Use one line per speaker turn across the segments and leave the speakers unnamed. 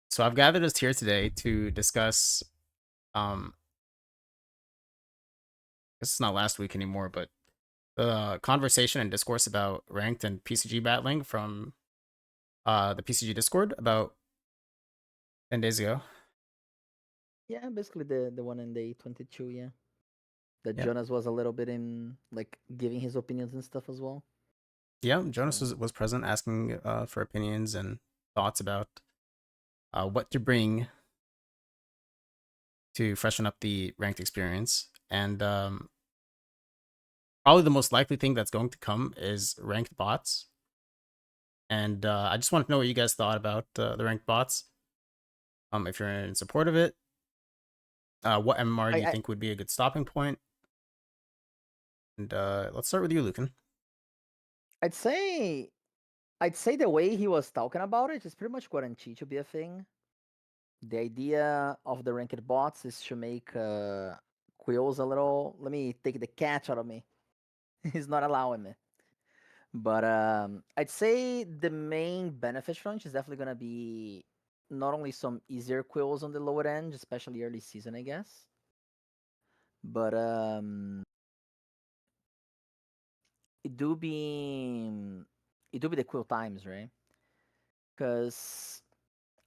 So I've gathered us here today to discuss. Um, this is not last week anymore, but the conversation and discourse about ranked and PCG battling from the PCG Discord about 10 days ago.
Yeah, basically the one in day 22, yeah. That
Yep.
Jonas was a little bit in like giving his opinions and stuff as well.
Yeah, Jonas
So
was present, asking for opinions and thoughts about what to bring to freshen up the ranked experience. And probably the most likely thing that's going to come is ranked bots. And I just want to know what you guys thought about the ranked bots. If you're in support of it, what MMR do you
I
think would be a good stopping point? And let's start with you, Lucan.
I'd say I'd say the way he was talking about it is pretty much guaranteed to be a thing. The idea of the ranked bots is to make Quills a little. Let me take the catch out of me. He's not allowing me. But I'd say the main benefit from it is definitely gonna be not only some easier quills on the lower end, especially early season, I guess. But it do be it do be the quill times, right? Because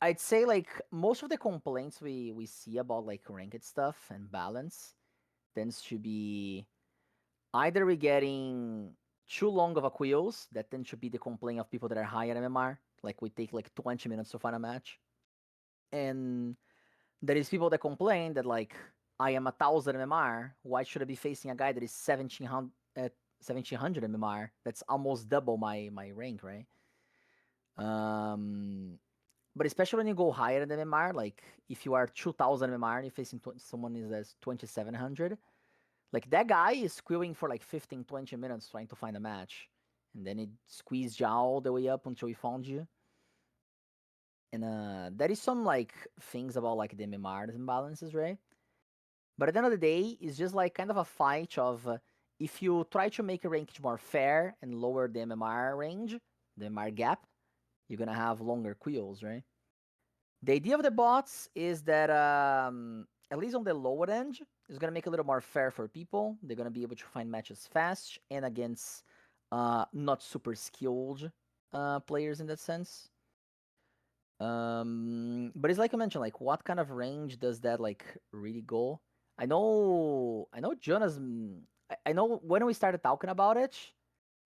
I'd say like most of the complaints we see about like ranked stuff and balance tends to be either we getting too long of a quills, that tends to be the complaint of people that are higher MMR, like we take like 20 minutes to find a match, and there is people that complain that like I am 1,000 MMR, why should I be facing a guy that is 1,700 MMR? That's almost double my rank, right? Um, but especially when you go higher than MMR, like if you are 2,000 MMR and you're facing someone is as 2,700, like that guy is queuing for like 15, 20 minutes trying to find a match. And then it squeezed you all the way up until he found you. And there is some like things about like the MMR imbalances, right? But at the end of the day, it's just like kind of a fight of if you try to make a range more fair and lower the MMR range, the MMR gap, you're gonna have longer queues, right? The idea of the bots is that at least on the lower end, it's gonna make it a little more fair for people. They're gonna be able to find matches fast and against not super skilled players in that sense. But it's like I mentioned, like what kind of range does that like really go? I know Jonas. I know when we started talking about it,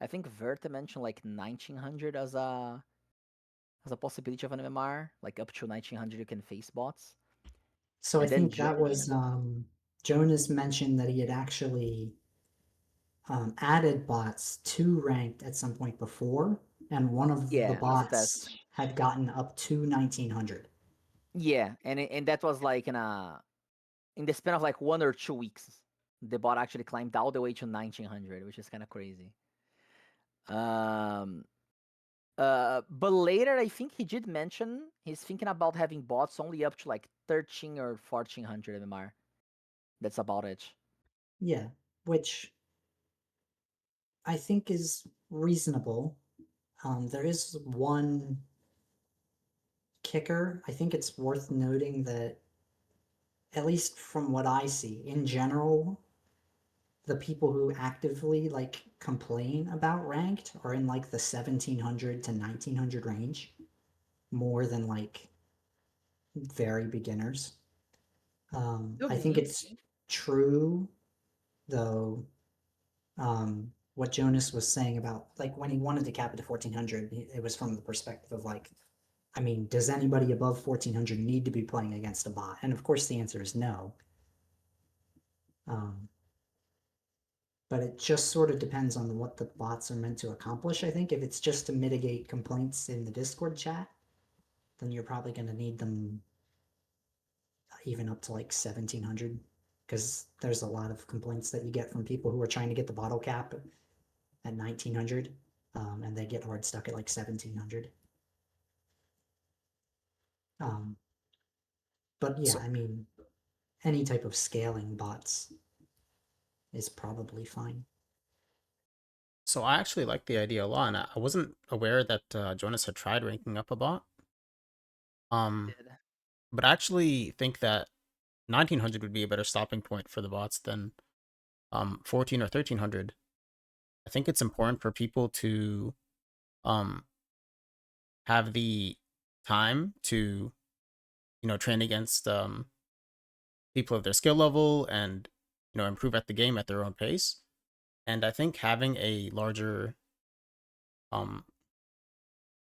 I think Verta mentioned like 1900 as a possibility of an MMR, like up to 1900 you can face bots.
So I
And then
think that was Jonas mentioned that he had actually added bots to ranked at some point before, and one of the
yeah, as a
bots
test.
had gotten up to 1900.
Yeah, and that was like in the span of like 1 or 2 weeks, the bot actually climbed all the way to 1900, which is kind of crazy. Um, but later I think he did mention he's thinking about having bots only up to like 13 or 1400 MMR. That's about it.
Yeah, which I think is reasonable. There is one kicker. I think it's worth noting that, at least from what I see, in general, the people who actively like complain about ranked are in like the 1700 to 1900 range more than like very beginners. I think
Mhm.
it's true though. What Jonas was saying about like when he wanted to cap it to 1400, it was from the perspective of like, I mean, does anybody above 1400 need to be playing against a bot? And of course, the answer is no. Um, but it just sort of depends on what the bots are meant to accomplish. I think if it's just to mitigate complaints in the Discord chat, then you're probably going to need them even up to like 1700, because there's a lot of complaints that you get from people who are trying to get the bottle cap at 1900, and they get hard stuck at like 1700. Um, but yeah,
So,
I mean, any type of scaling bots is probably fine.
so I actually like the idea a lot, and I wasn't aware that Jonas had tried ranking up a bot. Um,
Did.
But I actually think that 1900 would be a better stopping point for the bots than 14 or 1300. I think it's important for people to um have the time to train against people of their skill level and improve at the game at their own pace. And I think having a larger um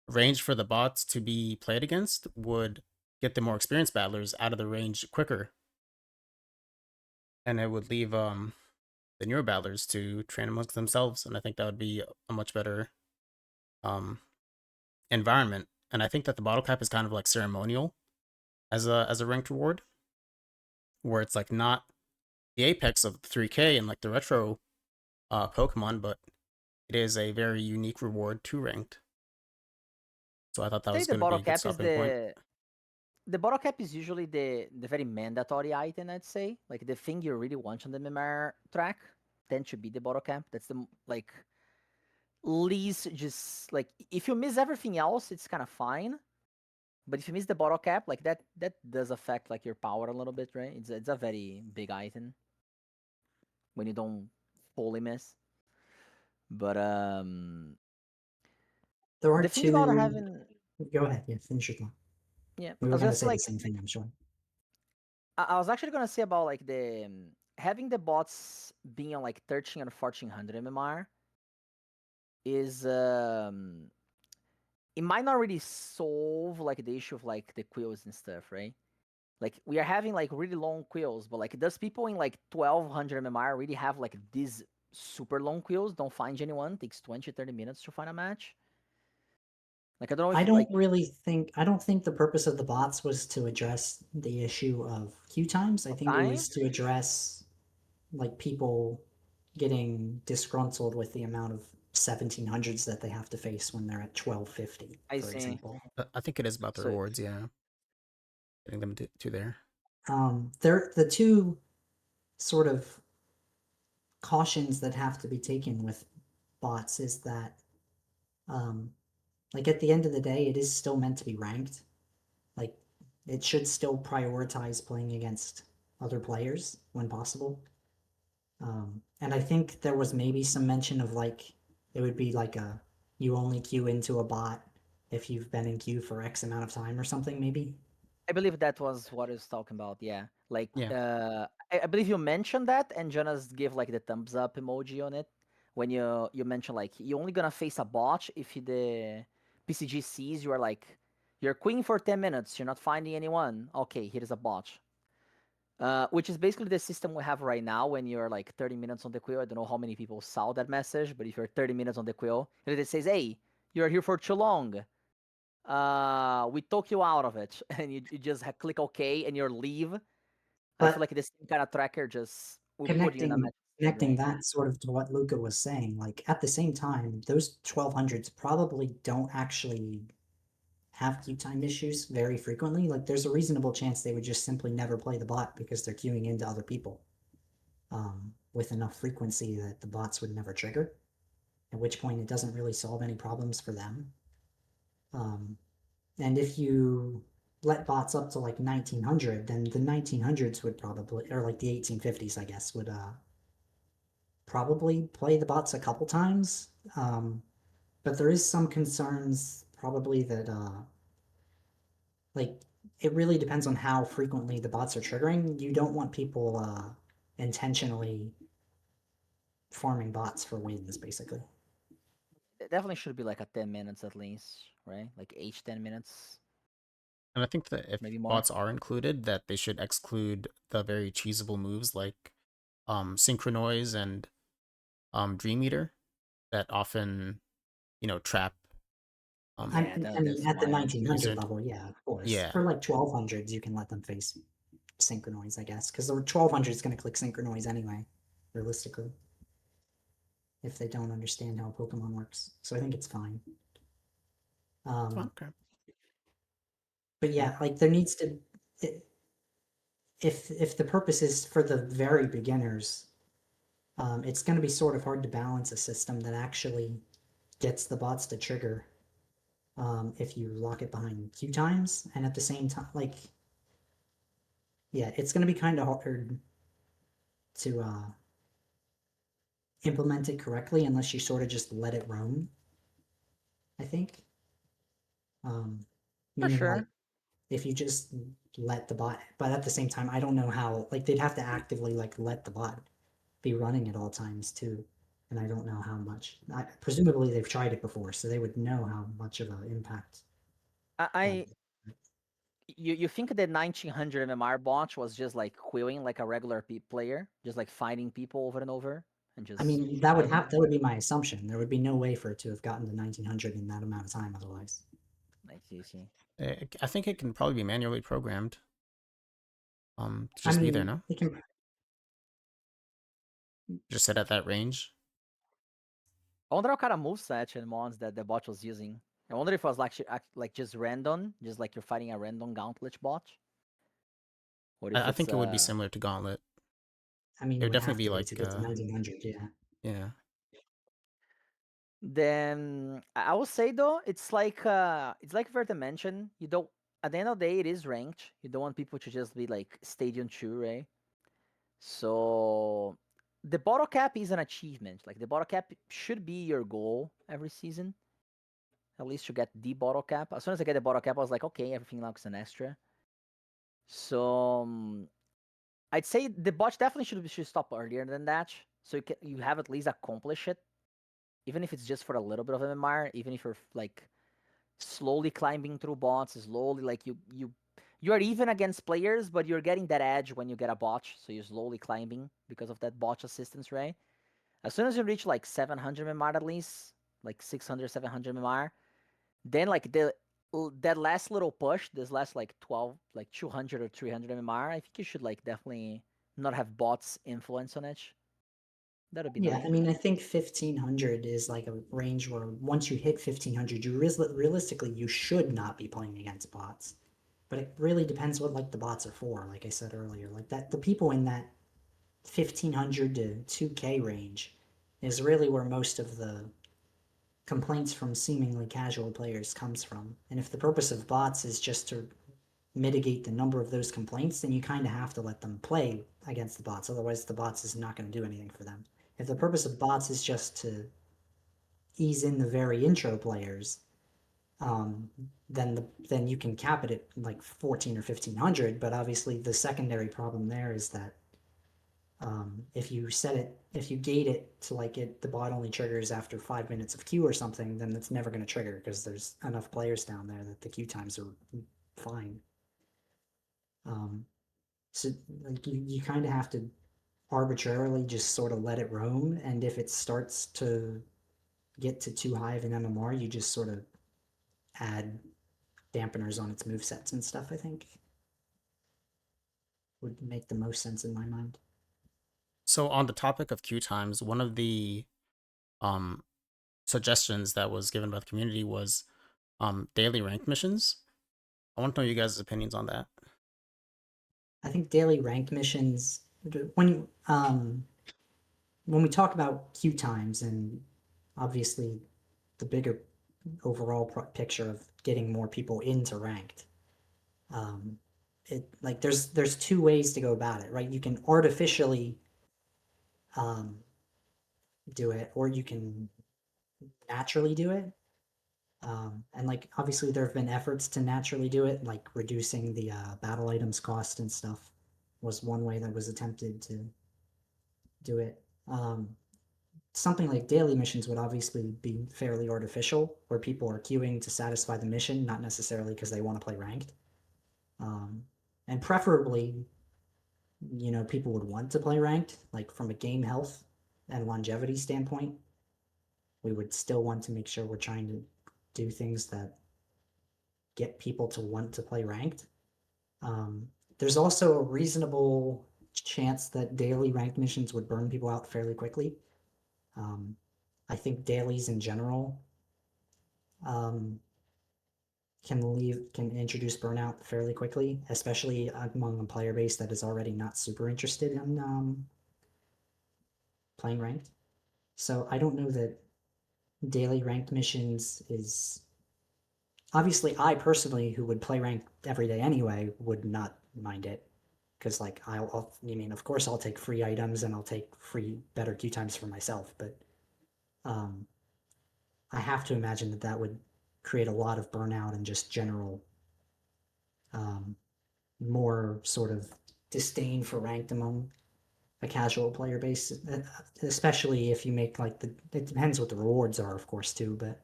range for the bots to be played against would get the more experienced battlers out of the range quicker, and it would leave the newer battlers to train amongst themselves. And I think that would be a much better um environment. And I think that the bottle cap is kind of like ceremonial as a ranked reward, where it's like not the apex of 3K and like the retro Pokemon, but it is a very unique reward to ranked. So I thought that
I
was
think the
going to be
bottle
a good
cap is
stopping point.
the bottle cap is usually the very mandatory item, I'd say. Like the thing you really want on the Mimir track tend to be the bottle cap. That's the like least just like if you miss everything else, it's kind of fine. But if you miss the bottle cap, like that does affect like your power a little bit, right? It's a very big item when you don't fully miss. But
There are
the thing about
two.
having
Go ahead. Yeah, finish your thought.
yeah,
We
I
were
was
going to
just
say the
like
same thing, I'm sure.
I was actually gonna say about like the having the bots being on like 13 or 1400 MMR is it might not really solve like the issue of like the quills and stuff, right? Like we are having like really long quills, but like does people in like 1200 MMR really have like these super long quills? Don't find anyone. Takes 20-30 minutes to find a match. Like I don't know
I
if
don't
like
really think I don't think the purpose of the bots was to address the issue of queue times. I think it
time.
was to address like people getting disgruntled with the amount of 1700s that they have to face when they're at 1250,
I
for
see.
example.
I think it is about the
So
rewards, yeah, getting them to there.
They're the two sort of cautions that have to be taken with bots is that um, like at the end of the day, it is still meant to be ranked. Like it should still prioritize playing against other players when possible. And I think there was maybe some mention of like it would be like a you only queue into a bot if you've been in queue for X amount of time or something, maybe.
I believe that was what I was talking about. Yeah, like
Yeah,
I believe you mentioned that, and Jonas gave like the thumbs up emoji on it when you mentioned like you're only gonna face a bot if the PCG sees you are like you're queuing for 10 minutes, you're not finding anyone. Okay, here is a bot. Which is basically the system we have right now when you're like 30 minutes on the quill. I don't know how many people saw that message, but if you're 30 minutes on the quill, it says, "Hey, you're here for too long. We took you out of it," and you just click OK and you leave. I feel
But
like this kind of tracker just will put you in a
connecting
match,
connecting
right?
that sort of to what Luca was saying, like at the same time, those 1200s probably don't actually have queue time issues very frequently. Like there's a reasonable chance they would just simply never play the bot because they're queuing into other people with enough frequency that the bots would never trigger. At which point it doesn't really solve any problems for them. Um, and if you let bots up to like 1900, then the 1900s would probably, or like the 1850s, I guess, would probably play the bots a couple times. But there is some concerns probably that like it really depends on how frequently the bots are triggering. You don't want people intentionally farming bots for wins, basically.
It definitely should be like a 10 minutes at least, right? Like 8 to 10 minutes,
and I think that if
maybe more.
bots are included, that they should exclude the very cheesable moves like Synchronoise and Dream Eater that often trap um
Yeah,
I mean,
that's
at the
annoying.
the
1900
user.
level, yeah, of course.
Yeah,
For like 1200s, you can let them face Synchronize, I guess, because the 1200 is going to click Synchronize anyway, realistically, if they don't understand how Pokemon works. So I think it's fine.
it's fine.
Um,
Okay.
but
Yeah.
yeah, like there needs to, if the purpose is for the very beginners, it's going to be sort of hard to balance a system that actually gets the bots to trigger if you lock it behind queue times, and at the same time, like yeah, it's going to be kind of hard to implement it correctly unless you sort of just let it roam. I think.
For
Meaning like
sure.
if you just let the bot, but at the same time, I don't know how. Like they'd have to actively like let the bot be running at all times too, and I don't know how much. Presumably they've tried it before, so they would know how much of an impact. That
I you think that 1900 MMR bot was just like queuing like a regular player, just like fighting people over and over and
I
just
mean, that would
winning?
have that would be my assumption. There would be no way for it to have gotten to 1900 in that amount of time otherwise.
I see.
I think it can probably be manually programmed. To
I
just be there,
mean,
no?
it can.
Just set at that range.
I wonder what kind of moveset and mons that the bot was using. I wonder if it was like just random, just like you're fighting a random gauntlet bot, or if
I
it's
think it would be similar to Gauntlet.
I mean,
It
it
would
would
definitely
have
be
to be
like,
to get to 1900. Yeah.
yeah.
Then I will say though, it's like Verta mentioned, you don't at the end of the day it is ranked. You don't want people to just be like stadium 2, right? So the bottle cap is an achievement. Like the bottle cap should be your goal every season. At least to get the bottle cap. As soon as I get the bottle cap, I was like, okay, everything else is an extra. So I'd say the bot definitely should stop earlier than that. So you have at least accomplished it, even if it's just for a little bit of MMR. Even if you're like slowly climbing through bots, slowly like you are even against players, but you're getting that edge when you get a bot. So you're slowly climbing because of that bot assistance, right? As soon as you reach like 700 MMR at least, like 600, 700 MMR, then like that last little push, this last like 12, like 200 or 300 MMR, I think you should like definitely not have bots influence on it. That would be
Yeah,
nice.
I mean, I think 1500 is like a range where once you hit 1500, realistically you should not be playing against bots. But it really depends what like the bots are for. Like I said earlier, like that the people in that 1500 to 2K range is really where most of the complaints from seemingly casual players comes from. And if the purpose of bots is just to mitigate the number of those complaints, then you kind of have to let them play against the bots. Otherwise, the bots is not going to do anything for them. If the purpose of bots is just to ease in the very intro players, um, then you can cap it at like 14 or 1500. But obviously, the secondary problem there is that if you gate it to like the bot only triggers after 5 minutes of queue or something, then it's never going to trigger because there's enough players down there that the queue times are fine. Um, so like you kind of have to arbitrarily just sort of let it roam, and if it starts to get to too high of an MMR, you just sort of add dampeners on its movesets and stuff. I think would make the most sense in my mind.
So on the topic of queue times, one of the um suggestions that was given by the community was daily ranked missions. I want to know you guys' opinions on that.
I think daily ranked missions when you when we talk about queue times and obviously the bigger overall picture of getting more people into ranked, um, it like there's two ways to go about it, right? You can artificially um, do it, or you can naturally do it. And like obviously there have been efforts to naturally do it, like reducing the battle items cost and stuff was one way that was attempted to do it. Something like daily missions would obviously be fairly artificial, where people are queuing to satisfy the mission, not necessarily because they want to play ranked. Um, and preferably, people would want to play ranked, like from a game health and longevity standpoint. We would still want to make sure we're trying to do things that get people to want to play ranked. There's also a reasonable chance that daily ranked missions would burn people out fairly quickly. Um, I think dailies in general um, can introduce burnout fairly quickly, especially among a player base that is already not super interested in playing ranked. So I don't know that daily ranked missions is obviously I personally, who would play ranked every day anyway, would not mind it because like of course I'll take free items and I'll take free better queue times for myself, but I have to imagine that would create a lot of burnout and just general more sort of disdain for ranked among a casual player base, especially if you make like it depends what the rewards are, of course, too, but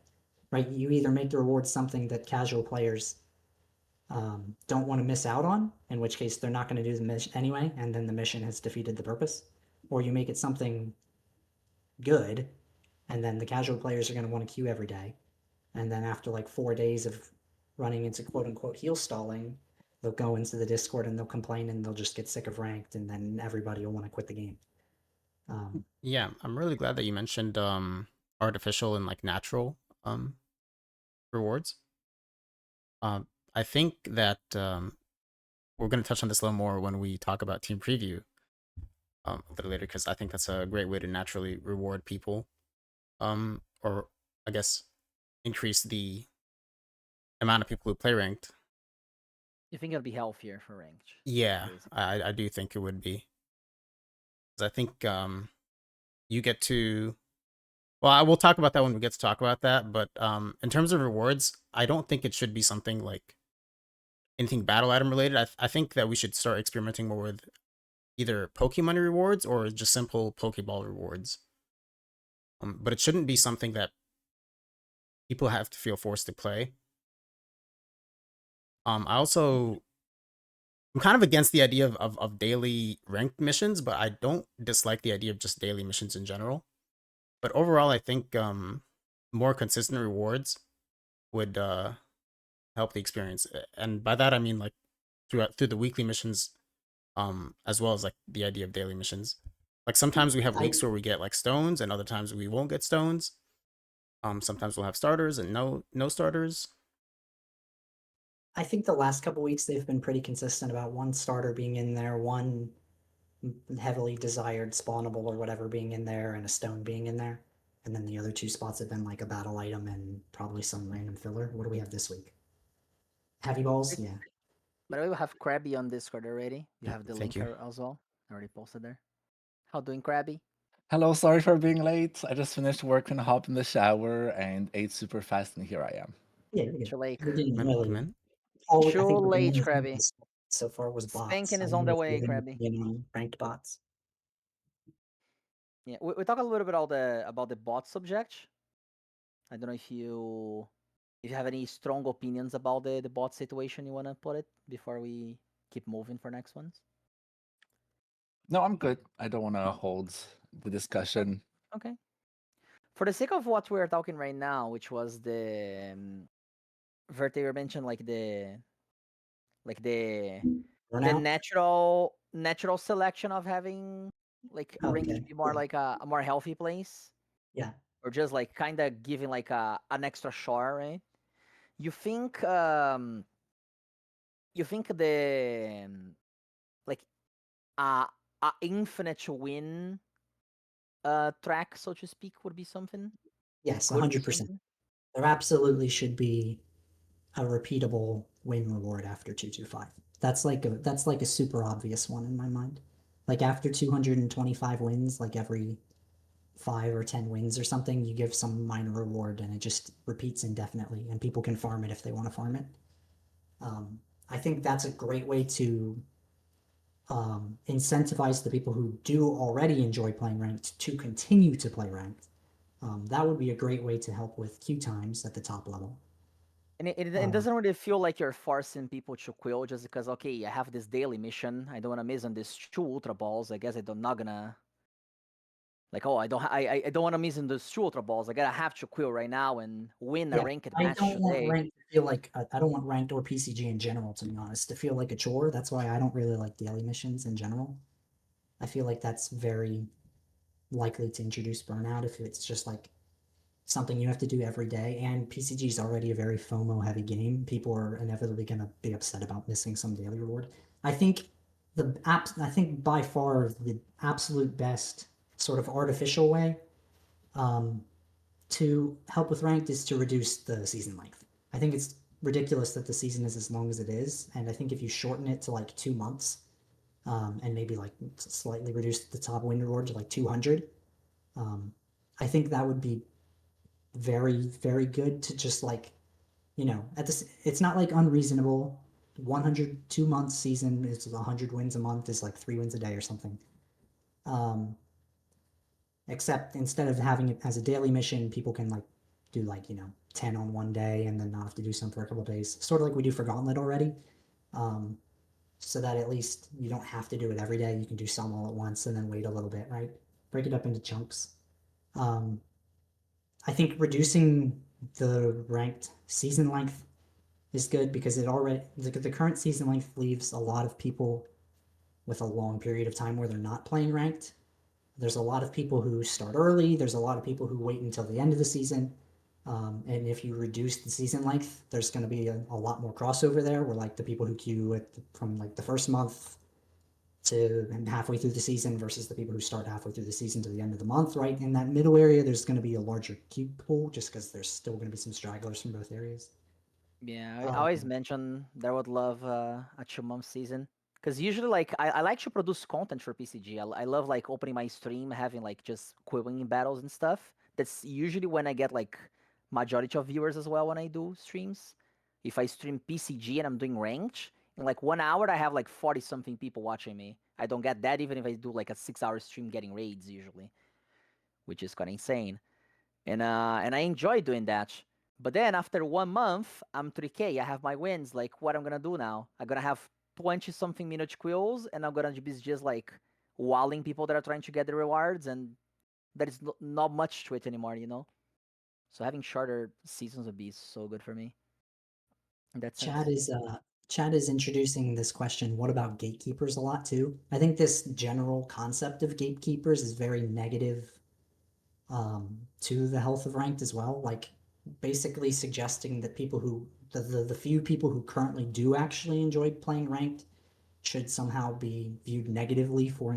right, you either make the rewards something that casual players don't want to miss out on, in which case they're not going to do the mission anyway, and then the mission has defeated the purpose, or you make it something good, and then the casual players are going to want to queue every day, and then after like 4 days of running into quote unquote heal stalling, they'll go into the Discord and they'll complain and they'll just get sick of ranked, and then everybody will want to quit the game.
Yeah, I'm really glad that you mentioned artificial and like natural rewards. I think that we're going to touch on this a little more when we talk about team preview a little later, because I think that's a great way to naturally reward people, or I guess increase the amount of people who play ranked.
You think it'll be healthier for ranked?
Yeah,
basically.
I do think it would be. 'Cause I think you get to. Well, I will talk about that when we get to talk about that. But in terms of rewards, I don't think it should be something like anything battle item related. I think that we should start experimenting more with either Pokemon rewards or just simple Pokeball rewards. But it shouldn't be something that people have to feel forced to play. I'm kind of against the idea of daily ranked missions, but I don't dislike the idea of just daily missions in general. But overall, I think more consistent rewards would help the experience, and by that I mean like through the weekly missions, as well as like the idea of daily missions. Like sometimes we have weeks where we get like stones, and other times we won't get stones. Sometimes we'll have starters and no starters.
I think the last couple weeks they've been pretty consistent about one starter being in there, one heavily desired spawnable or whatever being in there, and a stone being in there. And then the other two spots have been like a battle item and probably some random filler. What do we have this week? Heavy balls? Yeah.
But we have Krabby on Discord already. You have the
Thank
link
you.
as well. I already posted there. How doing, Krabby?
Hello, sorry for being late. I just finished work and hopped in the shower and ate super fast, and here I am.
Yeah, you're good.
Too late.
We didn't
Come
really.
in.
I
Too
think the
late,
only thing
Krabby.
so far was bots.
Spanking
I
is
don't
on
know
the
if
way,
you have
Krabby.
any ranked bots.
Yeah, we talk a little bit about the bot subject. I don't know if you have any strong opinions about the bot situation you wanna put it before we keep moving for next ones.
No, I'm good. I don't want to hold the discussion.
Okay. For the sake of what we're talking right now, which was the Vertigo mentioned like the
Burnout?
natural selection of having like ranked
Okay.
be more
Yeah.
like a more healthy place,
Yeah.
or just like kind of giving like an extra shot, right? You think the like a infinite win track, so to speak, would be something?
Yes,
Could be
100%.
something.
There absolutely should be a repeatable win reward after 225. That's like a super obvious one in my mind. Like after 225 wins, like every 5 or 10 wins or something, you give some minor reward and it just repeats indefinitely, and people can farm it if they want to farm it. I think that's a great way to incentivize the people who do already enjoy playing ranked to continue to play ranked. That would be a great way to help with queue times at the top level.
And it doesn't really feel like you're forcing people to quit just because, okay, I have this daily mission. I don't want to miss on these 2 Ultra Balls. I guess I'm not gonna like, oh, I don't want to miss on those 2 Ultra Balls. I gotta have to quit right now and win a
Yeah,
ranked
I
match
don't want
today.
ranked to feel like I don't want ranked or PCG in general, to be honest, to feel like a chore. That's why I don't really like daily missions in general. I feel like that's very likely to introduce burnout if it's just like something you have to do every day. And PCG is already a very FOMO heavy game. People are inevitably going to be upset about missing some daily reward. I think I think by far the absolute best sort of artificial way to help with ranked is to reduce the season length. I think it's ridiculous that the season is as long as it is, and I think if you shorten it to like 2 months, and maybe like slightly reduce the top win reward to like 200. I think that would be very, very good to just like, you know, at this, it's not like unreasonable. 102 month season is 100 wins a month is like 3 wins a day or something. Except instead of having it as a daily mission, people can like do like, you know, 10 on one day and then not have to do some for a couple days, sort of like we do for Gauntlet already. So that at least you don't have to do it every day. You can do some all at once and then wait a little bit, right? Break it up into chunks. I think reducing the ranked season length is good because it already the current season length leaves a lot of people with a long period of time where they're not playing ranked. There's a lot of people who start early. There's a lot of people who wait until the end of the season. And if you reduce the season length, there's going to be a lot more crossover there. Where like the people who queue from like the first month to halfway through the season versus the people who start halfway through the season to the end of the month, right? In that middle area, there's going to be a larger queue pool just because there's still going to be some stragglers from both areas.
Yeah, I always mention that I would love a 2 month season because usually like I like to produce content for PCG. I love like opening my stream, having like just queuing battles and stuff. That's usually when I get like majority of viewers as well when I do streams. If I stream PCG and I'm doing ranked, in like 1 hour I have like 40 something people watching me. I don't get that even if I do like a 6 hour stream getting raids usually, which is kind of insane. And I enjoy doing that. But then after 1 month, I'm 3K. I have my wins. Like, what I'm gonna do now? I'm gonna have 20 something minute quills, and I'm gonna be just like walling people that are trying to get the rewards, and there is not much to it anymore, you know. So having shorter seasons would be so good for me in that sense.
Chad is introducing this question, what about gatekeepers, a lot too. I think this general concept of gatekeepers is very negative to the health of ranked as well. Like basically suggesting that people who the few people who currently do actually enjoy playing ranked should somehow be viewed negatively for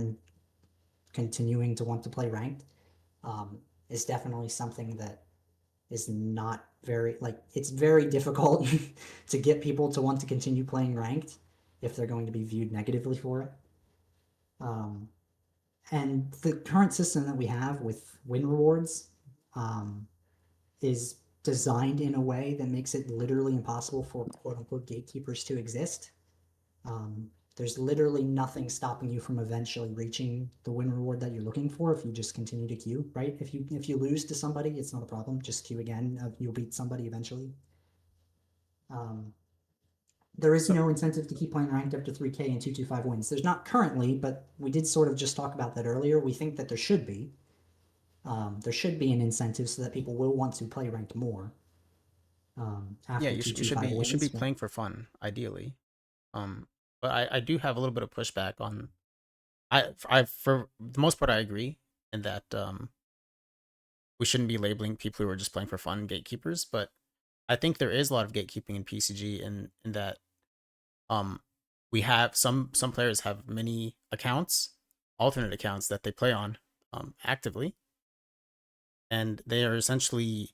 continuing to want to play ranked is definitely something that is not very like it's very difficult to get people to want to continue playing ranked if they're going to be viewed negatively for it. And the current system that we have with win rewards is designed in a way that makes it literally impossible for quote unquote gatekeepers to exist. There's literally nothing stopping you from eventually reaching the win reward that you're looking for if you just continue to queue, right? If you lose to somebody, it's not a problem. Just queue again. You'll beat somebody eventually. There is no incentive to keep playing ranked up to 3K and 225 wins. There's not currently, but we did sort of just talk about that earlier. We think that there should be. There should be an incentive so that people will want to play ranked more. After
Yeah, you should be
wins,
playing for fun, ideally. But I do have a little bit of pushback on. I for the most part I agree in that we shouldn't be labeling people who are just playing for fun gatekeepers, but I think there is a lot of gatekeeping in PCG in that um we have some players have many accounts, alternate accounts that they play on actively, and they are essentially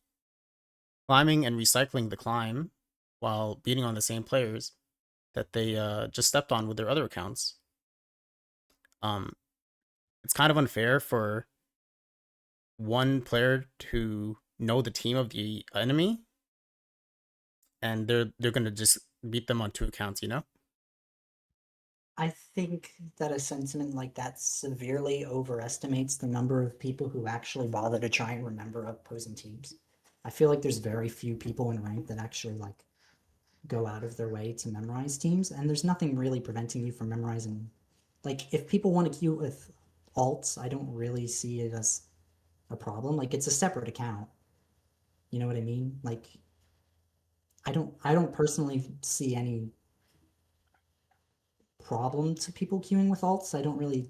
climbing and recycling the climb while beating on the same players that they just stepped on with their other accounts. Um, it's kind of unfair for one player to know the team of the enemy, and they're gonna just beat them on two accounts, you know?
I think that a sentiment like that severely overestimates the number of people who actually bother to try and remember opposing teams. I feel like there's very few people in rank that actually like go out of their way to memorize teams, and there's nothing really preventing you from memorizing. Like if people want to queue with alts, I don't really see it as a problem. Like it's a separate account. You know what I mean? Like I don't personally see any problem to people queuing with alts. I don't really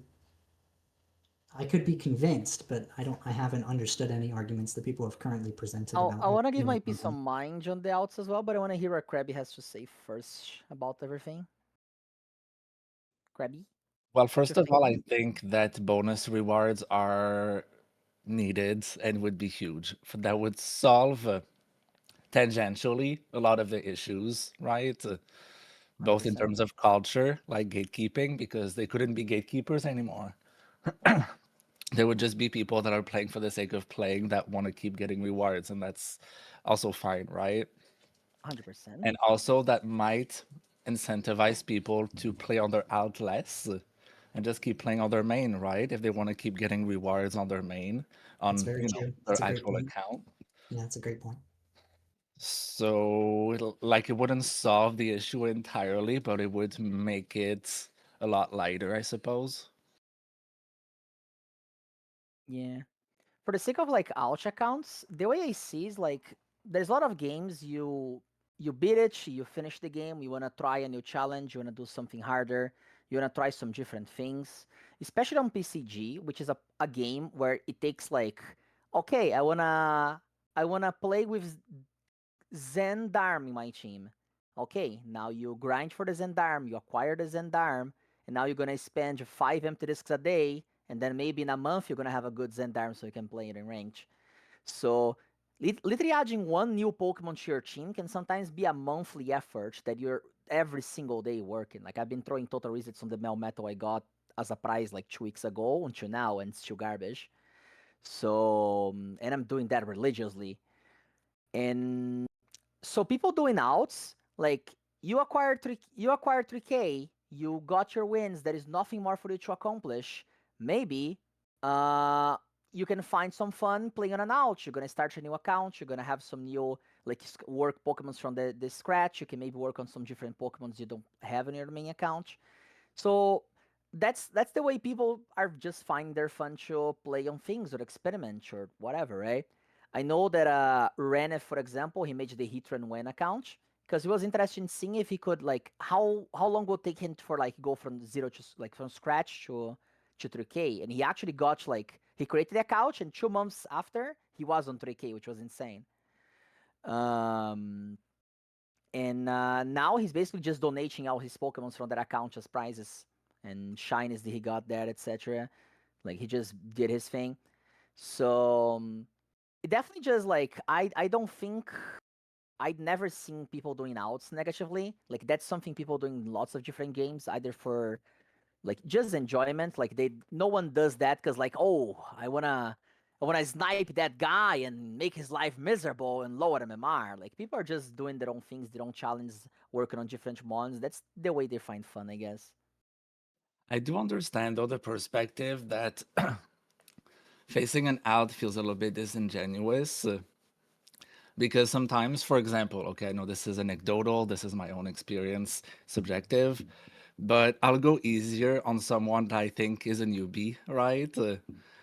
I could be convinced, but I haven't understood any arguments that people have currently presented about
I want to give
queuing
my
with
piece of
something.
mind on the outs as well, but I want to hear what Krabby has to say first about everything. Krabby,
Well,
what's your
first of all, I
feelings?
think that bonus rewards are needed and would be huge. That would solve tangentially a lot of the issues, right? both in
100%.
terms of culture, like gatekeeping, because they couldn't be gatekeepers anymore. There would just be people that are playing for the sake of playing that want to keep getting rewards, and that's also fine, right?
100%.
And also that might incentivize people to play on their alt less and just keep playing on their main, right? If they want to keep getting rewards on their main,
That's
on
very true. That's
their
a great
actual
point.
account.
Yeah, that's a great point.
So like it wouldn't solve the issue entirely, but it would make it a lot lighter, I suppose.
Yeah. For the sake of like ouch accounts, the way I see is like there's a lot of games you beat it, you finish the game, you wanna try a new challenge, you wanna do something harder, you wanna try some different things. Especially on PCG, which is a game where it takes like, okay, I wanna play with Zendarm in my team. Okay, now you grind for the Zendarm, you acquire the Zendarm, and now you're gonna spend 5 empty discs a day, and then maybe in a month you're gonna have a good Zendarm so you can play it in ranked. So literally adding one new Pokemon to your team can sometimes be a monthly effort that you're every single day working. Like I've been throwing total resets on the Melmetal I got as a prize like 2 weeks ago until now, and it's still garbage. So and I'm doing that religiously. And so people doing outs, like you acquired 3K, you got your wins, there is nothing more for you to accomplish. Maybe uh you can find some fun playing on an out. You're gonna start a new account, you're gonna have some new like work Pokemons from the scratch. You can maybe work on some different Pokemons you don't have in your main account. So that's the way people are just finding their fun to play on things or experiment or whatever, right? I know that Renef, for example, he made the hit run win account because he was interested in seeing if he could like how long would it take him for like go from zero to like from scratch to 3K, and he actually got like he created the account and 2 months after he was on 3K, which was insane. Um, and now he's basically just donating all his Pokemons from that account as prizes and shinies that he got there, etc. Like he just did his thing. So it definitely just like I don't think I'd never seen people doing outs negatively. Like that's something people do in lots of different games, either for like just enjoyment. Like no one does that because like, oh, I wanna snipe that guy and make his life miserable and lower MMR. Like people are just doing their own things, their own challenges, working on different mons. That's the way they find fun, I guess.
I do understand though the perspective that facing an out feels a little bit disingenuous. Because sometimes, for example, okay, I know this is anecdotal, this is my own experience, subjective, but I'll go easier on someone that I think is a newbie, right?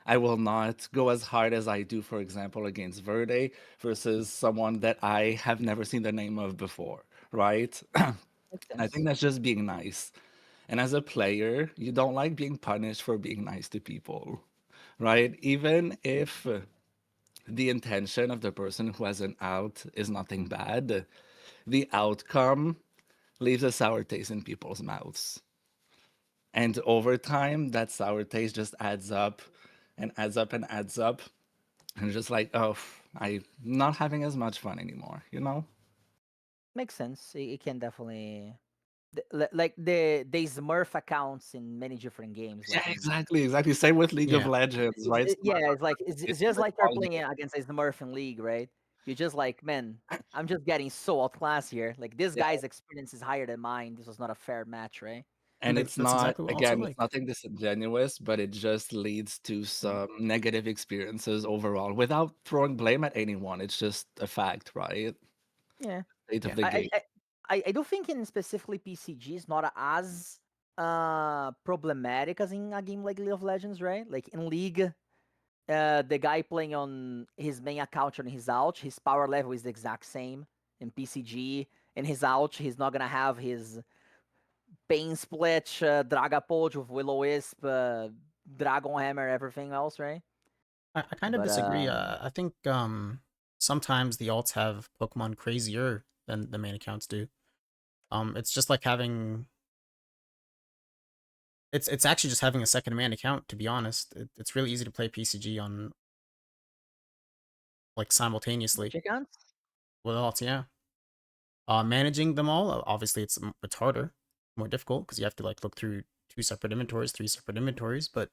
I will not go as hard as I do, for example, against Verde versus someone that I have never seen the name of before, right?
Makes
I think
sense.
that's just being nice. And as a player, you don't like being punished for being nice to people, right? Even if the intention of the person who has an out is nothing bad, the outcome leaves a sour taste in people's mouths. And over time, that sour taste just adds up and adds up and adds up. And just like, oh, I'm not having as much fun anymore, you know?
Makes sense. It can definitely like the Smurf accounts in many different games,
Yeah,
like in
exactly, exactly. Same with League of
Yeah.
Legends, right?
Yeah, it's like it's just
The
like you're
quality.
playing against a Smurf League, right? You're just like, man, I'm just getting so outclassed here. Like this
Yeah.
guy's experience is higher than mine. This was not a fair match, right?
And it's
That's
not,
exactly what also
again, it's
like
nothing disingenuous, but it just leads to some negative experiences overall without throwing blame at anyone. It's just a fact, right?
Yeah.
State of
yeah.
the game.
I do think in specifically PCG is not as problematic as in a game like League of Legends, right? Like in League, the guy playing on his main account on his out, his power level is the exact same. In PCG, in his out, he's not gonna have his Pain Split, Dragapult with Will-O-Wisp, Dragon Hammer, everything else, right?
I kind of
But
disagree. I think sometimes the alts have Pokemon crazier than the main accounts do. It's just like having it's actually just having a second main account, to be honest. It's really easy to play PCG on like simultaneously
which accounts?
with alts, yeah. Managing them all, obviously, it's harder, more difficult because you have to like look through 2 separate inventories, 3 separate inventories. But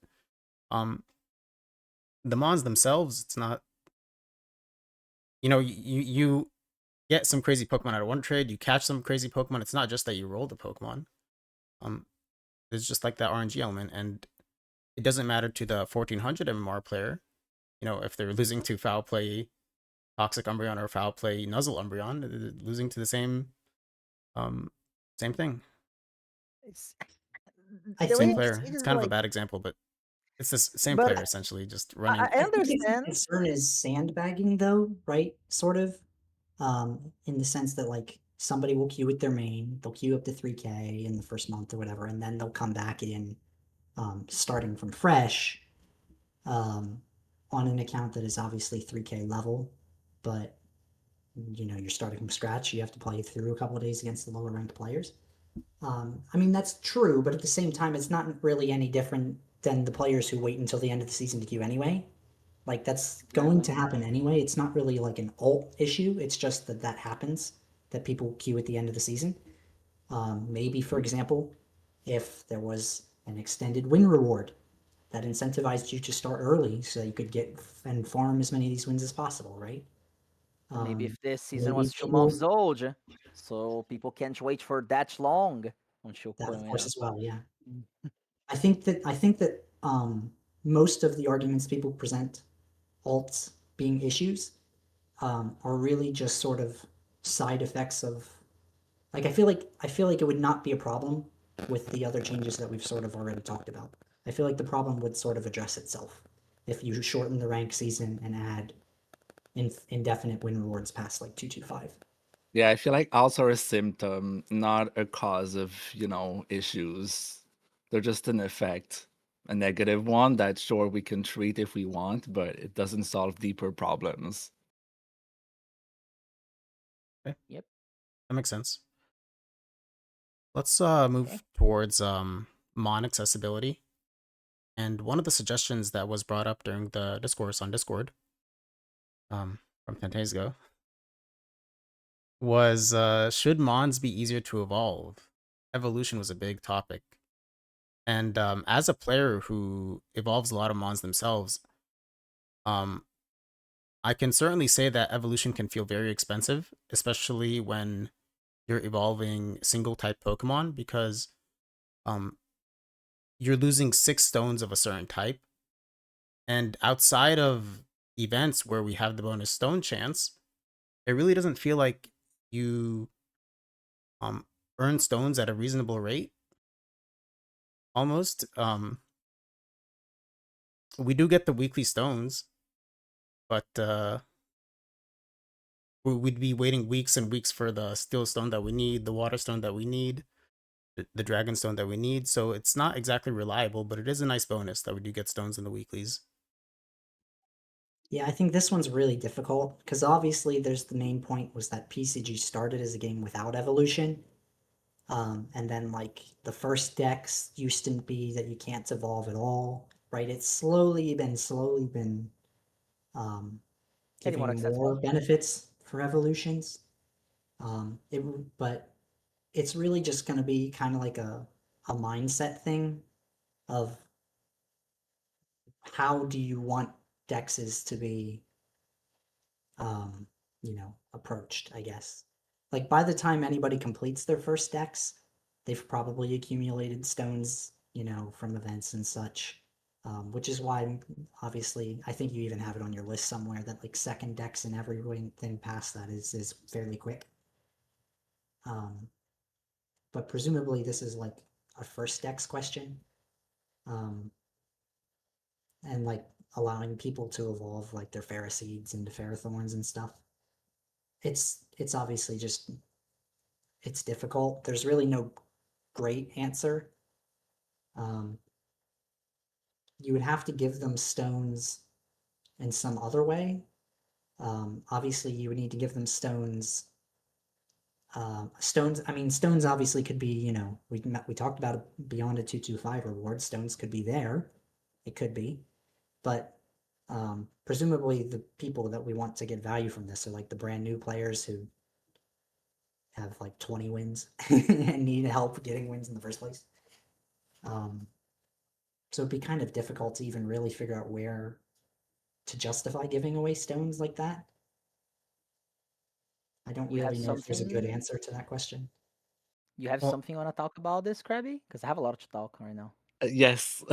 the mons themselves, it's not. You get some crazy Pokemon out of one trade. You catch some crazy Pokemon. It's not just that you roll the Pokemon. There's just like that RNG element, and it doesn't matter to the 1400 MMR player. If they're losing to foul play Toxic Umbreon or foul play Nuzzle Umbreon, losing to the same thing.
It's
I
the
Same
way
think
player.
it
It's
is
kind of a
like,
bad example, but it's the same
but
player essentially, just running.
I
I think the
understand.
concern is sandbagging, though, right? Sort of, in the sense that like somebody will queue with their main, they'll queue up to 3K in the first month or whatever, and then they'll come back in, starting from fresh, on an account that is obviously 3K level, but you're starting from scratch. You have to play through a couple of days against the lower ranked players. I mean, that's true, but at the same time, it's not really any different than the players who wait until the end of the season to queue anyway. Like, that's going to happen anyway. It's not really like an ult issue. It's just that happens, that people queue at the end of the season. Maybe, for example, if there was an extended win reward that incentivized you to start early so that you could get and farm as many of these wins as possible, right?
Maybe if this season
Maybe
was 2 months
people,
old, so people can't wait for that long until
that of
queuing
course
up.
as well, yeah. I think that most of the arguments people present alts being issues are really just sort of side effects of, like, I feel like it would not be a problem with the other changes that we've sort of already talked about. I feel like the problem would sort of address itself if you shorten the rank season and add indefinite win rewards past like 225.
Yeah, I feel like alts are a symptom, not a cause of, issues. They're just an effect, a negative one that sure we can treat if we want, but it doesn't solve deeper problems.
Yep.
That makes sense. Let's move
Okay.
towards mon accessibility. And one of the suggestions that was brought up during the discourse on Discord, from 10 days ago, was should mons be easier to evolve? Evolution was a big topic. And as a player who evolves a lot of mons themselves, I can certainly say that evolution can feel very expensive, especially when you're evolving single type Pokemon, because you're losing 6 stones of a certain type. And outside of events where we have the bonus stone chance, it really doesn't feel like you earn stones at a reasonable rate. Almost. We do get the weekly stones, but we'd be waiting weeks and weeks for the steel stone that we need, the water stone that we need, the dragon stone that we need. So it's not exactly reliable, but it is a nice bonus that we do get stones in the weeklies.
Yeah, I think this one's really difficult because obviously there's the main point was that PCG started as a game without evolution. And then like the first decks used to be that you can't evolve at all, right? It's slowly been
Getting more
giving more
accessible.
benefits for evolutions. But it's really just going to be kind of like a mindset thing of how do you want dexes to be approached, I guess. Like by the time anybody completes their first dex, they've probably accumulated stones, from events and such. Which is why, obviously, I think you even have it on your list somewhere that like second dex and everything past that is fairly quick. But presumably this is like a first dex question, and like allowing people to evolve like their Ferroseeds into Ferrothorns and stuff. It's obviously just it's difficult. There's really no great answer. You would have to give them stones in some other way. Obviously, you would need to give them stones. Stones. I mean, stones obviously could be. We talked about it beyond a 225 reward. Stones could be there. It could be, but presumably the people that we want to get value from this are like the brand new players who have like 20 wins and need help getting wins in the first place. So it'd be kind of difficult to even really figure out where to justify giving away stones like that. I don't
You have
really know if there's a good
something?
answer to that question.
You have
Well,
something you want to talk about this, Krabby? Because I have a lot to talk right now.
Yes.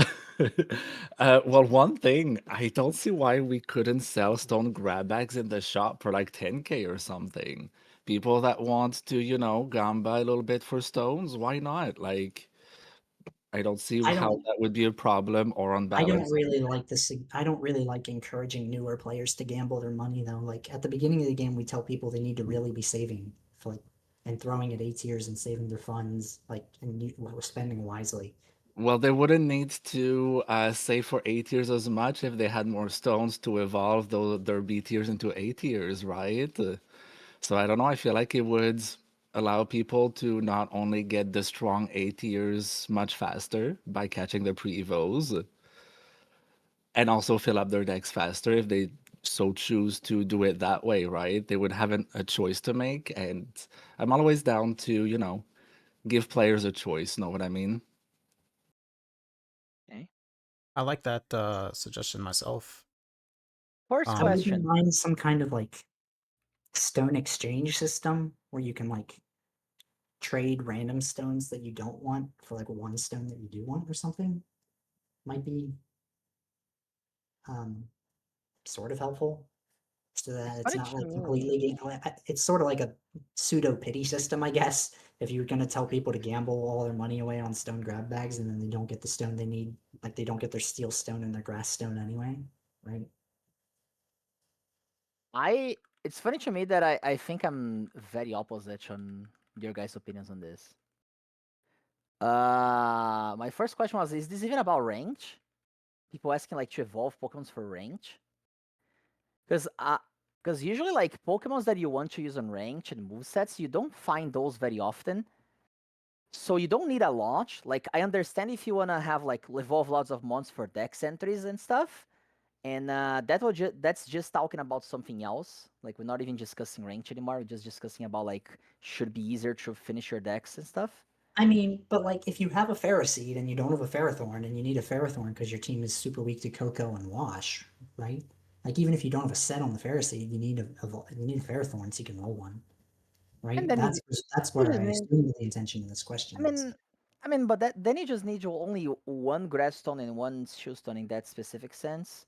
Well, one thing, I don't see why we couldn't sell stone grab bags in the shop for like 10K or something. People that want to, gamba a little bit for stones, why not? Like, I don't see
I
how
don't
that would be a problem or
I don't
unbalanced.
really like this. I don't really like encouraging newer players to gamble their money though. Like at the beginning of the game, we tell people they need to really be saving for like and throwing at A tiers and saving their funds, like and we're spending wisely.
Well, they wouldn't need to save for A tiers as much if they had more stones to evolve their B tiers into A tiers, right? So I don't know. I feel like it would allow people to not only get the strong A tiers much faster by catching the pre-evos, and also fill up their decks faster if they so choose to do it that way, right? They would have a choice to make, and I'm always down to, give players a choice, know what I mean?
Okay.
I like that suggestion myself.
First
I wouldn't
question.
mind some kind of like stone exchange system where you can like trade random stones that you don't want for like one stone that you do want or something. Might be um, sort of helpful so that
It's
it's
funny
not
to
like
me.
completely it's sort of like a pseudo pity system, I guess. If you're going to tell people to gamble all their money away on stone grab bags and then they don't get the stone they need, like they don't get their steel stone and their grass stone anyway, right?
It's funny to me that I think I'm very opposite on your guys' opinions on this. My first question was, is this even about range? People asking like to evolve Pokemons for range? Because usually like Pokemons that you want to use on range and movesets, you don't find those very often. So you don't need a launch. Like I understand if you wanna have like evolve lots of mons for dex entries and stuff. And that's just talking about something else. Like we're not even discussing range anymore. We're just discussing about like should be easier to finish your decks and stuff.
I mean, but like if you have a Ferroseed and you don't have a Ferrothorn and you need a Ferrothorn because your team is super weak to Coco and Wash, right? Like even if you don't have a set on the Ferroseed, you need a Ferrothorn so you can roll one,
And
right?
then
That's
you
where
just
I
need,
assume the intention of this
I
question is.
mean, but then you just need only one Grassstone and one Shieldstone in that specific sense.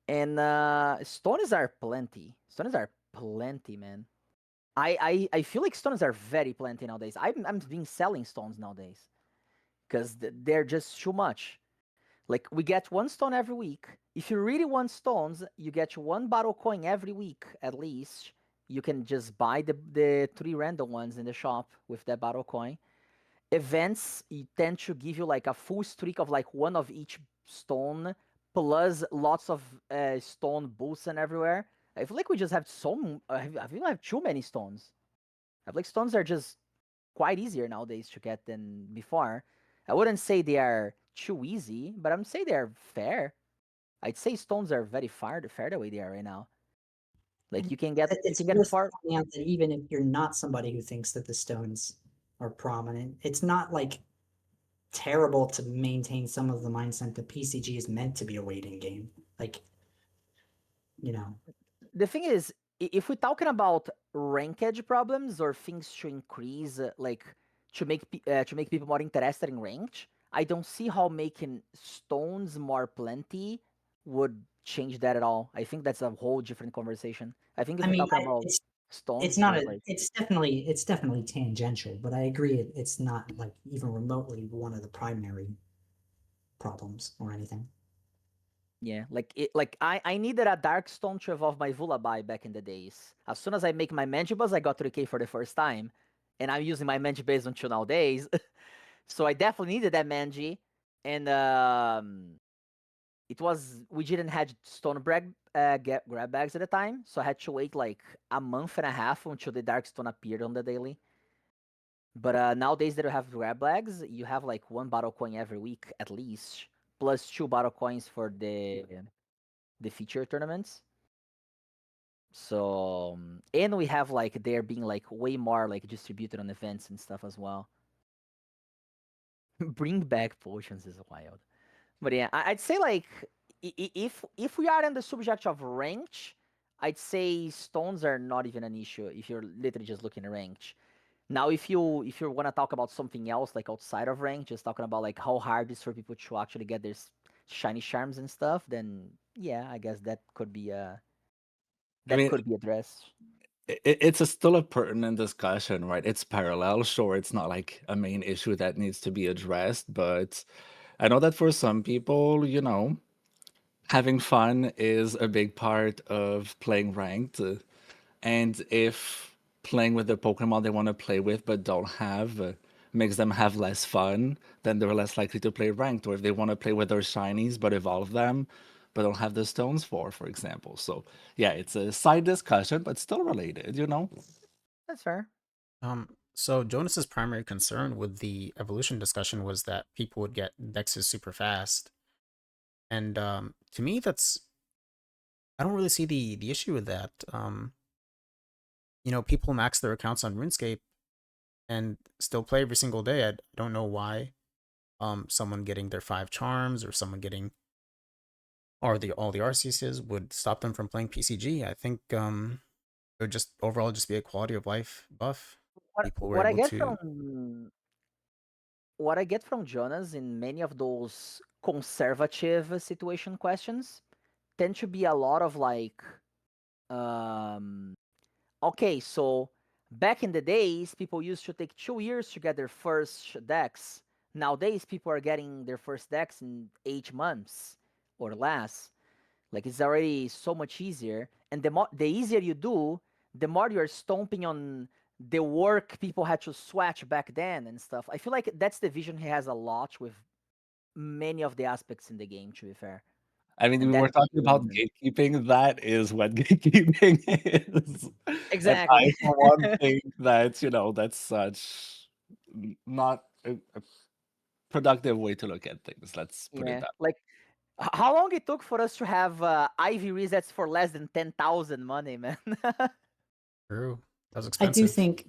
And stones are plenty. Stones are plenty, man. I feel like stones are very plenty nowadays. I'm been selling stones nowadays because they're just too much. Like we get one stone every week. If you really want stones, you get one battle coin every week at least. You can just buy the three random ones in the shop with that battle coin. Events tend to give you like a full streak of like one of each stone plus lots of stone boosts and everywhere. I feel like we just have I feel I have too many stones. I feel like stones are just quite easier nowadays to get than before. I wouldn't say they are too easy, but I'm say they're fair. I'd say stones are very fair the way they are right now. Like
And
you
it's
can get
worth
far.
pointing out that even if you're not somebody who thinks that the stones are prominent, it's not like terrible to maintain some of the mindset that PCG is meant to be a waiting game. Like, you know,
The thing is, if we're talking about ranked problems or things to increase, like to make people more interested in ranked, I don't see how making stones more plenty would change that at all. I think that's a whole different conversation. I think
I
if we're
mean,
talking about
it's
stones,
not
just
a,
like
it's definitely tangential, but I agree it's not like even remotely one of the primary problems or anything.
yeah, like I needed a dark stone to evolve my Vullaby back in the days. As soon as I make my Mangibus, I got 3K for the first time, and I'm using my Mangibase until nowadays. So I definitely needed that Manji, and it was we didn't had stone grab bags at the time, so I had to wait like a month and a half until the dark stone appeared on the daily. But nowadays that you have grab bags, you have like one battle coin every week at least, plus two battle coins for the feature tournaments. So and we have like there being like way more like distributed on events and stuff as well. Bring back potions is wild. But yeah, I'd say like if we are in the subject of ranked, I'd say stones are not even an issue if you're literally just looking at ranked. Now, if you want to talk about something else like outside of rank, just talking about like how hard it is for people to actually get their shiny charms and stuff, then yeah, I guess that could be
I mean,
addressed.
it's still a pertinent discussion, right? It's parallel. Sure, it's not like a main issue that needs to be addressed, but I know that for some people, having fun is a big part of playing ranked. And if playing with the Pokemon they want to play with but don't have makes them have less fun, then they're less likely to play ranked. Or if they want to play with their shinies but evolve them, but don't have the stones for example. So yeah, it's a side discussion, but still related,
That's fair.
So Jonas's primary concern with the evolution discussion was that people would get dexes super fast, and to me, I don't really see the issue with that. People max their accounts on RuneScape and still play every single day. I don't know why someone getting their 5 charms or someone getting all the RCSs would stop them from playing PCG. I think it would just overall just be a quality of life buff. People were
What I
able
get
to.
from what I get from Jonas in many of those conservative situation questions tend to be a lot of like um okay, so back in the days, people used to take 2 years to get their first decks. Nowadays, people are getting their first decks in 8 months or less. Like it's already so much easier, and the easier you do, the more you're stomping on the work people had to swatch back then and stuff. I feel like that's the vision he has a lot with many of the aspects in the game. To be fair,
I mean,
and
we were
that's
talking about gatekeeping. That is what gatekeeping is. And
exactly.
I, for one, think that, that's such not a productive way to look at things. Let's put it
Yeah,
that
like how long it took for us to have IV resets for less than 10,000 money, man?
True. That was
I do
expensive.
think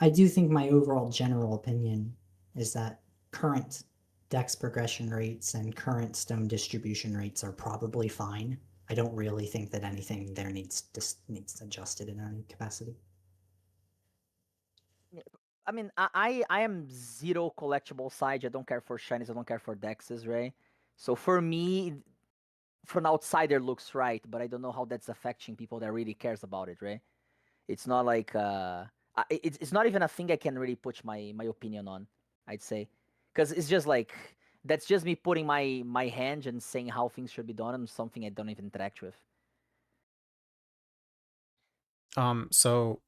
I do think my overall general opinion is that current dex progression rates and current stone distribution rates are probably fine. I don't really think that anything there needs adjusted in any capacity.
I mean, I am zero collectible side. I don't care for shinies. I don't care for dexes, right? So for me, from outsider looks right, but I don't know how that's affecting people that really cares about it, right? It's not like it's not even a thing I can really put my opinion on. I'd say, because it's just like that's just me putting my hand and saying how things should be done, and something I don't even interact with.
So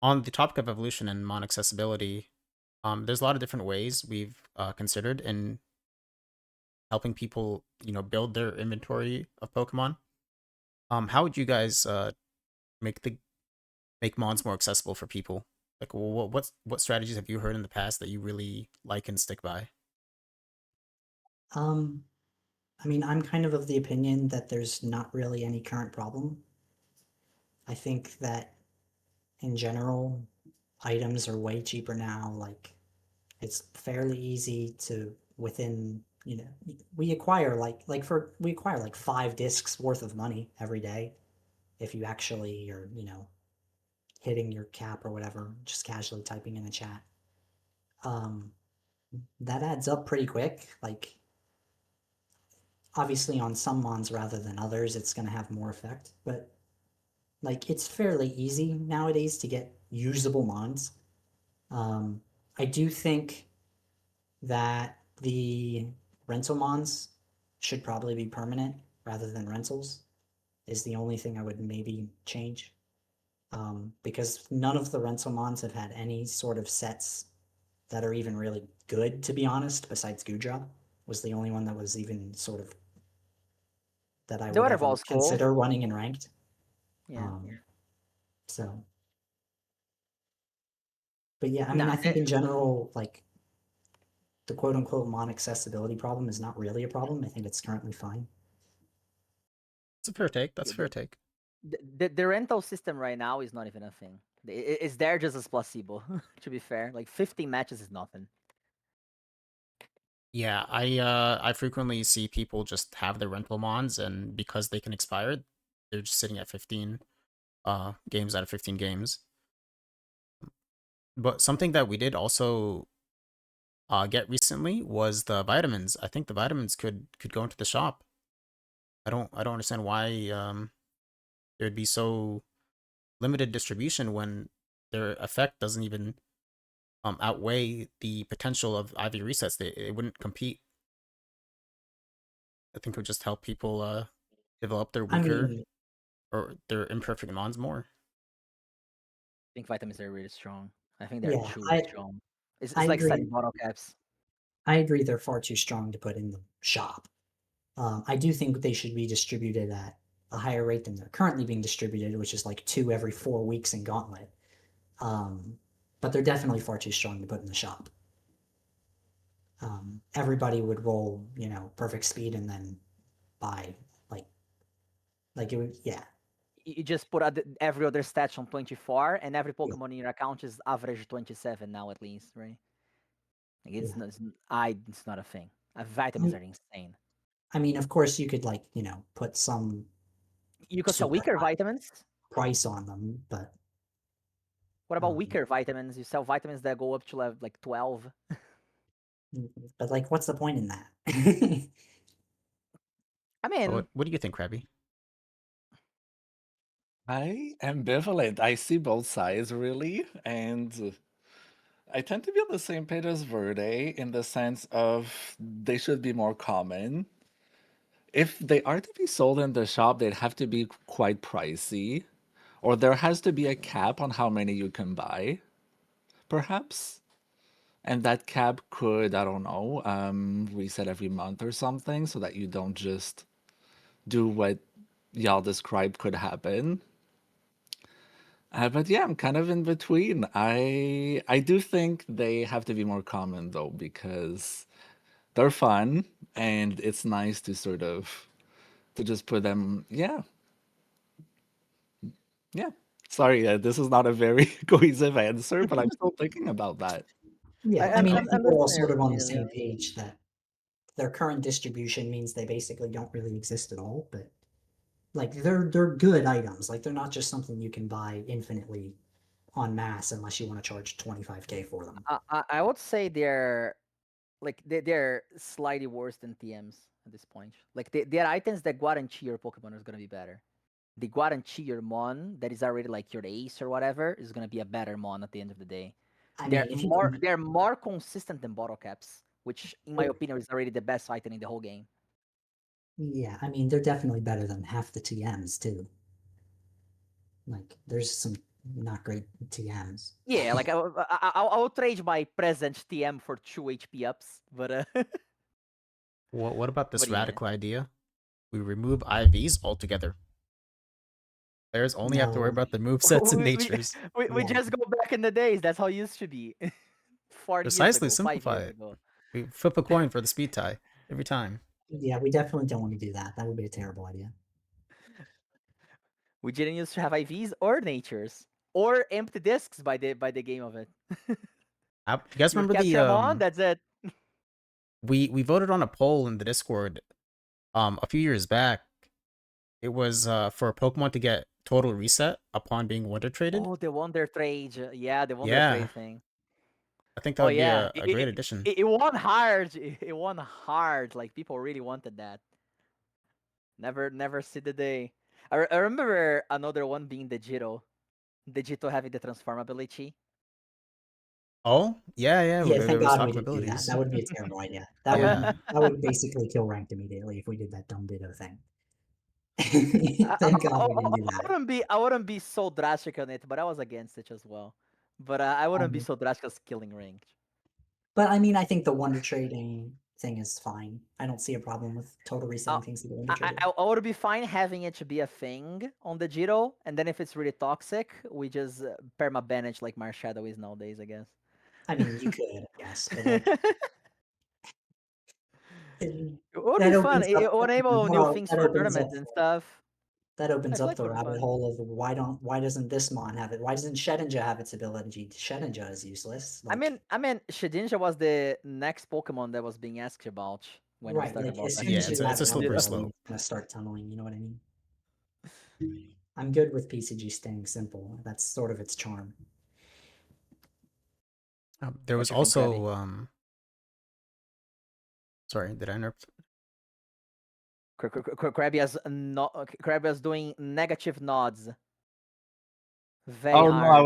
on the topic of evolution and mon accessibility, there's a lot of different ways we've considered in helping people, build their inventory of Pokemon. How would you guys make the make mons more accessible for people? Like, what strategies have you heard in the past that you really like and stick by?
I mean, I'm kind of the opinion that there's not really any current problem. I think that in general, items are way cheaper now. Like, it's fairly easy to within we acquire we acquire like 5 discs worth of money every day if you actually are hitting your cap or whatever, just casually typing in a chat. Um, that adds up pretty quick. Like, obviously, on some mons rather than others, it's going to have more effect, but like it's fairly easy nowadays to get usable mons. Um, I do think that the rental mons should probably be permanent rather than rentals. Is the only thing I would maybe change. Because none of the rental mons have had any sort of sets that are even really good, to be honest, besides Gudra was the only one that was even sort of that I
The
would
water
ever
ball's cool.
consider running in ranked.
Yeah.
So, but yeah, I mean,
Nah,
I think in general, like the quote unquote mon accessibility problem is not really a problem. I think it's currently fine.
It's a fair take. That's a fair take.
The rental system right now is not even a thing. It's there just as placebo. To be fair, like 15 matches is nothing.
Yeah, I frequently see people just have their rental mons, and because they can expire, they're just sitting at 15 games out of 15 games. But something that we did also get recently was the vitamins. I think the vitamins could go into the shop. I don't understand why there'd be so limited distribution when their effect doesn't even outweigh the potential of IV resets. It wouldn't compete. I think it would just help people develop their
I
weaker
mean,
or their imperfect mons more.
I think vitamins are really strong. I think they're
yeah,
truly strong. It's
I
like
agree.
setting bottle caps.
I agree they're far too strong to put in the shop. I do think they should be distributed at a higher rate than they're currently being distributed, which is like 2 every 4 weeks in Gauntlet. But they're definitely far too strong to put in the shop. Everybody would roll, perfect speed and then buy like it would, yeah.
You just put every other stat on 24, and every Pokemon in your account is average 27 now at least, right? Like it's not a thing. Vitamins are insane.
I mean, of course, you could put some
You could sell
super
weaker
high
vitamins.
price on them, but
What about weaker vitamins? You sell vitamins that go up to level like 12.
but what's the point in that?
I mean,
What do you think, Krabby?
I ambivalent. I see both sides really, and I tend to be on the same page as Verde in the sense of they should be more common. If they are to be sold in the shop, they'd have to be quite pricey, or there has to be a cap on how many you can buy, perhaps. And that cap could, I don't know, reset every month or something so that you don't just do what y'all described could happen. But yeah, I'm kind of in between. I do think they have to be more common though because they're fun and it's nice to sort of to just put them. Yeah, yeah. Sorry, this is not a very cohesive answer, but I'm still thinking about that.
Yeah, I
I'm,
mean, I
I'm,
think
I'm
we're all
listening
sort of on the
to
same
you.
page that their current distribution means they basically don't really exist at all, but they're good items. Like they're not just something you can buy infinitely en masse unless you want to charge 25K for them.
I would say they're slightly worse than TMs at this point. Like they're items that guarantee your Pokemon is gonna be better. They guarantee your Mon that is already like your ace or whatever is gonna be a better Mon at the end of the day.
I mean, if you
They're more consistent than bottle caps, which in my opinion is already the best item in the whole game.
yeah, I mean, they're definitely better than half the TMs too. Like there's some not great TMs.
Yeah, like I'll trade my present TM for 2 HP ups, but
What about this
but yeah.
radical idea? We remove IVs altogether. Players only have to worry
No.
about the movesets and
we, we,
natures.
we
Yeah.
just go back in the days. That's how it used to be. 40 years
Precisely,
ago, 5
simplify
years
it.
ago.
We flip a coin for the speed tie every time.
Yeah, we definitely don't want to do that. That would be a terrible idea.
We didn't used to have IVs or natures or empty discs by the game of it.
You guys
You would
remember the
capture them on, that's it.
we voted on a poll in the Discord a few years back. It was for Pokemon to get total reset upon being wonder traded.
Oh, the Wonder Trade. Yeah, the Wonder
Yeah,
Trade thing.
I think that
Oh
would be
yeah,
a great addition.
it won hard. It won hard. Like people really wanted that. Never see the day. I remember another one being the Jito. The Jito having the transform ability.
Oh, yeah,
Yeah,
there
thank
was
God we
talk of
didn't do that.
abilities.
That would be a terrible idea.
Yeah.
That would basically kill ranked immediately if we did that dumb Ditto thing.
I,
Thank God we didn't do that.
I wouldn't be so drastic on it, but I was against it as well. But I wouldn't be so drastic as killing ranked.
But I mean, I think the wonder trading thing is fine. I don't see a problem with total resetting things to the wonder trading.
I would be fine having it to be a thing on the Jito, and then if it's really toxic, we just perma-ban it like Marshadow is nowadays, I guess.
I mean, you could, I guess, but
It would be
that
fun.
opens
It
up
would enable new things
that
for
opens up
tournaments and stuff.
That opens
I feel
up
like
the
would be
rabbit
fun.
hole of why doesn't this mon have it? Why doesn't Shedinja have its ability? Shedinja is useless.
I mean, Shedinja was the next Pokemon that was being asked about when we
right,
started
like
about
as
that.
soon
Yeah,
as you
it's
have
a
it on the
slippery
road,
slope.
you're gonna start tunneling. You know what I mean? I'm good with PCG staying simple. That's sort of its charm.
There
What
was
you think, Krabby?
also sorry, did I interrupt?
Krabby is doing negative nods. Very
Oh no, I
hard.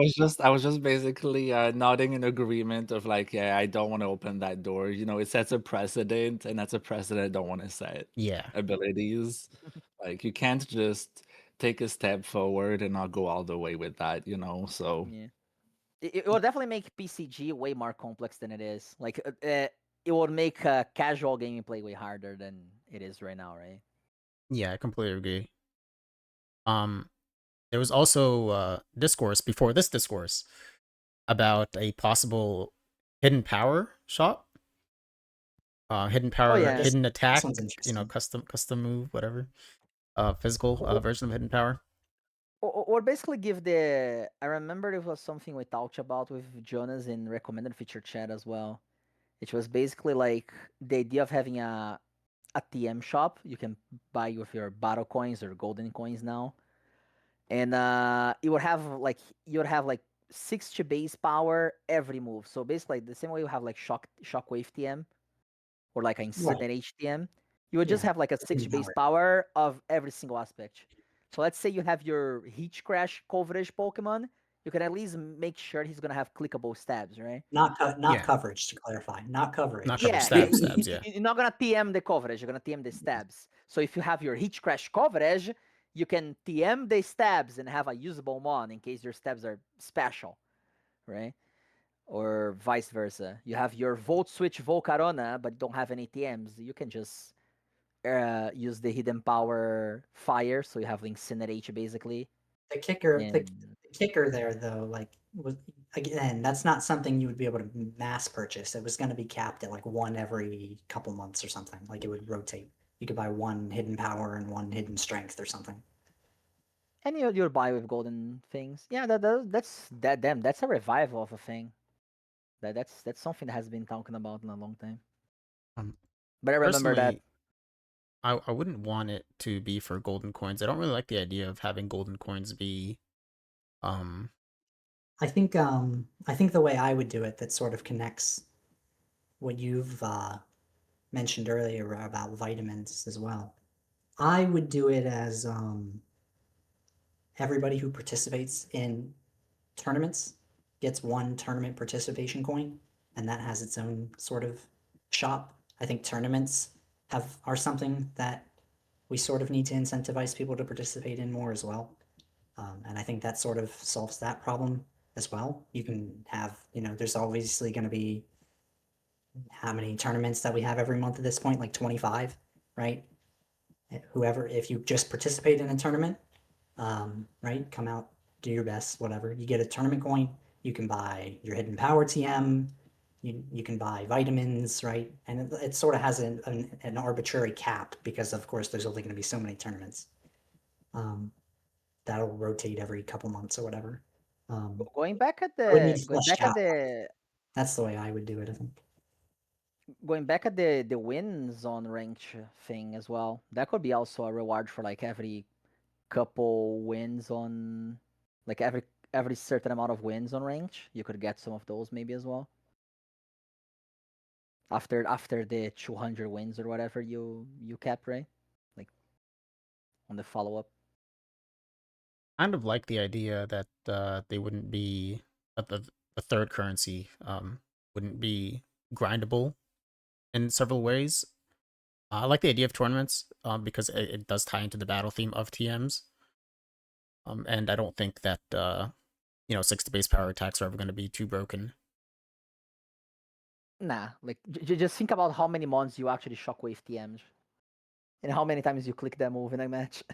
was just basically nodding in agreement of like, yeah, I don't want to open that door. You know, it sets a precedent, and that's a precedent I don't want to set.
Yeah.
Abilities, like you can't just take a step forward and not go all the way with that, you know. So
Yeah. It will definitely make PCG way more complex than it is. Like, it would make casual gameplay way harder than it is right now, right?
Yeah, I completely agree. There was also discourse before this discourse about a possible hidden power shop, hidden
Oh
power,
yeah.
hidden attack,
one's interesting.
custom move, whatever, physical version of hidden power.
Or basically give the. I remember it was something we talked about with Jonas in recommended feature chat as well. It was basically like the idea of having a TM shop you can buy with your battle coins or golden coins now, and you would have like 60 base power every move. So basically the same way you have like shockwave TM or like an
Right.
incinerate TM, you would just
Yeah.
have like a
Hidden
60 base
power.
power of every single aspect. So let's say you have your Heat Crash coverage Pokemon, you can at least make sure he's gonna have clickable stabs, right?
Not
Yeah,
coverage to clarify. Not
not
coverage.
coverage,
Yeah,
stabs. Yeah,
you're not gonna TM the coverage. You're gonna TM the stabs. So if you have your Heat Crash coverage, you can TM the stabs and have a usable mon in case your stabs are special, right? Or vice versa. You have your Volt Switch Volcarona, but don't have any TMs. You can just use the Hidden Power Fire, so you have Incinerate basically.
The kicker, the,
And
the kicker there though, like was again, that's not something you would be able to mass purchase. It was going to be capped at like one every couple months or something. Like it would rotate. You could buy one hidden power and one hidden strength or something.
and you'll buy with golden things. Yeah, that's a revival of a thing. That's something that has been talking about in a long time.
um,
But I remember that.
personally, I wouldn't want it to be for golden coins. I don't really like the idea of having golden coins be, um,
I think the way I would do it that sort of connects what you've mentioned earlier about vitamins as well. I would do it as everybody who participates in tournaments gets one tournament participation coin, and that has its own sort of shop. I think tournaments are something that we sort of need to incentivize people to participate in more as well. And I think that sort of solves that problem as well. You can have, there's obviously going to be how many tournaments that we have every month at this point, like 25, right? Whoever, if you just participate in a tournament, right, come out, do your best, whatever. You get a tournament coin, you can buy your hidden power TM, you can buy vitamins, right? And it sort of has an arbitrary cap because, of course, there's only going to be so many tournaments. That'll rotate every couple months or whatever.
Going back at
It would need
the going
fleshed
back at
out.
the
That's the way I would do it, I think.
going back at the wins on ranked thing as well. That could be also a reward for like every couple wins on like every certain amount of wins on ranked. You could get some of those maybe as well. After the 200 wins or whatever you kept, right? Like on the follow up.
kind of like the idea that they wouldn't be the third currency wouldn't be grindable in several ways. I like the idea of tournaments because it does tie into the battle theme of TMs. And I don't think that 60 base power attacks are ever going to be too broken.
Nah, like just think about how many mons you actually shockwave TMs and how many times you click that move in a match.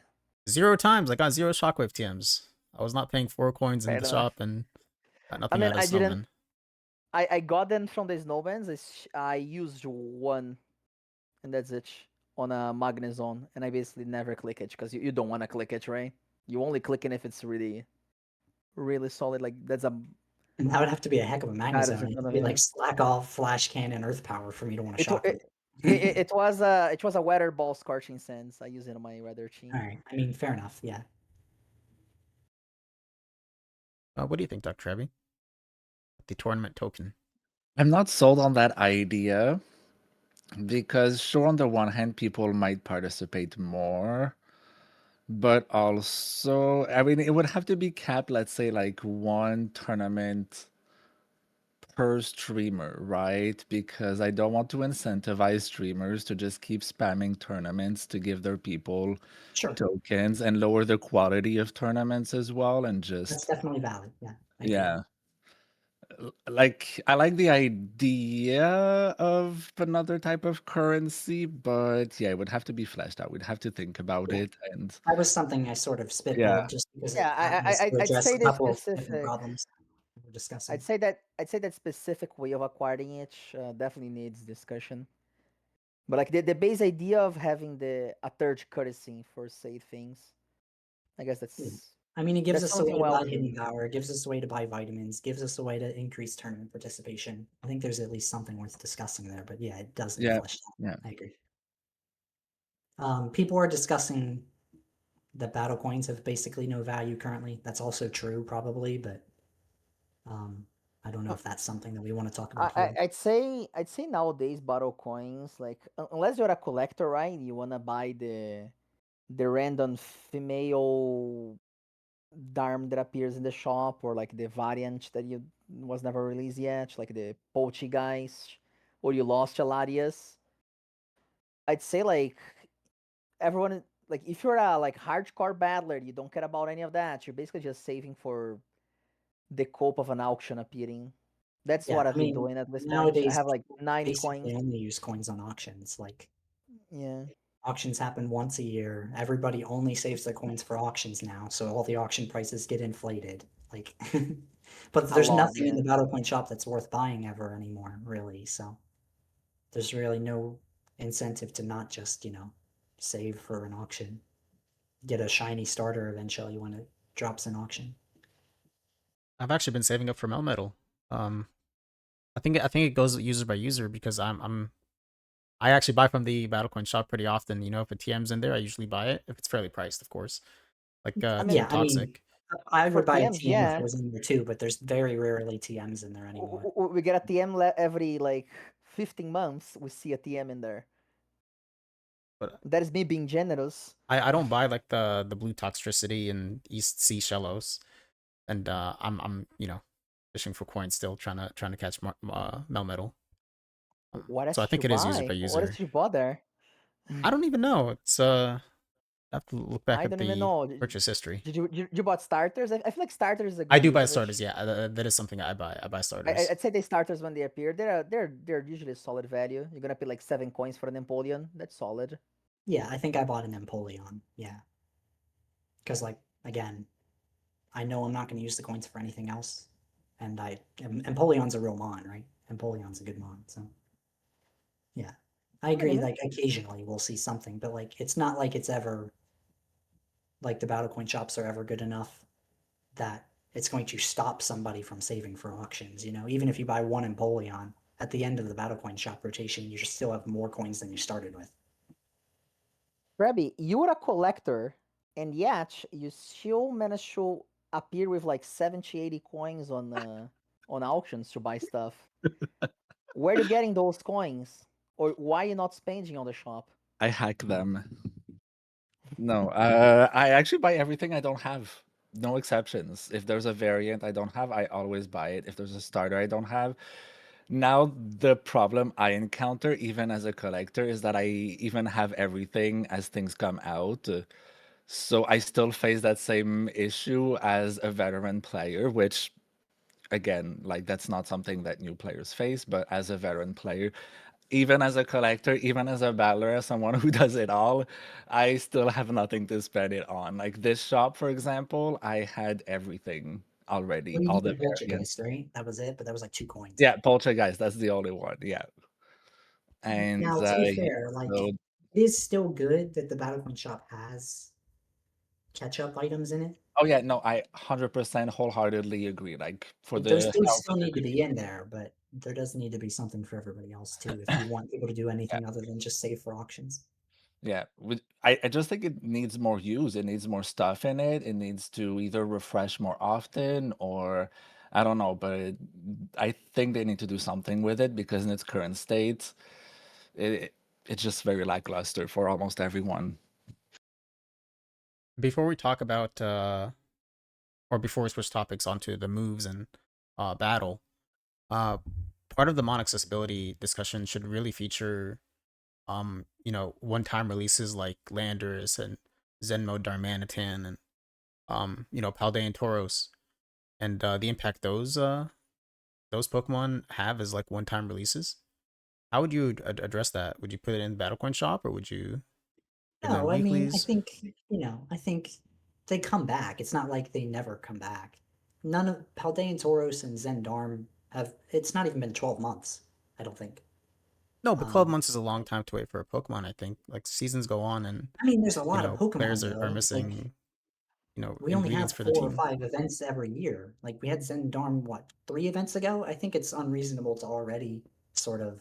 0 times I got 0 shockwave TMs. I was not paying 4 coins in
Fair
the
enough.
shop and got
I
nothing
mean,
out of
I didn't.
Snowman.
I got them from the snowbands. I used one, and that's it. on a Magnezone, and I basically never click it because you don't want to click it, right? You only click it if it's really, really solid. Like that's a
And that would have to be a heck of a
bad is
Magnezone. It'd
gonna
be like
be.
slack off, flash cannon, earth power for me to want to
It, wa-
shock it.
it was a weather ball scorching sands. I use it on my weather team.
All right. I mean, fair enough. Yeah.
What do you think, DrKrabby? The tournament token.
I'm not sold on that idea because, sure, on the one hand, people might participate more, but also, I mean, it would have to be capped, let's say, like one tournament per streamer, right? Because I don't want to incentivize streamers to just keep spamming tournaments to give their people
Sure.
tokens and lower the quality of tournaments as well, and
That's
just
definitely valid. Yeah. I agree.
yeah. Like I like the idea of another type of currency, but yeah, it would have to be fleshed out. We'd have to think about
Yeah.
it, and
That was something I sort of
yeah,
spitballed just because it
Yeah,
happens to
I'd
address
say
a
the
couple of different
specific.
problems we're discussing.
I'd say that specific way of acquiring it definitely needs discussion. But like the base idea of having a third currency for say things, I guess
Yeah. I mean, it gives
that's
us a way
something
to
well
buy hidden
created.
power, it gives us a way to buy vitamins, gives us a way to increase tournament participation. I think there's at least something worth discussing there, but yeah, it does need
yeah,
fleshed out.
yeah.
I agree. People are discussing that battle coins have basically no value currently. That's also true, probably, but I don't know if that's something that we want to talk about here.
I'd say nowadays battle coins like unless you're a collector, right? You wanna buy the random female Darm that appears in the shop, or like the variant that you was never released yet, like the Pochi guys, or you lost Alarias. I'd say like everyone like if you're a like hardcore battler, you don't care about any of that. You're basically just saving for the cope of an auction appearing. That's
Yeah,
what
I
I've been
mean,
doing at this point. I
nowadays
have like
people
9
basically
coins.
only use coins on auctions. Like
Yeah.
auctions happen once a year. Everybody only saves their coins for auctions now, so all the auction prices get inflated. Like, but
A
there's
lot,
nothing in
yeah.
the battle coin shop that's worth buying ever anymore, really. So there's really no incentive to not just, save for an auction. Get a shiny starter eventually when it drops in auction.
I've actually been saving up for Melmetal. Um, I think it goes user by user because I actually buy from the Battlecoin shop pretty often. You know, if a TM's in there, I usually buy it if it's fairly priced, of course. Like
I
Team
mean,
Yeah, I mean,
Toxic.
I
for
would buy a
TMs,
TM if it
yeah.
was in there too, but there's very rarely TMs in there anymore.
We get a TM every like 15 months. We see a TM in there.
But
That is me being generous.
I don't buy like the blue Toxtricity and East Sea Shallows, and I'm fishing for coins still, trying to catch Melmetal.
What
So
else
I
did you
think it is user
buy?
by
What else
user.
did you buy there?
I don't even know. It's I have to look back
I
at
don't even
the
know.
purchase history.
You bought starters? I feel like starters is a
I
good
do buy
usage.
starters. Yeah, that is something I buy. I buy
I,
starters.
I'd say the starters when they appear, they're usually solid value. You're gonna pay like 7 coins for an Empoleon. That's solid.
Yeah, I think I bought an Empoleon. Yeah, because like again, I know I'm not going to use the coins for anything else, and Empoleon's a real mon, right? Empoleon's a good mon, so yeah, I
And
agree.
even
Like occasionally we'll see something, but like it's not like it's ever like the battle coin shops are ever good enough that it's going to stop somebody from saving for auctions. Even if you buy one Empoleon at the end of the battle coin shop rotation, you still have more coins than you started with.
Krabby, you're a collector, and yet you still manage to appear with like 70, 80 coins on auctions to buy stuff. Where are you getting those coins? Or why are you not spending on the shop?
I hack them. No, I actually buy everything I don't have. No exceptions. If there's a variant I don't have, I always buy it. If there's a starter I don't have. Now, the problem I encounter, even as a collector, is that I even have everything as things come out. So I still face that same issue as a veteran player, which, again, like that's not something that new players face, but as a veteran player, even as a collector, even as a battler, as someone who does it all, I still have nothing to spend it on. Like this shop, for example, I had everything already,
Well, you
all
get
the
the
variants.
Poltergeist, right? That was it, but that was like 2 coins.
Yeah, Poltergeist, that's the only one. Yeah. And
Now, to be
yeah,
fair, like
so
It is still good that the Battle Coin shop has catch-up items in it.
Oh yeah, no, I 100% wholeheartedly agree. Like for
Like, those
the
still
health of
need
the
to be in there, but there does need to be something for everybody else too. If you want people to do anything other than just save for auctions.
Yeah, I just think it needs more use. It needs more stuff in it. It needs to either refresh more often or I don't know, but I think they need to do something with it because in its current state, it's just very lackluster for almost everyone.
Before we talk about, or before we switch topics onto the moves and battle, part of the mon accessibility discussion should really feature, one-time releases like Landers and Zenmo Darmanitan and, Paldean Tauros, and the impact those Pokemon have as like one-time releases. How would you address that? Would you put it in the Battlecoin shop, or would you give them
No, I mean, I
weeklies?
think, I think they come back. It's not like they never come back. None of Paldean Tauros and Zendarm have, it's not even been 12 months, I don't think.
No, but 12 months is a long time to wait for a Pokemon, I think. Like, seasons go on and,
I mean, there's a lot of
players
Pokemon
are
though. Like,
missing,
we only
ingredients
have
for the
4 or
team.
5 events every year. Like, we had Zendarm, what, 3 events ago? I think it's unreasonable to already sort of,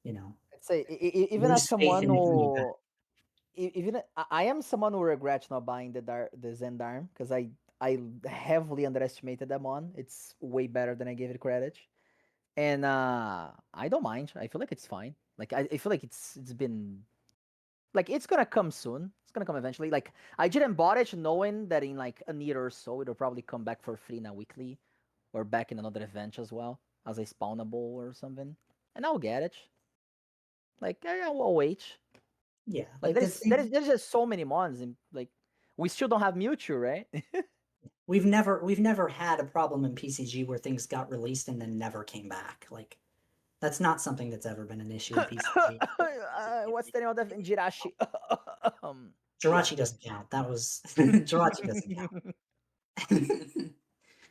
I'd say even as
lose faith
someone
in any event.
who even I am someone who regrets not buying the Zendarm because I heavily underestimated them on. It's way better than I gave it credit, and I don't mind. I feel like it's fine. Like I feel like it's been like it's gonna come soon. It's gonna come eventually. Like I didn't bought it knowing that in like a year or so it'll probably come back for free in a weekly or back in another event as well as a spawnable or something, and I'll get it. Like I'll wait.
Yeah,
Like
like the thing,
there's just so many mons and like we still don't have Mewtwo, right?
we've never had a problem in PCG where things got released and then never came back. Like, that's not something that's ever been an issue in PCG.
What's the name of that thing? Jirachi. Yeah.
Jirachi doesn't count. That was Jirachi doesn't count.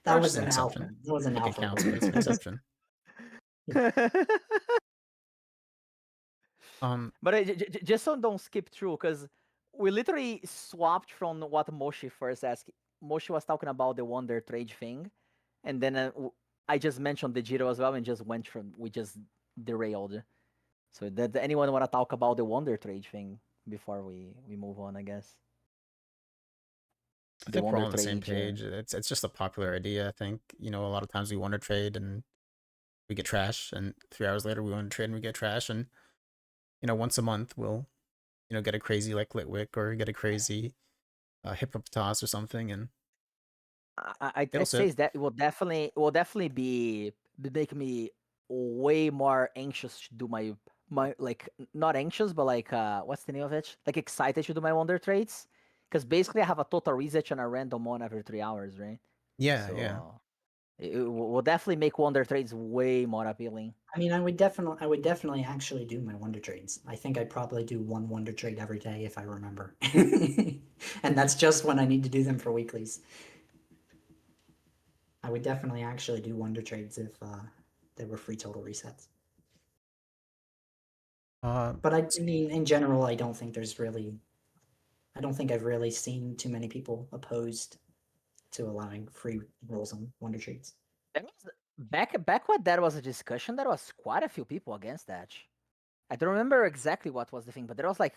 That
Jirachi's
was
an
an alpha.
exception.
That was
I
an
think it
alpha
counts, but it's an
release.
exception. Um,
But just so don't skip through, because we literally swapped from what Moshi first asked. Moshi was talking about the Wonder Trade thing, and then I just mentioned the Jiro as well, and just went from we just derailed. So that anyone want to talk about the Wonder Trade thing before we move on? I guess
I
the
think we're all
Wonder
on the same
Trade.
page. It's just a popular idea. I think, a lot of times we want to trade and we get trash, and 3 hours later we want to trade and we get trash, and once a month we'll get a crazy like Litwick or get a crazy Hippopotas or something, and it'll
I'd say
sit.
is that it will definitely be make me way more anxious to do my like not anxious but like what's the name of it, like excited to do my wonder trades because basically I have a total research and a random one every 3 hours, right?
Yeah,
So
yeah.
it will definitely make wonder trades way more appealing.
I mean, I would definitely actually do my wonder trades. I think I'd probably do one wonder trade every day if I remember, and that's just when I need to do them for weeklies. I would definitely actually do wonder trades if they were free total resets. But I mean, in general, I don't think I don't think I've really seen too many people opposed to allowing free rolls on wonder trades.
That was back when that was a discussion. There was quite a few people against that. I don't remember exactly what was the thing, but there was like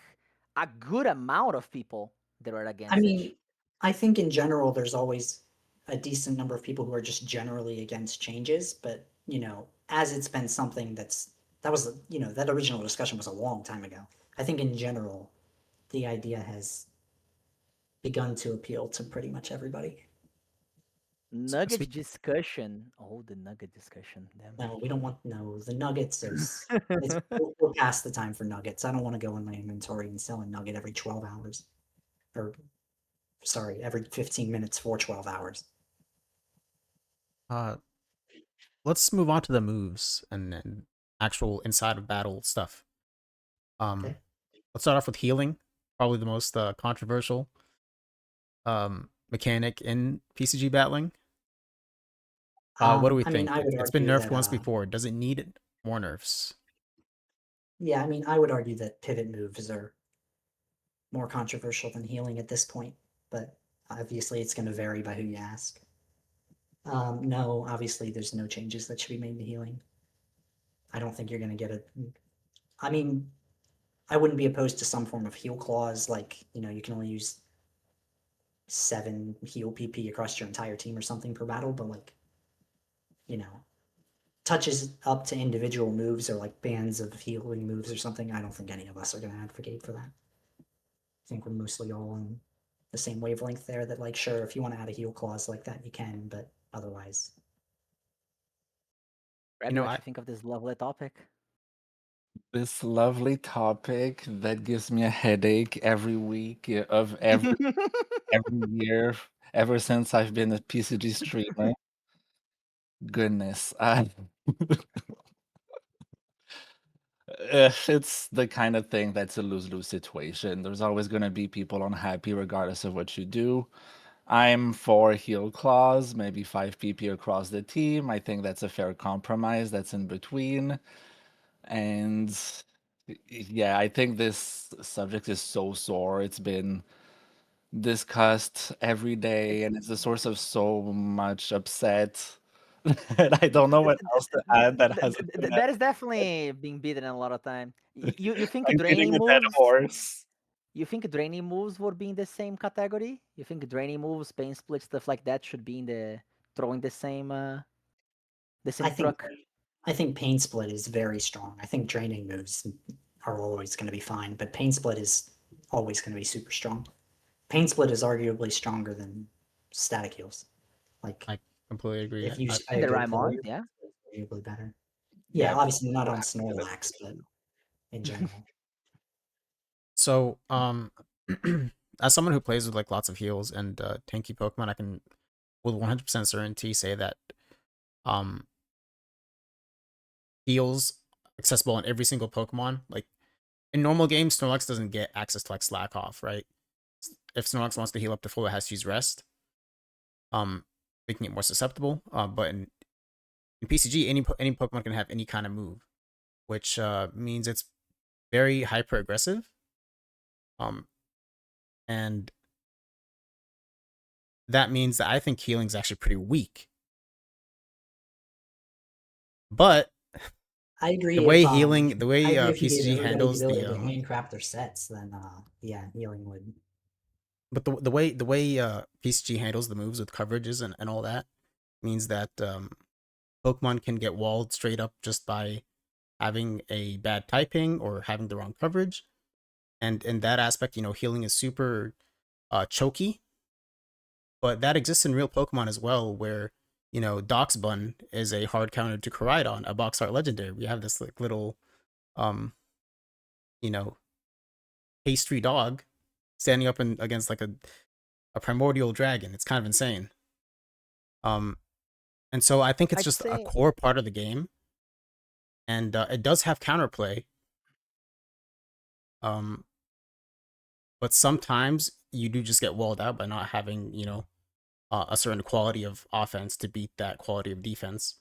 a good amount of people that were
I
against it.
mean, I think in general, there's always a decent number of people who are just generally against changes, but as it's been something that was that original discussion was a long time ago. I think in general, the idea has begun to appeal to pretty much everybody.
Nugget discussion. Oh, the nugget discussion. Damn.
No, we don't want the nuggets. We're past the time for nuggets. I don't want to go in my inventory and sell a nugget every 12 hours, or sorry, every 15 minutes for 12 hours.
Let's move on to the moves and actual inside of battle stuff.
Okay.
Let's start off with healing, probably the most controversial mechanic in PCG battling. What do we
I mean,
think?
I would
It's been
argue
nerfed
that
once before. Does it need more nerfs?
Yeah, I mean, I would argue that pivot moves are more controversial than healing at this point, but obviously it's going to vary by who you ask. No, obviously there's no changes that should be made to healing. I don't think you're going to get a. I mean, I wouldn't be opposed to some form of heal clause, like you can only use 7 heal PP across your entire team or something per battle, but like you know, touches up to individual moves or like bands of healing moves or something. I don't think any of us are going to advocate for that. I think we're mostly all on the same wavelength there. That like, sure, if you want to add a heal clause like that, you can, but otherwise,
Grabby, what you think of this lovely topic?
This lovely topic that gives me a headache every week of every year ever since I've been a PCG streamer. Goodness, it's the kind of thing that's a lose-lose situation. There's always going to be people unhappy regardless of what you do. I'm for heal clause, maybe 5 PP across the team. I think that's a fair compromise that's in between. And yeah, I think this subject is so sore. It's been discussed every day, and it's a source of so much upset. And I don't know what else to add that hasn't been
That is definitely being beaten a lot of time. You think
like beating
draining
a dead
moves?
horse.
You think draining moves would be in the same category? You think draining moves, pain split, stuff like that should be in the throwing the same
I think
truck?
I think pain split is very strong. I think draining moves are always going to be fine, but pain split is always going to be super strong. Pain split is arguably stronger than static heals. Like
I completely agree.
if used by
In
a
the
good
right
player,
mod, yeah.
it's arguably better.
Yeah,
Yeah,
but
obviously not
we'll
on
have to get it.
Snorlax, but in general.
So, as someone who plays with like lots of heals and tanky Pokemon, I can with 100% certainty say that um heals accessible on every single Pokemon. Like in normal games, Snorlax doesn't get access to like Slack off, right? If Snorlax wants to heal up to full, it has to use rest, um, making it more susceptible. But in PCG, any Pokemon can have any kind of move, which means it's very hyper aggressive. And that means that I think healing is actually pretty weak. But
I agree
the way
if
healing, the way
I agree if you gave
PCG
everybody the
handles
ability
the
to handcraft their sets, then yeah, healing would.
but the way PCG handles the moves with coverages and all that means that Pokemon can get walled straight up just by having a bad typing or having the wrong coverage. And in that aspect, healing is super choky. But that exists in real Pokemon as well, where Doxbun is a hard counter to Koraidon, a box art legendary. We have this like little um you know pastry dog standing up against like a primordial dragon. It's kind of insane. Um, and so I think it's
I'd
just a
say
core part of the game, and it does have counterplay. Um, but sometimes you do just get walled out by not having a certain quality of offense to beat that quality of defense.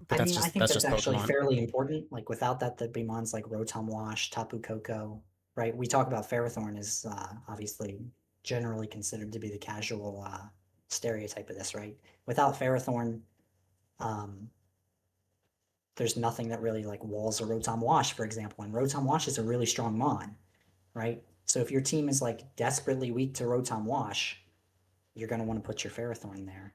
But
I
that's
mean, I
just
think
that's
that's
just
actually
Pokemon.
fairly important. Like without that, there'd be mons like Rotom Wash, Tapu Koko, right? We talk about Ferrothorn as obviously generally considered to be the casual stereotype of this, right? Without Ferrothorn, um, there's nothing that really like walls a Rotom Wash, for example. And Rotom Wash is a really strong mon, right? So if your team is like desperately weak to Rotom Wash, you're going to want to put your Ferrothorn there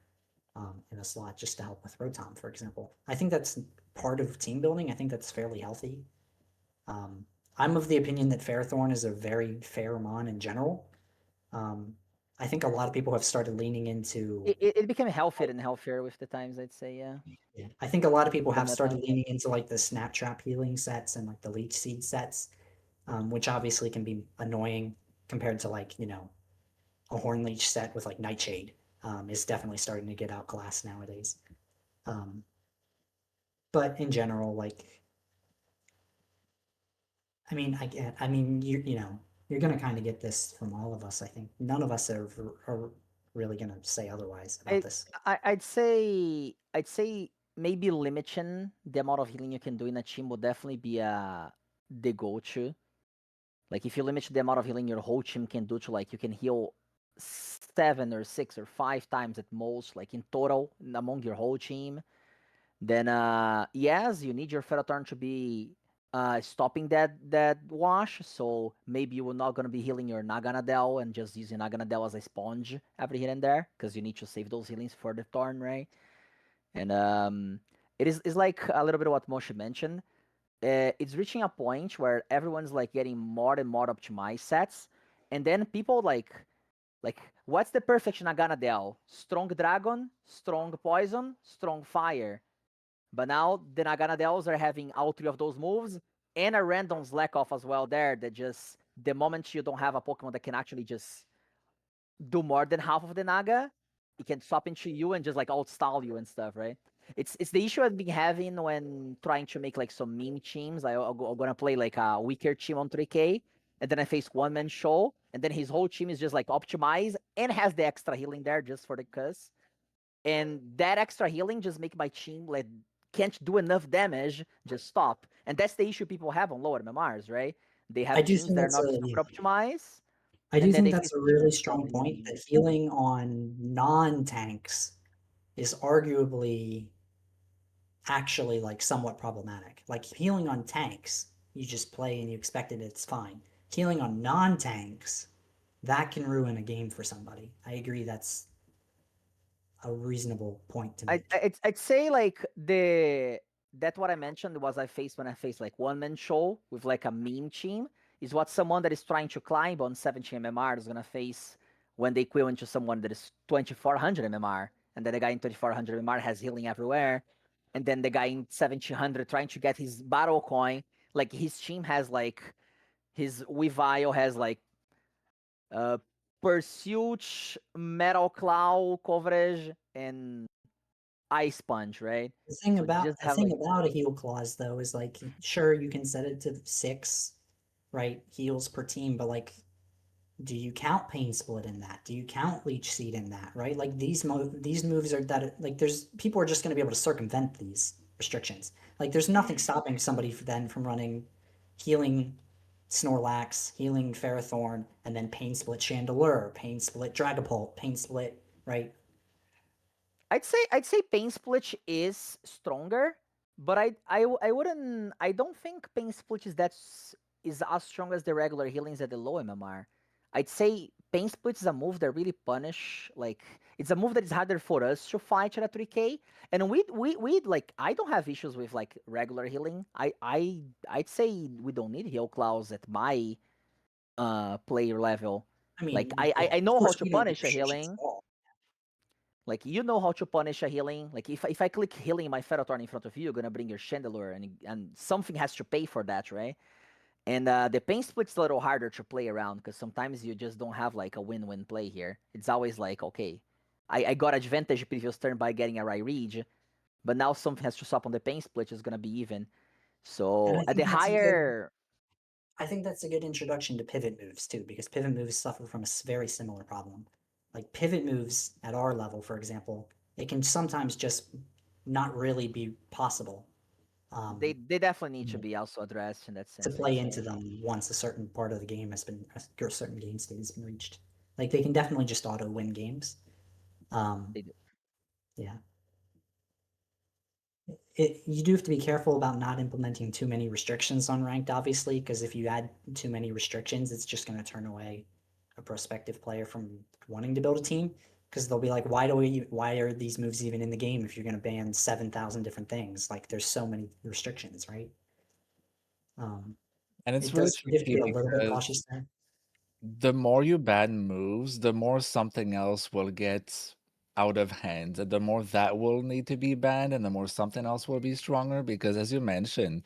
in a slot just to help with Rotom, for example. I think that's part of team building. I think that's fairly healthy. Um, I'm of the opinion that Ferrothorn is a very fair mon in general. I think a lot of people have started leaning into.
it became healthier and healthier with the times. I'd say, yeah.
Yeah, I think a lot of people
The
have started
meta.
leaning into like the Snap Trap healing sets and like the Leech Seed sets, which obviously can be annoying compared to like a Horn Leech set with like Nightshade. Is definitely starting to get outclassed nowadays. Um, but in general, like, I mean, I mean, you're gonna kind of get this from all of us. I think none of us are really gonna say otherwise about this.
I'd say maybe limiting the amount of healing you can do in a team would definitely be the go-to. Like if you limit the amount of healing your whole team can do to like you can heal 7 or 6 or 5 times at most, like in total among your whole team, then yes, you need your Ferrothorn to be stopping that wash. So maybe you're not gonna be healing your Naganadel and just using Naganadel as a sponge every here and there, because you need to save those healings for the Thorn, right? And it's like a little bit of what Moshe mentioned. It's reaching a point where everyone's like getting more and more optimized sets, and then people like what's the perfect Naganadel? Strong Dragon, strong Poison, strong Fire. But now the Naganadels are having all 3 of those moves and a random slack off as well there that just the moment you don't have a Pokemon that can actually just do more than half of the Naga, it can swap into you and just like outstall you and stuff, right? It's the issue I've been having when trying to make like some meme teams. I'm gonna play like a weaker team on 3K, and then I face one man show, and then his whole team is just like optimized and has the extra healing there just for the cuss. And that extra healing just make my team like can't do enough damage, just stop. And that's the issue people have on lower MMRs, right? They
I
have
do
teams
think
that are
that's
not
a
super optimized,
I
and
do
then
think
they
that's
face
a
teams
really
that don't
strong point
really.
that healing on non-tanks is arguably actually like somewhat problematic. Like healing on tanks, you just play and you expect it, it's fine. Healing on non-tanks, that can ruin a game for somebody. I agree that's a reasonable point to make.
I'd say like that what I mentioned was I faced when I faced like one man show with like a meme team is what someone that is trying to climb on 17 MMR is gonna face when they quill into someone that is 2400 MMR, and then the guy in 2400 MMR has healing everywhere, and then the guy in 1700 trying to get his battle coin, like his team has like his Weavile has like uh pursuit, metal claw coverage, and ice sponge, right? So you just
The
have
thing
like
about a heal clause though is like sure you can set it to 6, right? Heals per team, but like do you count pain split in that? Do you count leech seed in that? Right? Like these moves are that like there's people are just going to be able to circumvent these restrictions. Like there's nothing stopping somebody then from running healing Snorlax, healing Ferrothorn, and then pain split Chandelure, pain split Dragapult, pain split right.
I'd say Pain Split is stronger, but I wouldn't I don't think Pain Split is as strong as the regular healings at the low MMR. I'd say Pain Split is a move that really punish like it's a move that is harder for us to fight at a 3K. And we like I don't have issues with like regular healing. I'd say we don't need heal claws at my player level.
I
Like
mean, yeah,
I
of
know how
course
to
we don't need
punish a
restrictions
healing.
at all.
Like you know how to punish a healing. Like if I click healing my Ferrothorn in front of you, you're gonna bring your Chandelure, and something has to pay for that, right? And the pain split's a little harder to play around because sometimes you just don't have like a win-win play here. It's always like, okay, I got advantage previous turn by getting a right reach, but now something has to stop on the pain split is gonna be even.
And
So at the higher.
I think that's a good introduction to pivot moves too, because pivot moves suffer from a very similar problem. Like pivot moves at our level, for example, it can sometimes just not really be possible
They definitely need
you
to
know,
be also addressed in that
to
sense, I'd
play
say.
into them once a certain part of the game has been, or a certain game state has been reached. Like they can definitely just auto win games.
They do.
Yeah. You do have to be careful about not implementing too many restrictions on ranked, obviously, because if you add too many restrictions, it's just going to turn away a prospective player from wanting to build a team. Because they'll be like, why are these moves even in the game if you're going to ban 7,000 different things? Like, there's so many restrictions, right? Um,
And it's
it
really
does, you have to
tricky
be a little bit
because
cautious there.
the more you ban moves, the more something else will get out of hand, and the more that will need to be banned, and the more something else will be stronger. Because as you mentioned,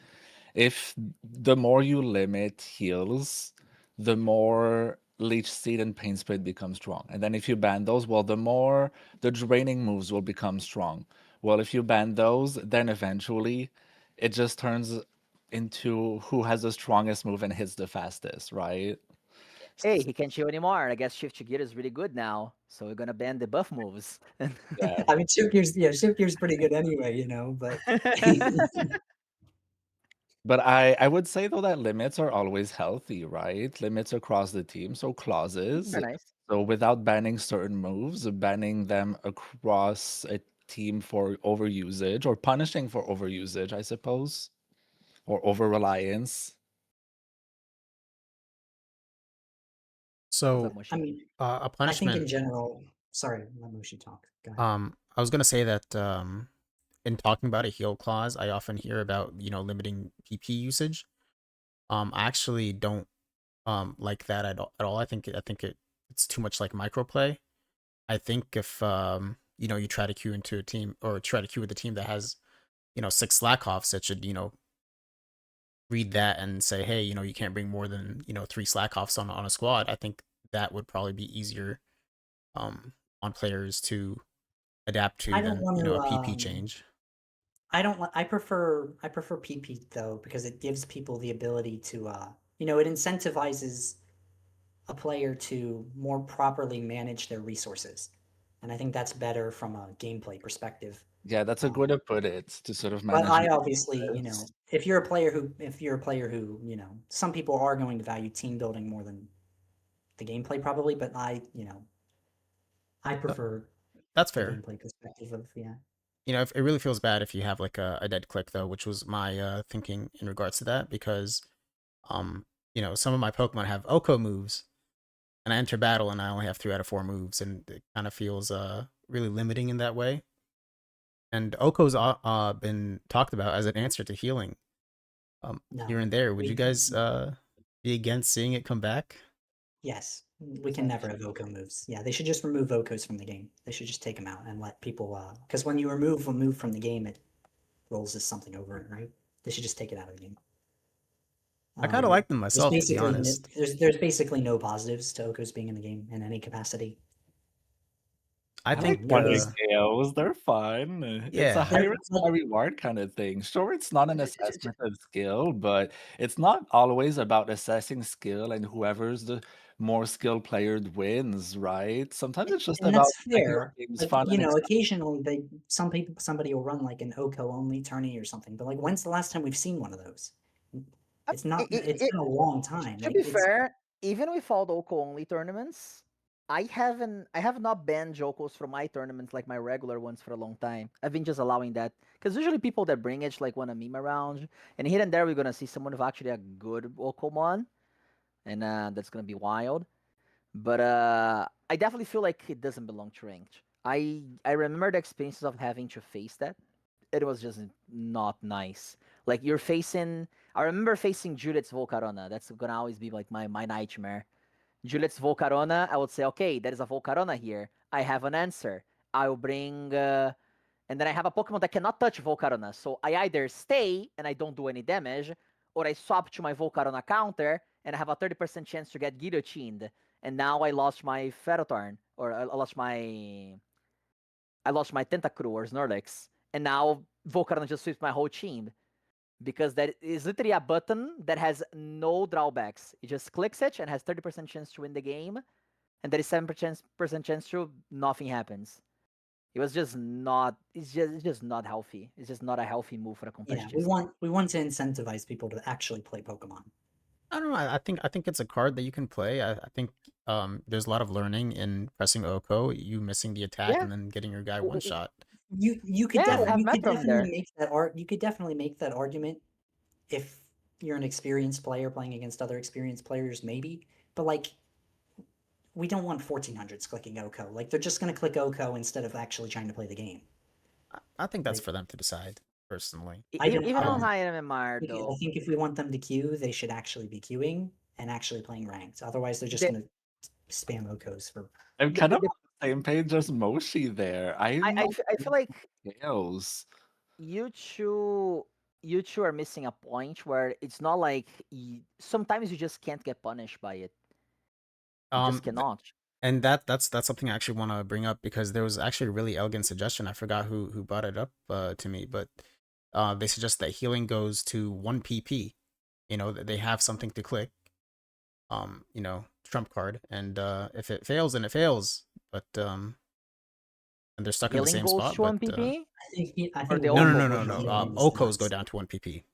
if the more you limit heals, the more leech seed and pain split become strong. And then if you ban those, well, the more the draining moves will become strong. Well, if you ban those, then eventually it just turns into who has the strongest move and hits the fastest, right?
Hey, he can't shield anymore. I guess shift to gear is really good now, so we're gonna ban the buff moves.
Yeah.
I mean, shift gear's pretty good anyway, but
But I would say though that limits are always healthy, right? Limits across the team, so clauses.
They're nice.
So without banning certain moves, banning them across a team for overusage or punishing for overusage, I suppose, or over reliance.
What's
So
up,
I
Moshi?
mean,
a
I think in
punishment.
general. Sorry, let Moshi talk. Go ahead.
I was gonna say that in talking about a heal clause, I often hear about limiting PP usage. I actually don't like that at all. It's too much like microplay. I think if you try to queue into a team or try to queue with a team that has 6 Slackoffs, that should read that and say, hey, you can't bring more than 3 Slackoffs on a squad. I think that would probably be easier on players to adapt to
I don't
than
want to.
a PP change.
I don't. I prefer PP though because it gives people the ability to. It incentivizes a player to more properly manage their resources, and I think that's better from a gameplay perspective.
Yeah, that's a good way to put it, to sort of
But
manage
I
your
obviously,
resources.
if you're a player who, some people are going to value team building more than the gameplay probably, but I prefer
That's
the
fair.
gameplay perspective of
If it really feels bad if you have like a dead click though, which was my thinking in regards to that, because some of my Pokemon have Oko moves, and I enter battle and I only have 3 out of 4 moves, and it kind of feels really limiting in that way. And Oko's been talked about as an answer to healing
no.
here and there. Would
we-
you guys be against seeing it come back?
Yes, we can never have Oko moves. Yeah, they should just remove Okos from the game. They should just take them out and let people. Because when you remove a move from the game, it rolls as something over it, right? They should just take it out of the game.
I kind of like them
There's
myself, to be
basically
honest.
there's basically no positives to Okos being in the game in any capacity.
I
I
think
like
No,
funny
there's
KOs. They're fun. It's a
yeah.
high
they're
risk,
like
high reward kind of thing. Sure, it's not an assessment of skill, but it's not always about assessing skill and whoever's the more skilled player wins, right? Sometimes it's just
and
about
that's
making
fair.
the games
Like,
fun and exciting.
occasionally somebody will run like an Oko only tourney or something. But like, when's the last time we've seen one of those? It's not. It's been a long time.
To
Like,
be
it's
fair, even without Oko only tournaments, I have not banned Jokos from my tournaments like my regular ones for a long time. I've been just allowing that because usually people that bring it like want to meme around, and here and there we're gonna see someone with actually a good Okomon, and that's gonna be wild. But I definitely feel like it doesn't belong to ranked. I remember the experiences of having to face that. It was just not nice. Like you're facing. I remember facing Judith's Volcarona. That's gonna always be like my nightmare. Juliet's Volcarona, I would say, okay, there is a Volcarona here. I have an answer. I'll bring. And then I have a Pokemon that cannot touch Volcarona. So I either stay and I don't do any damage, or I swap to my Volcarona counter and I have a 30% chance to get guillotined. And now I lost my Ferrothorn, or I lost my. I lost my Tentacruel or Snorlax. And now Volcarona just sweeps my whole team because that is literally a button that has no drawbacks. It just clicks it and has 30% chance to win the game, and there is 7% chance to nothing happens. It was just not. It's just not healthy. It's just not a healthy move for a
yeah.
competitive.
We want to incentivize people to actually play Pokemon.
I don't know. I think it's a card that you can play. I think there's a lot of learning in pressing Oko, you missing the attack
Yeah,
and then getting your guy one shot.
You could
yeah, we have
you could
Metro in
definitely
there.
make you could definitely make that argument if you're an experienced player playing against other experienced players, maybe. But like, we don't want 1400s clicking Oko. Like, they're just gonna click Oko instead of actually trying to play the game.
I think that's
Like,
for them to decide, personally.
I don't.
Even
I
on
don't.
high MMR
I
though,
think if we want them to queue, they should actually be queuing and actually playing ranked. Otherwise, they're just
the,
gonna spam Okos for.
I'm
the,
kind
the,
of
the,
on the same page as Moshi there. I'm not
I feel like
chaos.
you two you two are missing a point where it's not like sometimes you just can't get punished by it. You just
Um,
cannot.
and that's something I actually want to bring up because there was actually a really elegant suggestion. I forgot who brought it up to me, but they suggest that healing goes to 1 PP. That they have something to click. Trump card, and if it fails, then it fails. But and they're stuck in the
Healing
same
goes
spot.
to
But
1 PP,
I
or
think
the
no, no,
normal
no,
Oko
no,
goes
PP
no.
to 1
healing
PP.
is
Okos
not.
go down to 1 PP.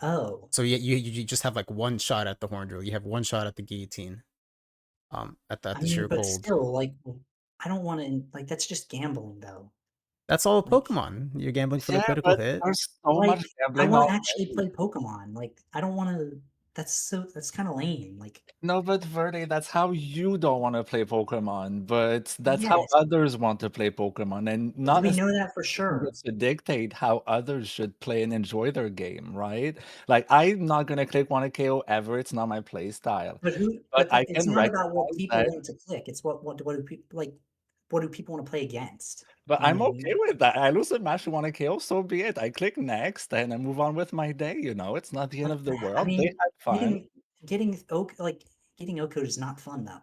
Oh,
So you just have like one shot at the horn drill. You have one shot at the guillotine. At
I
the
mean,
sheer
but
cold.
still, like, I don't want to, like, that's just gambling, though.
That's all
Like,
Pokemon. You're gambling for the
Yeah,
critical
but
hit.
there's so
like,
much
I
gambling
want to actually
already.
play Pokemon. Like, I don't want to. That's kind of lame. Like,
No, but Verde, that's how you don't want to play Pokemon, but that's how
yes,
others want to play Pokemon, and not
we
necessarily
know that for sure.
gets to dictate how others should play and enjoy their game, right? Like, I'm not gonna click one KO ever. It's not my play style.
But who?
But I
It's
can
not about what
recognize
people
that.
want to click. It's what do people like? What do people want to play against?
But
You know
I'm
what I
okay
mean?
with that. I lose a match to 1 KO, so be it. I click next and I move on with my day, you know? It's not the end of the
I
world. They
mean,
had fun.
getting oak like getting Oko is not fun though.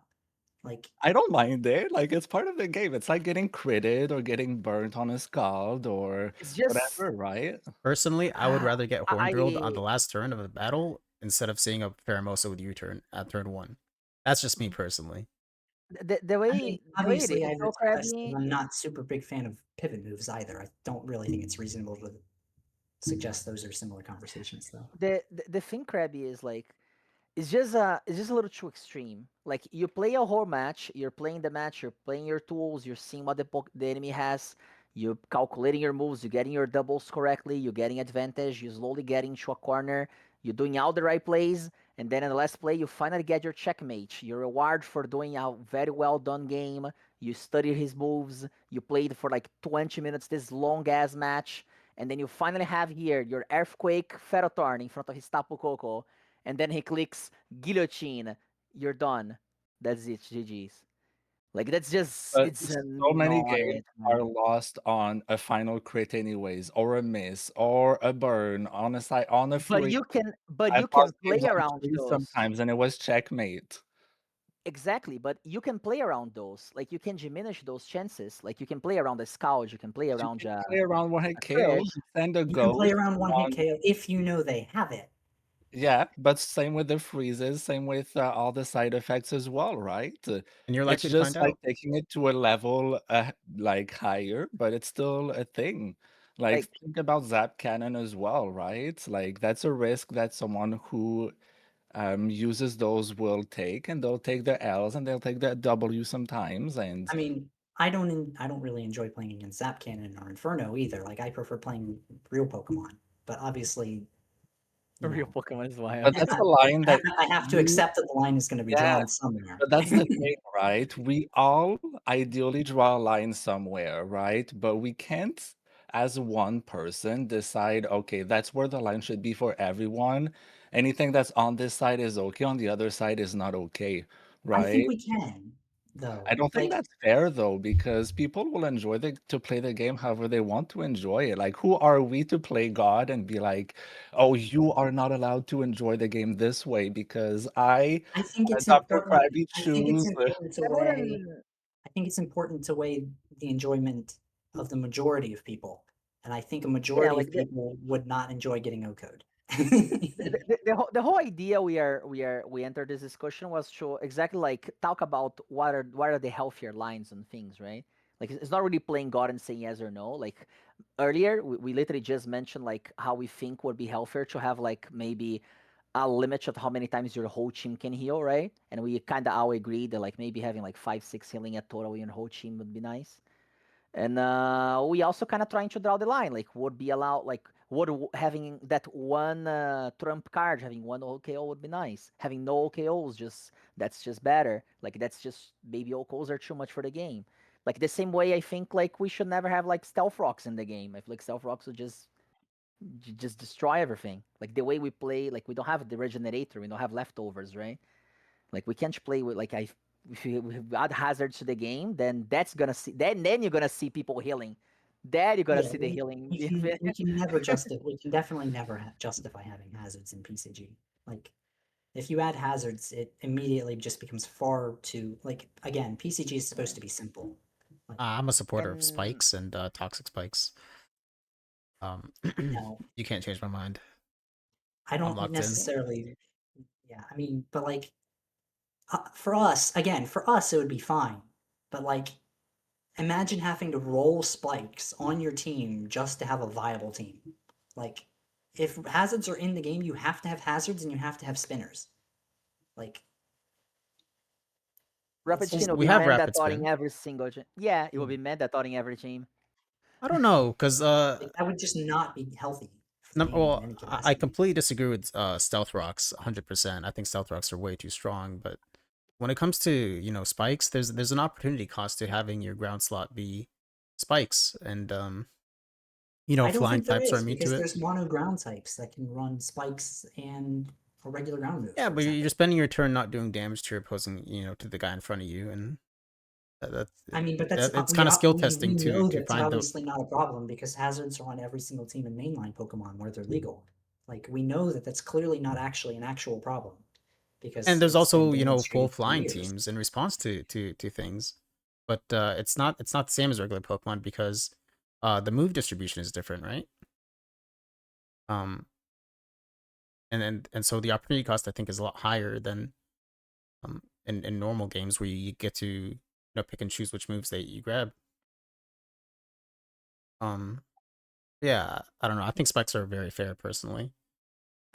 Like,
I don't mind it. Like, it's part of the game. It's like getting critted or getting burnt on a scald or
It's just
whatever, right?
Personally, I would rather get horn drilled on
I
the last turn of a battle instead of seeing a Pheromosa with U-turn at turn 1. That's just me personally.
the
I mean,
way it
obviously,
is,
I've expressed that
DrKrabby.
I'm not super big fan of pivot moves either. I don't really think it's reasonable to suggest those are similar conversations, though.
The thing, Krabby, is like it's just a little too extreme. Like you play a whole match, you're playing the match, you're playing your tools, you're seeing what the enemy has, you're calculating your moves, you're getting your doubles correctly, you're getting advantage, you're slowly getting to a corner, you're doing all the right plays, and then in the last play you finally get your checkmate. Your reward for doing a very well done game. You studied his moves, you played for like 20 minutes this long ass match, and then you finally have here your Earthquake Ferrothorn in front of his Tapu Koko, and then he clicks guillotine. You're done. That's it. GG's. Like that's just
But
it's
so many
not
games
it,
are
man.
lost on a final crit anyways, or a miss, or a burn on a side on a
But
free.
but you
I've
can
lost
play
games on
around
free
those.
sometimes, and it was checkmate.
Exactly, but you can play around those. Like you can diminish those chances. Like you can play around the Scourge, you can play
You
around
can play around one hit
a
KO,
crit.
send a
You can play
ghost
around one hit
on.
KO if you know they have it.
Yeah, but same with the freezes, same with all the side effects as well, right?
And you're
It's
likely to find
just like
out.
taking it to a level like higher, but it's still a thing. Like
Like
think about Zap Cannon as well, right? Like that's a risk that someone who uses those will take, and they'll take the L's and they'll take the W sometimes. And
I mean, I don't really enjoy playing against Zap Cannon or Inferno either. Like, I prefer playing real Pokemon. But obviously, you
real
know,
Pokemon is wild.
but that's a line that
I have to
you,
accept that the line is going to be
yeah.
drawn somewhere.
But that's the thing, right? We all ideally draw a line somewhere, right? But we can't, as one person, decide, okay, that's where the line should be for everyone. Anything that's on this side is okay, on the other side is not okay,
I think
right?
we can, though.
I don't think
Like,
that's fair though, because people will enjoy to play the game however they want to enjoy it. Like, who are we to play God and be like, oh, you are not allowed to enjoy the game this way because I,
I think it's
Dr.
important.
Krabby,
I think it's
choose.
important to
I
weigh.
wouldn't.
I think it's important to weigh the enjoyment of the majority of people, and I think a
Yeah,
majority
like
of people would not enjoy getting O-code.
the whole idea we entered this discussion was to exactly like talk about what are the healthier lines and things, right? Like it's not really playing God and saying yes or no. Like earlier, we literally just mentioned like how we think would be healthier to have like maybe a limit of how many times your whole team can heal, right? And we kind of all agreed that like maybe having like 5-6 healing at total in your whole team would be nice. And we also kind of trying to draw the line, like would be allowed, like would having that one trump card, having one OKO would be nice. Having no OKOs, just that's just better. Like that's just maybe OKOs are too much for the game. Like the same way I think like we should never have like stealth rocks in the game. I feel like stealth rocks would just destroy everything. Like the way we play, like we don't have the regenerator, we don't have leftovers, right? Like we can't play with like if you add hazards to the game, then that's gonna see then you're gonna see people healing. Then you're gonna
Yeah,
see the healing.
we can never justify. We can definitely never justify having hazards in PCG. Like, if you add hazards, it immediately just becomes far too like. Again, PCG is supposed to be simple. Like,
I'm a supporter of
And
spikes and toxic spikes. Um,
no,
you can't change my mind.
I
I'm
don't
locked in.
necessarily. Yeah, I mean, but like for us, again, for us, it would be fine. But like, imagine having to roll spikes on your team just to have a viable team. Like, if hazards are in the game, you have to have hazards and you have to have spinners. Like,
Rapid
it's
spin
just
will
We
be
have rapid
mandatory in
spin.
every single team. Yeah, it will be mandatory in every team.
I don't know, because
like, that would just not be healthy for the game in
well,
any
I
capacity.
completely disagree with stealth rocks 100%. I think stealth rocks are way too strong, but when it comes to, you know, spikes, there's an opportunity cost to having your ground slot be spikes, and you know,
I don't
flying
think there
types are
is,
immune
because
to it.
there's mono ground types that can run spikes and a regular ground move.
Yeah,
for
but you're
example.
spending your turn not doing damage to your opposing, you know, to the guy in front of you, and
I mean, but that's
it's kind of skill
we
testing
know
to
that's
find the.
obviously not a problem, because hazards are on every single team in mainline Pokemon where they're legal. Like, we know that that's clearly not actually an actual problem, because
And there's
it's been
also, you know, full
demonstrated for
flying
years.
teams in response to things, but it's not the same as regular Pokemon because the move distribution is different, right? Um, and so the opportunity cost I think is a lot higher than in normal games where you get to, you know, pick and choose which moves that you grab. Um, yeah, I don't know. I think spikes are very fair personally.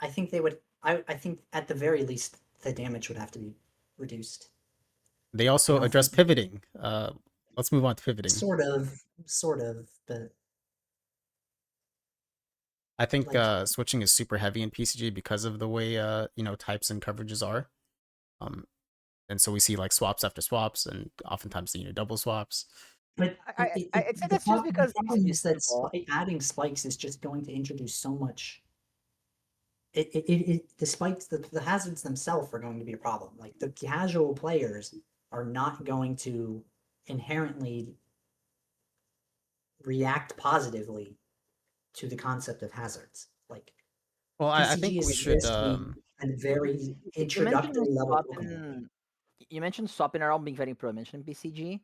I think they would. I think at the very least the damage would have to be reduced.
They
I
also
don't
address
think
pivoting. Let's move on to pivoting.
sort of, but
I think
like,
switching is super heavy in PCG because of the way you know, types and coverages are. Um, and so we see like swaps after swaps, and oftentimes, you know, double swaps.
but
I'd say
the,
that's just
the
because
problem
PCG
is
is
that
simple.
adding spikes is just going to introduce so much. The spikes, the hazards themselves are going to be a problem. Like, the casual players are not going to inherently react positively to the concept of hazards. Like,
Well, I
PCG
think
is
we should.
supposed to be a very
You mentioned
introductory level Pokemon.
swapping. You mentioned swapping around being very pro-mentioned in BCG,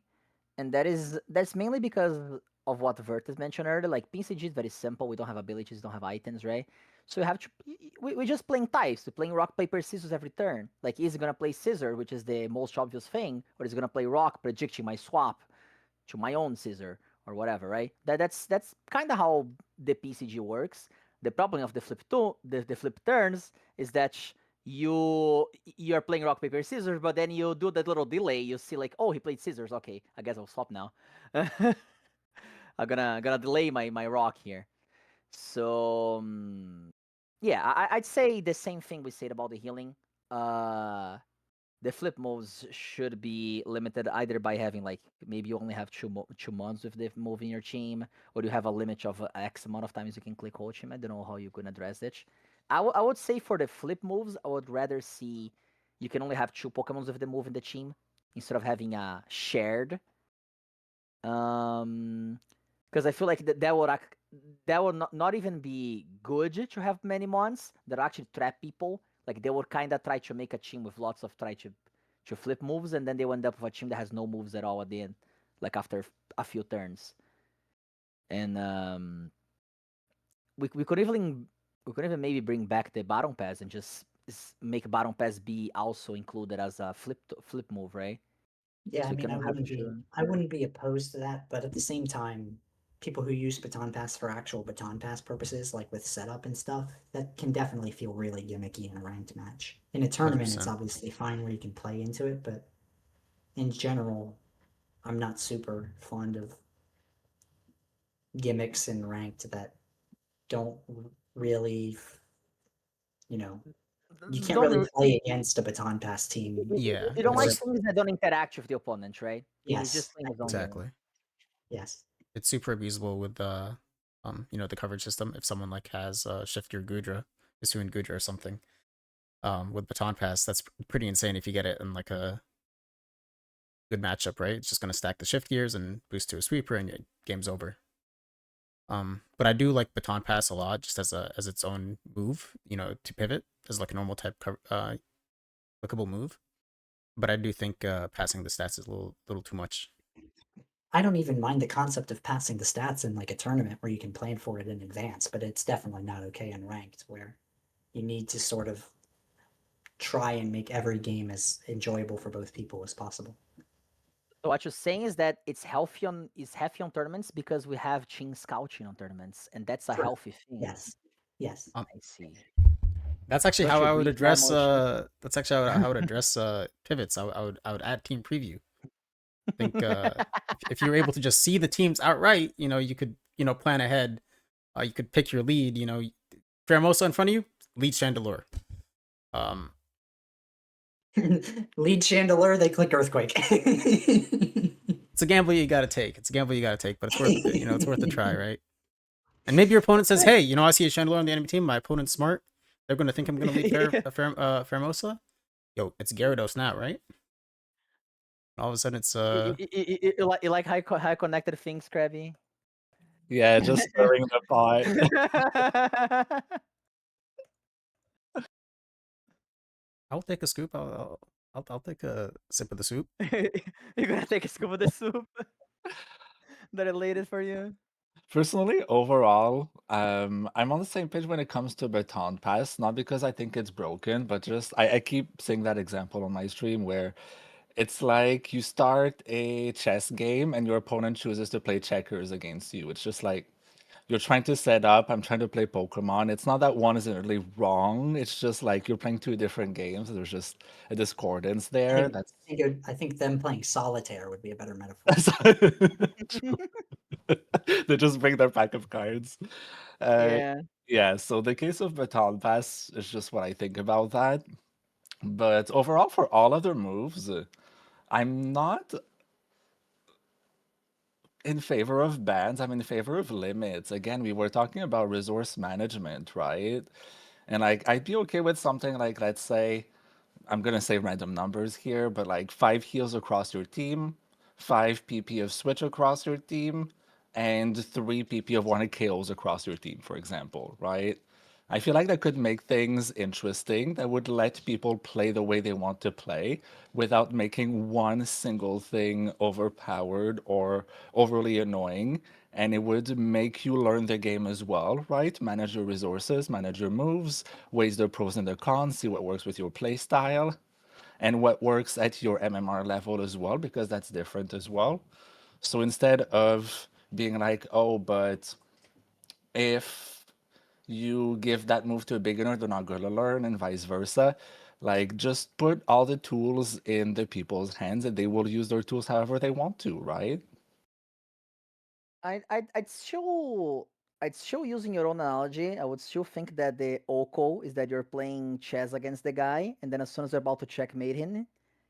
and that's mainly because of what Vertus mentioned earlier. Like PCG is very simple. We don't have abilities, don't have items, right? So you have to. We're just playing types. We're playing rock, paper, scissors every turn. Like, is he gonna play scissor, which is the most obvious thing, or is he gonna play rock, predicting my swap to my own scissor or whatever, right? That's kind of how the PCG works. The problem of the the flip turns is that you're playing rock paper scissors, but then you do that little delay. You see like, oh, he played scissors. Okay, I guess I'll swap now. I'm gonna delay my rock here. So yeah, I'd say the same thing we said about the healing. The flip moves should be limited either by having like maybe you only have two months with the move in your team, or you have a limit of X amount of times you can click whole team. I don't know how you can address it. I would say for the flip moves, I would rather see you can only have two Pokemons with the move in the team instead of having a shared. Because I feel like that would not even be good to have many mons that actually trap people. Like, they would kind of try to make a team with lots of try to flip moves, and then they end up with a team that has no moves at all at the end, like after a few turns. And we could even maybe bring back the Baton Pass and just make Baton Pass be also included as a flip move, right?
Yeah,
So
I
you
mean,
cannot have to.
I wouldn't be opposed to that, but at the same time, people who use Baton Pass for actual Baton Pass purposes, like with setup and stuff, that can definitely feel really gimmicky in a ranked match. In a tournament, it's
100%.
obviously fine where you can play into it, but in general, I'm not super fond of gimmicks in ranked that don't really, you know, you can't
Don't
really play against a Baton Pass team.
Yeah,
You don't like
Or,
it's
things that don't interact with the opponent, right? He's just
yes,
playing his own game.
exactly.
yes.
It's super abusable with you know, the coverage system. If someone like has shift gear Gudra, is doing Gudra or something, with Baton Pass, that's pretty insane if you get it in like a good matchup, right? It's just gonna stack the shift gears and boost to a sweeper, and game's over. But I do like Baton Pass a lot, just as its own move, you know, to pivot as like a normal type clickable move. But I do think passing the stats is a little too much.
I don't even mind the concept of passing the stats in like a tournament where you can plan for it in advance, but it's definitely not okay in ranked where you need to sort of try and make every game as enjoyable for both people as possible.
So what you're saying is that it's healthy on tournaments because we have team scouting on tournaments, and that's a
Sure.
healthy thing.
Yes. Yes.
I see.
That's actually
Don't
how
you
I would
agree with that,
address.
Moshi?
That's actually how I would address pivots. I would add team preview. I think if you were able to just see the teams outright, you could plan ahead. You could pick your lead. Fairmosa in front of you, lead Chandelure.
Lead Chandelure, they click Earthquake.
It's a gamble you got to take. But it's worth it's worth a try, right? And maybe your opponent says, "Hey, I see a Chandelure on the enemy team. My opponent's smart. They're going to think I'm going to lead Fairmosa. Yo, it's Gyarados now, right?" All of a sudden, it's
You like high connected things, Krabby?
Yeah, just stirring the pot.
I'll take a scoop. I'll take a sip of the soup.
You're gonna take a scoop of the soup that I laid it for you.
Personally, overall, I'm on the same page when it comes to Baton Pass, not because I think it's broken, but just I keep saying that example on my stream where it's like you start a chess game and your opponent chooses to play checkers against you. It's just like you're trying to set up, I'm trying to play Pokemon. It's not that one isn't really wrong. It's just like you're playing two different games. There's just a discordance there. That's
I think them playing solitaire would be a better metaphor.
True. They just bring their pack of cards.
Yeah.
Yeah, so the case of Baton Pass is just what I think about that. But overall, for all other moves, I'm not in favor of bans. I'm in favor of limits. Again, we were talking about resource management, right? And like, I'd be okay with something like, let's say, I'm gonna say random numbers here, but like 5 heals across your team, 5 PP of switch across your team, and 3 PP of 1 KOs across your team, for example, right? I feel like that could make things interesting, that would let people play the way they want to play without making one single thing overpowered or overly annoying. And it would make you learn the game as well, right? Manage your resources, manage your moves, weigh the pros and the cons, see what works with your play style and what works at your MMR level as well, because that's different as well. So instead of being like, oh, but if you give that move to a beginner, they're not going to learn, and vice versa. Like, just put all the tools in the people's hands, and they will use their tools however they want to, right?
I'd still using your own analogy. I would still think that the Oko is that you're playing chess against the guy, and then as soon as you're about to checkmate him,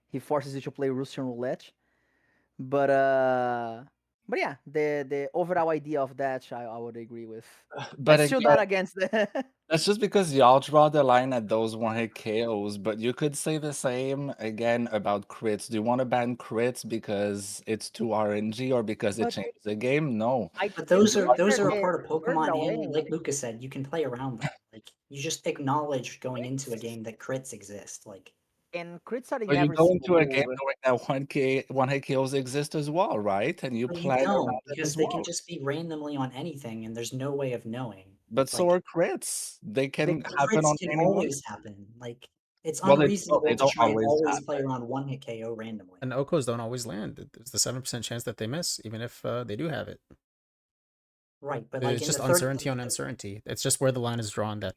he forces you to play Russian roulette. But yeah, the overall idea of that I would agree with.
But
I'm still
again,
not against that.
that's just because y'all draw the line at those one-hit KOs, but you could say the same again about crits. Do you want to ban crits because it's too RNG or because it
But
changes the game? No.
But
in
those are
Blizzard,
a
they
part of
turned
Pokemon,
away.
and like Lucas said, you can play around them. Like you just acknowledge going into a game that crits exist. Like
And crits are in
But you
every
go
single
into a game
move.
knowing that 1hit KOs exist as well, right? And you
but you
plan
don't,
around it
because
as
they can
well.
just be randomly on anything, and there's no way of knowing.
But so
Like
are crits. They can
the
happen
crits
on
can
any move.
always happen. Like it's
Well, they
unreasonable to
don't
try and
always
always play
happen.
around one hit KO randomly.
And Okos don't always land. There's the 7% chance that they miss, even if they do have it.
Right, but like
It's
in
just
the third,
uncertainty on uncertainty. It's just where the line is drawn that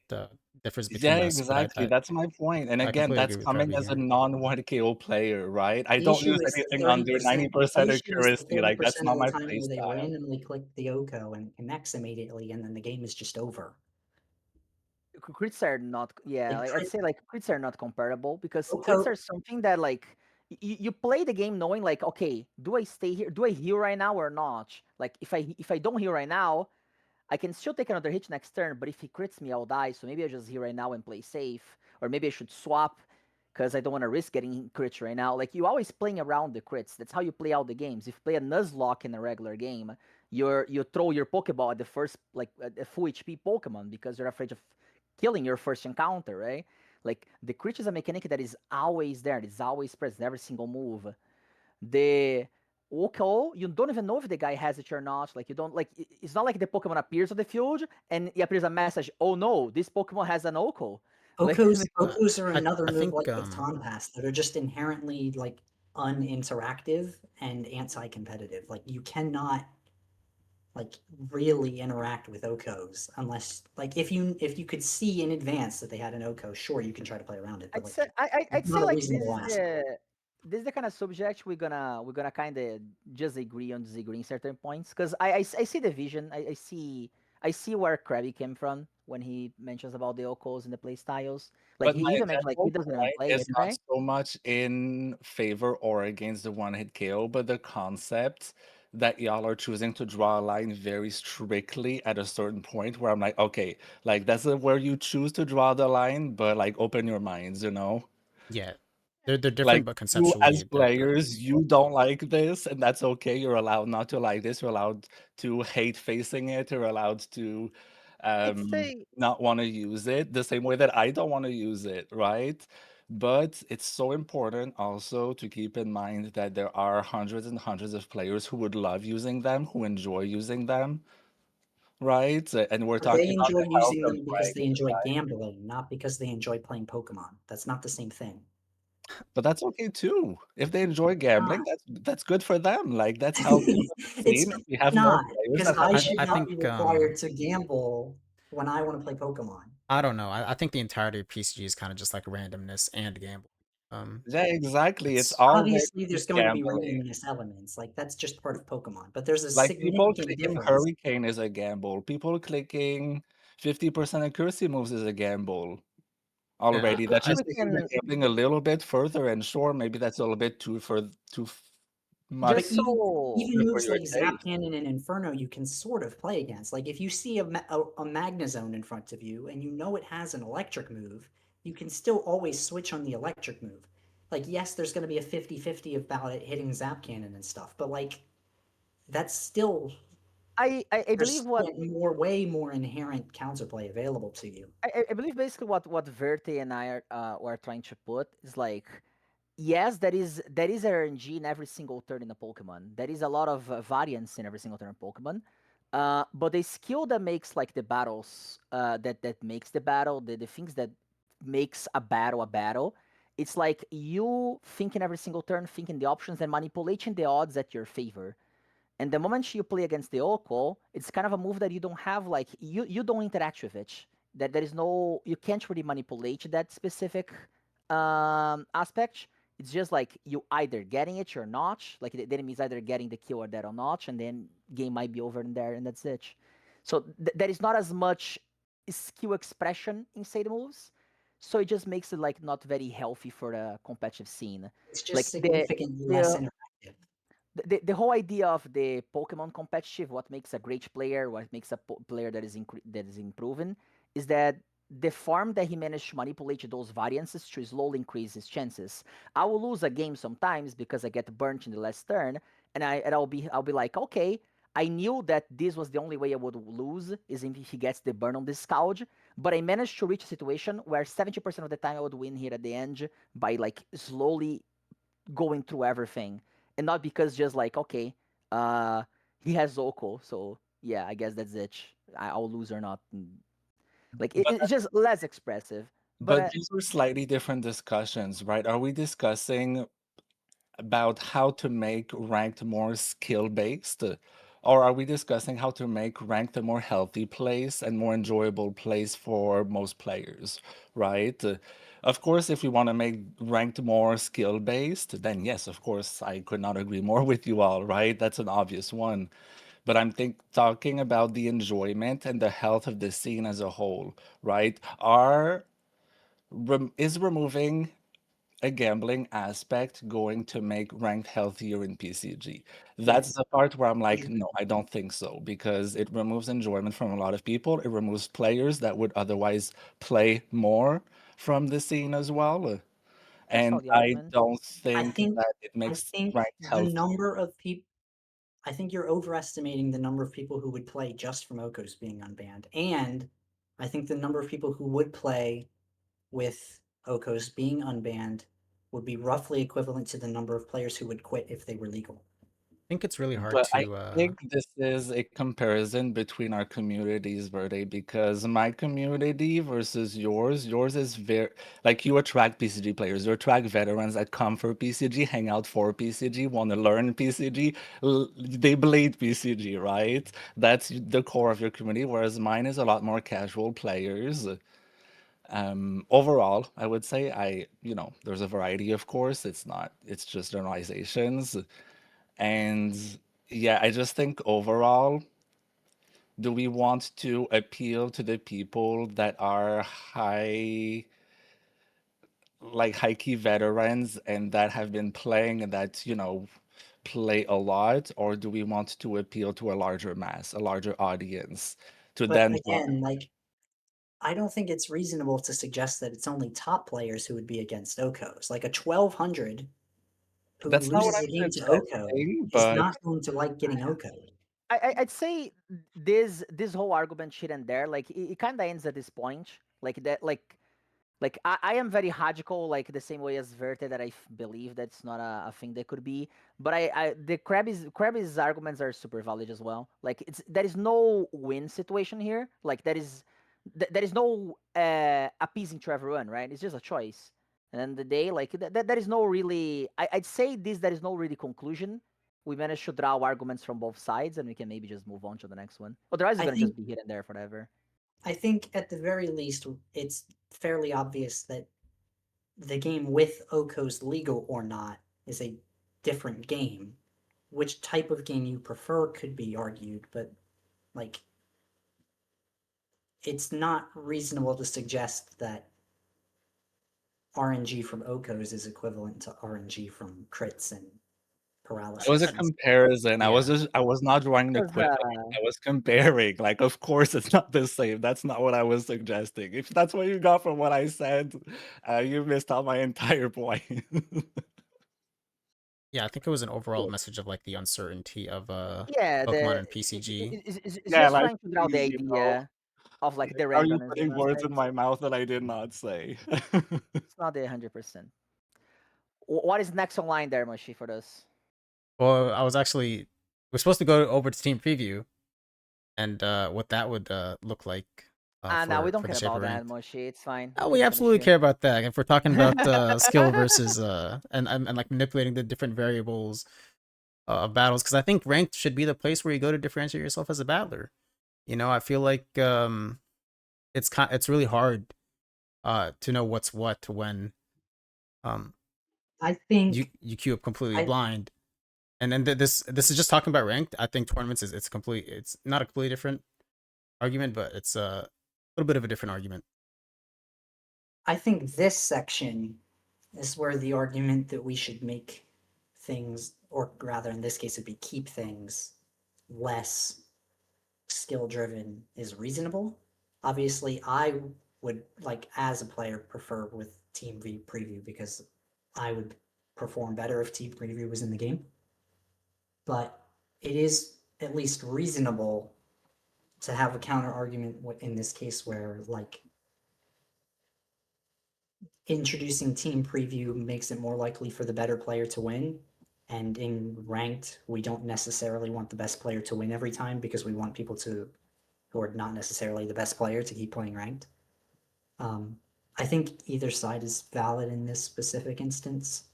differs
Yeah,
between us. But
exactly. That's my point. And
I
again,
completely agree
that's
with
coming
Krabby
as a
here.
non-1 KO player, right? I
the
don't
issue
use
is the
anything
30%.
under 90%
The issue is the
accuracy. Like, that's
30%
not
of the
my
time
play
where they
style.
randomly click the Oko and it connects immediately, and then the game is just over.
Crits are not, yeah,
Like
I'd say like crits are not comparable because crits
Oko,
are something that like you play the game knowing like, okay, do I stay here? Do I heal right now or not? Like if I don't heal right now, I can still take another hit next turn, but if he crits me, I'll die. So maybe I just heal right now and play safe, or maybe I should swap because I don't want to risk getting crits right now. Like you always playing around the crits. That's how you play out the games. If you play a Nuzlocke in a regular game, you throw your Pokeball at the first like a full HP Pokemon because you're afraid of killing your first encounter, right? Like the crit is a mechanic that is always there. It's always present in every single move. The Oko, you don't even know if the guy has it or not. Like you don't like it's not like the Pokemon appears on the field and it appears a message, oh no, this Pokemon has an Oko. Like
Okos are another
I
move
think
like Baton Pass that are just inherently like uninteractive and anti-competitive. Like you cannot like really interact with Okos unless like if you could see in advance that they had an Oko, sure you can try to play around it, but like
I'd
it's
say
not a
like
reasonable ask.
this is the kind of subject we're gonna kind of just agree on disagree in certain points because I see the vision. I see where Krabby came from when he mentions about the Okos and the play styles. Like
But
he
my
even mentioned like he
initial
doesn't even
point
play
is
it,
not
right?
so much in favor or against the one-hit KO, but the concept that y'all are choosing to draw a line very strictly at a certain point where I'm like, okay, like that's where you choose to draw the line, but like open your minds, you know?
Yeah, they're
Like
different, but
you as
conceptually they're
players, you don't like this, and that's okay. You're allowed not to like this. You're allowed to hate facing it. You're allowed to
I'd say
not want to use it the same way that I don't want to use it, right? But it's so important also to keep in mind that there are hundreds and hundreds of players who would love using them, who enjoy using them, right? And we're
But they
talking about
enjoy
the health
using
of
them because they
rank.
enjoy gambling, not because they enjoy playing Pokemon. That's not the same thing.
But that's okay too. If they enjoy
Not.
gambling, that's good for them. Like that's healthy for the
It's
scene. If we have more
not
players
because
that have
I
I
should
I
not be
think
required to gamble when I want to play Pokemon.
I don't know. I think the entirety of PCG is kind of just like randomness and gamble.
yeah, exactly. It's
It's
already
Obviously, there's going to be
gambling.
randomness elements. Like that's just part of Pokemon. But there's a
Like people
significant
clicking
difference.
Hurricane is a gamble. People clicking 50% accuracy moves is a gamble
yeah.
already. That's
actually
just
we
taking the
can
gambling a little bit further, and sure, maybe that's a little bit
But
just
much
so
even
for
moves
your
like Zap
taste.
Cannon and Inferno, you can sort of play against. Like if you see a Magnezone in front of you and you know it has an electric move, you can still always switch on the electric move. Like yes, there's going to be a 50-50 about it hitting Zap Cannon and stuff, but like that's still
I believe
there's
what
way more inherent counterplay available to you.
I believe basically what Verte and I were trying to put is like yes, there is RNG in every single turn in a Pokemon. There is a lot of variance in every single turn in Pokemon. But the skill that makes like the battles, that makes the battle, the things that makes a battle, it's like you thinking every single turn, thinking the options and manipulating the odds at your favor. And the moment you play against the Oko, it's kind of a move that you don't have like you don't interact with it. That there is no you can't really manipulate that specific aspect. It's just like you either getting it or not. Like the enemy is either getting the kill or that or not, and then game might be over in there, and that's it. So there is not as much skill expression inside the moves. So it just makes it like not very healthy for the competitive scene.
It's just
Like
significantly less
the
interactive.
the whole idea of the Pokemon competitive, what makes a great player, what makes a player that is improving, is that the farm that he managed to manipulate those variances to slowly increase his chances. I will lose a game sometimes because I get burnt in the last turn, and I'll be like, okay, I knew that this was the only way I would lose is if he gets the burn on the Scourge, but I managed to reach a situation where 70% of the time I would win here at the end by like slowly going through everything, and not because just like okay, uh, he has Zoko, so yeah, I guess that's it. I'll lose or not. Like
But
it's just less expressive. But
but these are slightly different discussions, right? Are we discussing about how to make ranked more skill based? Or are we discussing how to make ranked a more healthy place and more enjoyable place for most players, right? Of course, if we want to make ranked more skill based, then yes, of course, I could not agree more with you all, right? That's an obvious one. But I'm talking about the enjoyment and the health of the scene as a whole, right? Is removing a gambling aspect going to make ranked healthier in PCG? That's
Yes.
the part where I'm like, no, I don't think so, because it removes enjoyment from a lot of people. It removes players that would otherwise play more from the scene as well.
I saw
And
the
I
argument.
don't
I
think
think
that it
I
makes
think
ranked
the
healthy.
number of people I think you're overestimating the number of people who would play just from Okos being unbanned. And I think the number of people who would play with Okos being unbanned would be roughly equivalent to the number of players who would quit if they were legal.
think it's really hard
But I
to
think this is a comparison between our communities, Verde, because my community versus yours is very like you attract PCG players, you attract veterans that come for PCG, hang out for PCG, want to learn PCG, they bleed PCG, right? That's the core of your community, whereas mine is a lot more casual players. Overall, I would say there's a variety, of course. It's just generalizations. And yeah, I just think overall, do we want to appeal to the people that are high key veterans and that have been playing and that, play a lot, or do we want to appeal to a larger mass, a larger audience, to
But
then
again, like, I don't think it's reasonable to suggest that it's only top players who would be against Okos. Like a 1200 who
that's not what
loses a game
I'm
to Oko
suggesting,
is
but
not going to like getting Oko'd.
I'd say this whole argument shit and there, like it kind of ends at this point, like that, like I am very logical, like the same way as Verte, that believe that's not a thing that could be. But the Krabby's arguments are super valid as well. Like there is no win situation here. Like there is no appeasing to everyone, right? It's just a choice. And then the day, like there is no really. I'd say there is no really conclusion. We managed to draw arguments from both sides, and we can maybe just move on to the next one. Otherwise, it's
I
gonna
think
just be here and there forever.
I think at the very least, it's fairly obvious that the game with Oko's legal or not is a different game. Which type of game you prefer could be argued, but like it's not reasonable to suggest that RNG from Okos is equivalent to RNG from crits and
it was a
paralysis.
comparison. I was
Yeah.
not drawing the
Because,
equivalent. I was comparing. Like, of course, it's not the same. That's not what I was suggesting. If that's what you got from what I said, you missed out my entire point.
Yeah, I think it was an overall message of like the uncertainty of
yeah,
Pokemon and PCG.
it's
Yeah,
just
like
trying to draw the
easy, bro.
idea of like the
Are you
randomness
putting words in
aspect.
my mouth that I did not say?
It's not the 100%. What is next online there, Moshi, for this?
Well, we're supposed to go over to team preview and what that would look like
Now we don't
for the
care
Shaper
about that,
ranked.
Moshi. It's fine.
Oh,
We
we
can finish
absolutely
here.
care about that. If we're talking about skill versus and like manipulating the different variables of battles, because I think ranked should be the place where you go to differentiate yourself as a battler. I feel like it's really hard to know what's what when
I think
you queue up completely blind. And then this is just talking about ranked. I think tournaments it's not a completely different argument, but it's a little bit of a different argument.
I think this section is where the argument that we should make things, or rather in this case it'd be keep things less skill driven, is reasonable. Obviously, I would, like, as a player, prefer with team preview because I would perform better if team preview was in the game. But it is at least reasonable to have a counter argument in this case where, like, introducing team preview makes it more likely for the better player to win. And in ranked, we don't necessarily want the best player to win every time because we want people who are not necessarily the best player to keep playing ranked. I think either side is valid in this specific instance.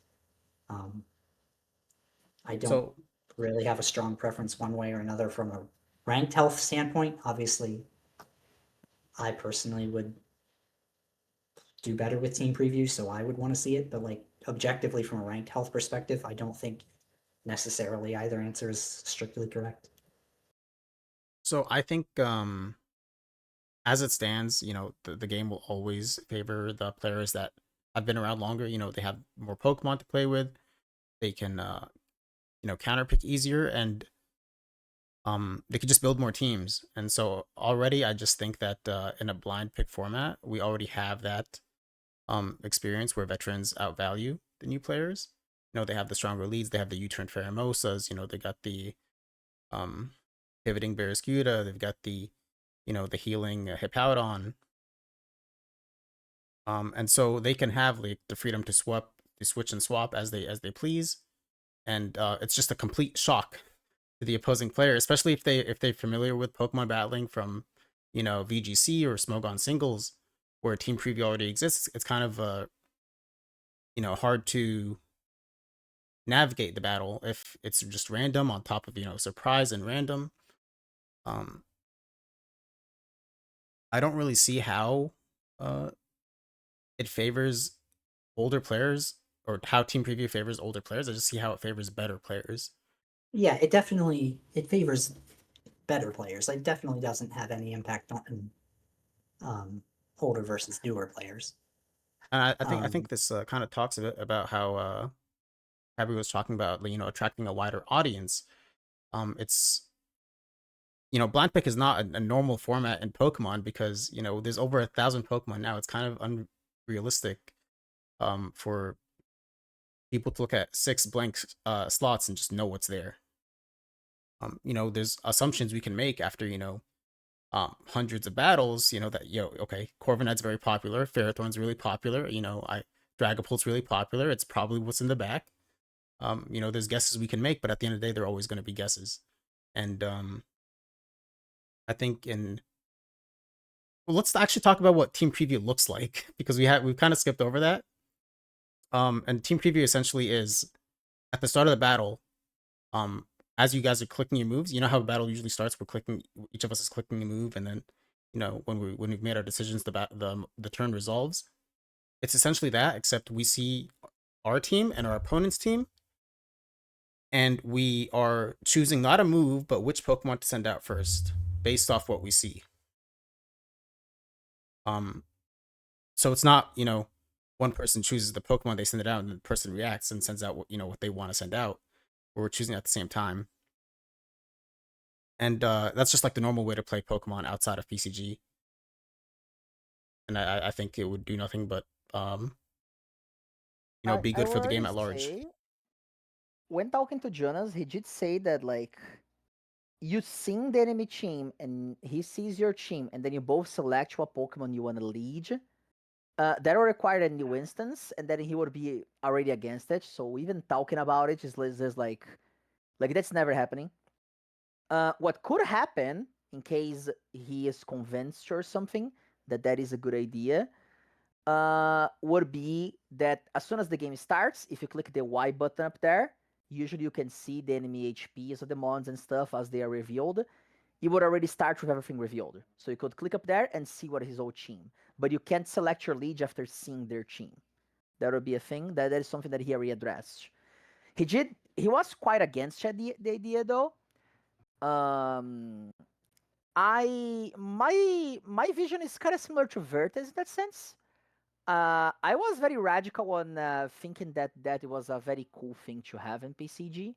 I don't really have a strong preference one way or another from a ranked health standpoint. Obviously, I personally would do better with team preview, so I would want to see it. But like objectively from a ranked health perspective, I don't think necessarily either answer is strictly correct.
So I think as it stands, the game will always favor the players that have been around longer. They have more Pokemon to play with. They can counter pick easier, and they could just build more teams. And so already I just think that in a blind pick format, we already have that experience where veterans outvalue the new players. They have the stronger leads, they have the U-turn Pheromosas, they got the pivoting Barraskewda, they've got the the healing Hippowdon. And so they can have like the freedom to switch and swap as they please. And it's just a complete shock the opposing player, especially if they're familiar with Pokemon battling from, VGC or Smogon singles, where team preview already exists. It's kind of hard to navigate the battle if it's just random on top of surprise and random. I don't really see how it favors older players, or how team preview favors older players. I just see how it favors better players.
Yeah, it favors better players. It definitely doesn't have any impact on older versus newer players.
And I think this kind of talks a bit about how Abby was talking about, attracting a wider audience. It's blind pick is not a normal format in Pokemon, because there's over 1,000 Pokemon now. It's kind of unrealistic for people to look at 6 blank slots and just know what's there. There's assumptions we can make after hundreds of battles. That okay, Corviknight's very popular, Ferrothorn's really popular. Dragapult's really popular. It's probably what's in the back. There's guesses we can make, but at the end of the day, they're always going to be guesses. And I think let's actually talk about what team preview looks like, because we've kind of skipped over that. And team preview essentially is at the start of the battle, as you guys are clicking your moves. You know how a battle usually starts? Each of us is clicking a move, and then when we've made our decisions, the turn resolves. It's essentially that, except we see our team and our opponent's team, and we are choosing not a move, but which Pokemon to send out first, based off what we see. So it's not, one person chooses the Pokemon, they send it out, and the person reacts and sends out what they want to send out. We're choosing at the same time. And that's just like the normal way to play Pokemon outside of PCG. And I think it would do nothing but be good for the game at large.
When talking to Jonas, he did say that you sing the enemy team and he sees your team, and then you both select what Pokemon you want to lead. That will require a new instance, and then he would be already against it. So even talking about it is like that's never happening. What could happen, in case he is convinced or something that is a good idea, would be that as soon as the game starts, if you click the Y button up there, usually you can see the enemy HPs of the mons and stuff as they are revealed. You would already start with everything revealed. So you could click up there and see what is his old team. But you can't select your lead after seeing their team. That would be a thing. That is something that he already addressed. He was quite against the idea though. My vision is kind of similar to Vertex in that sense. I was very radical on thinking that was a very cool thing to have in PCG.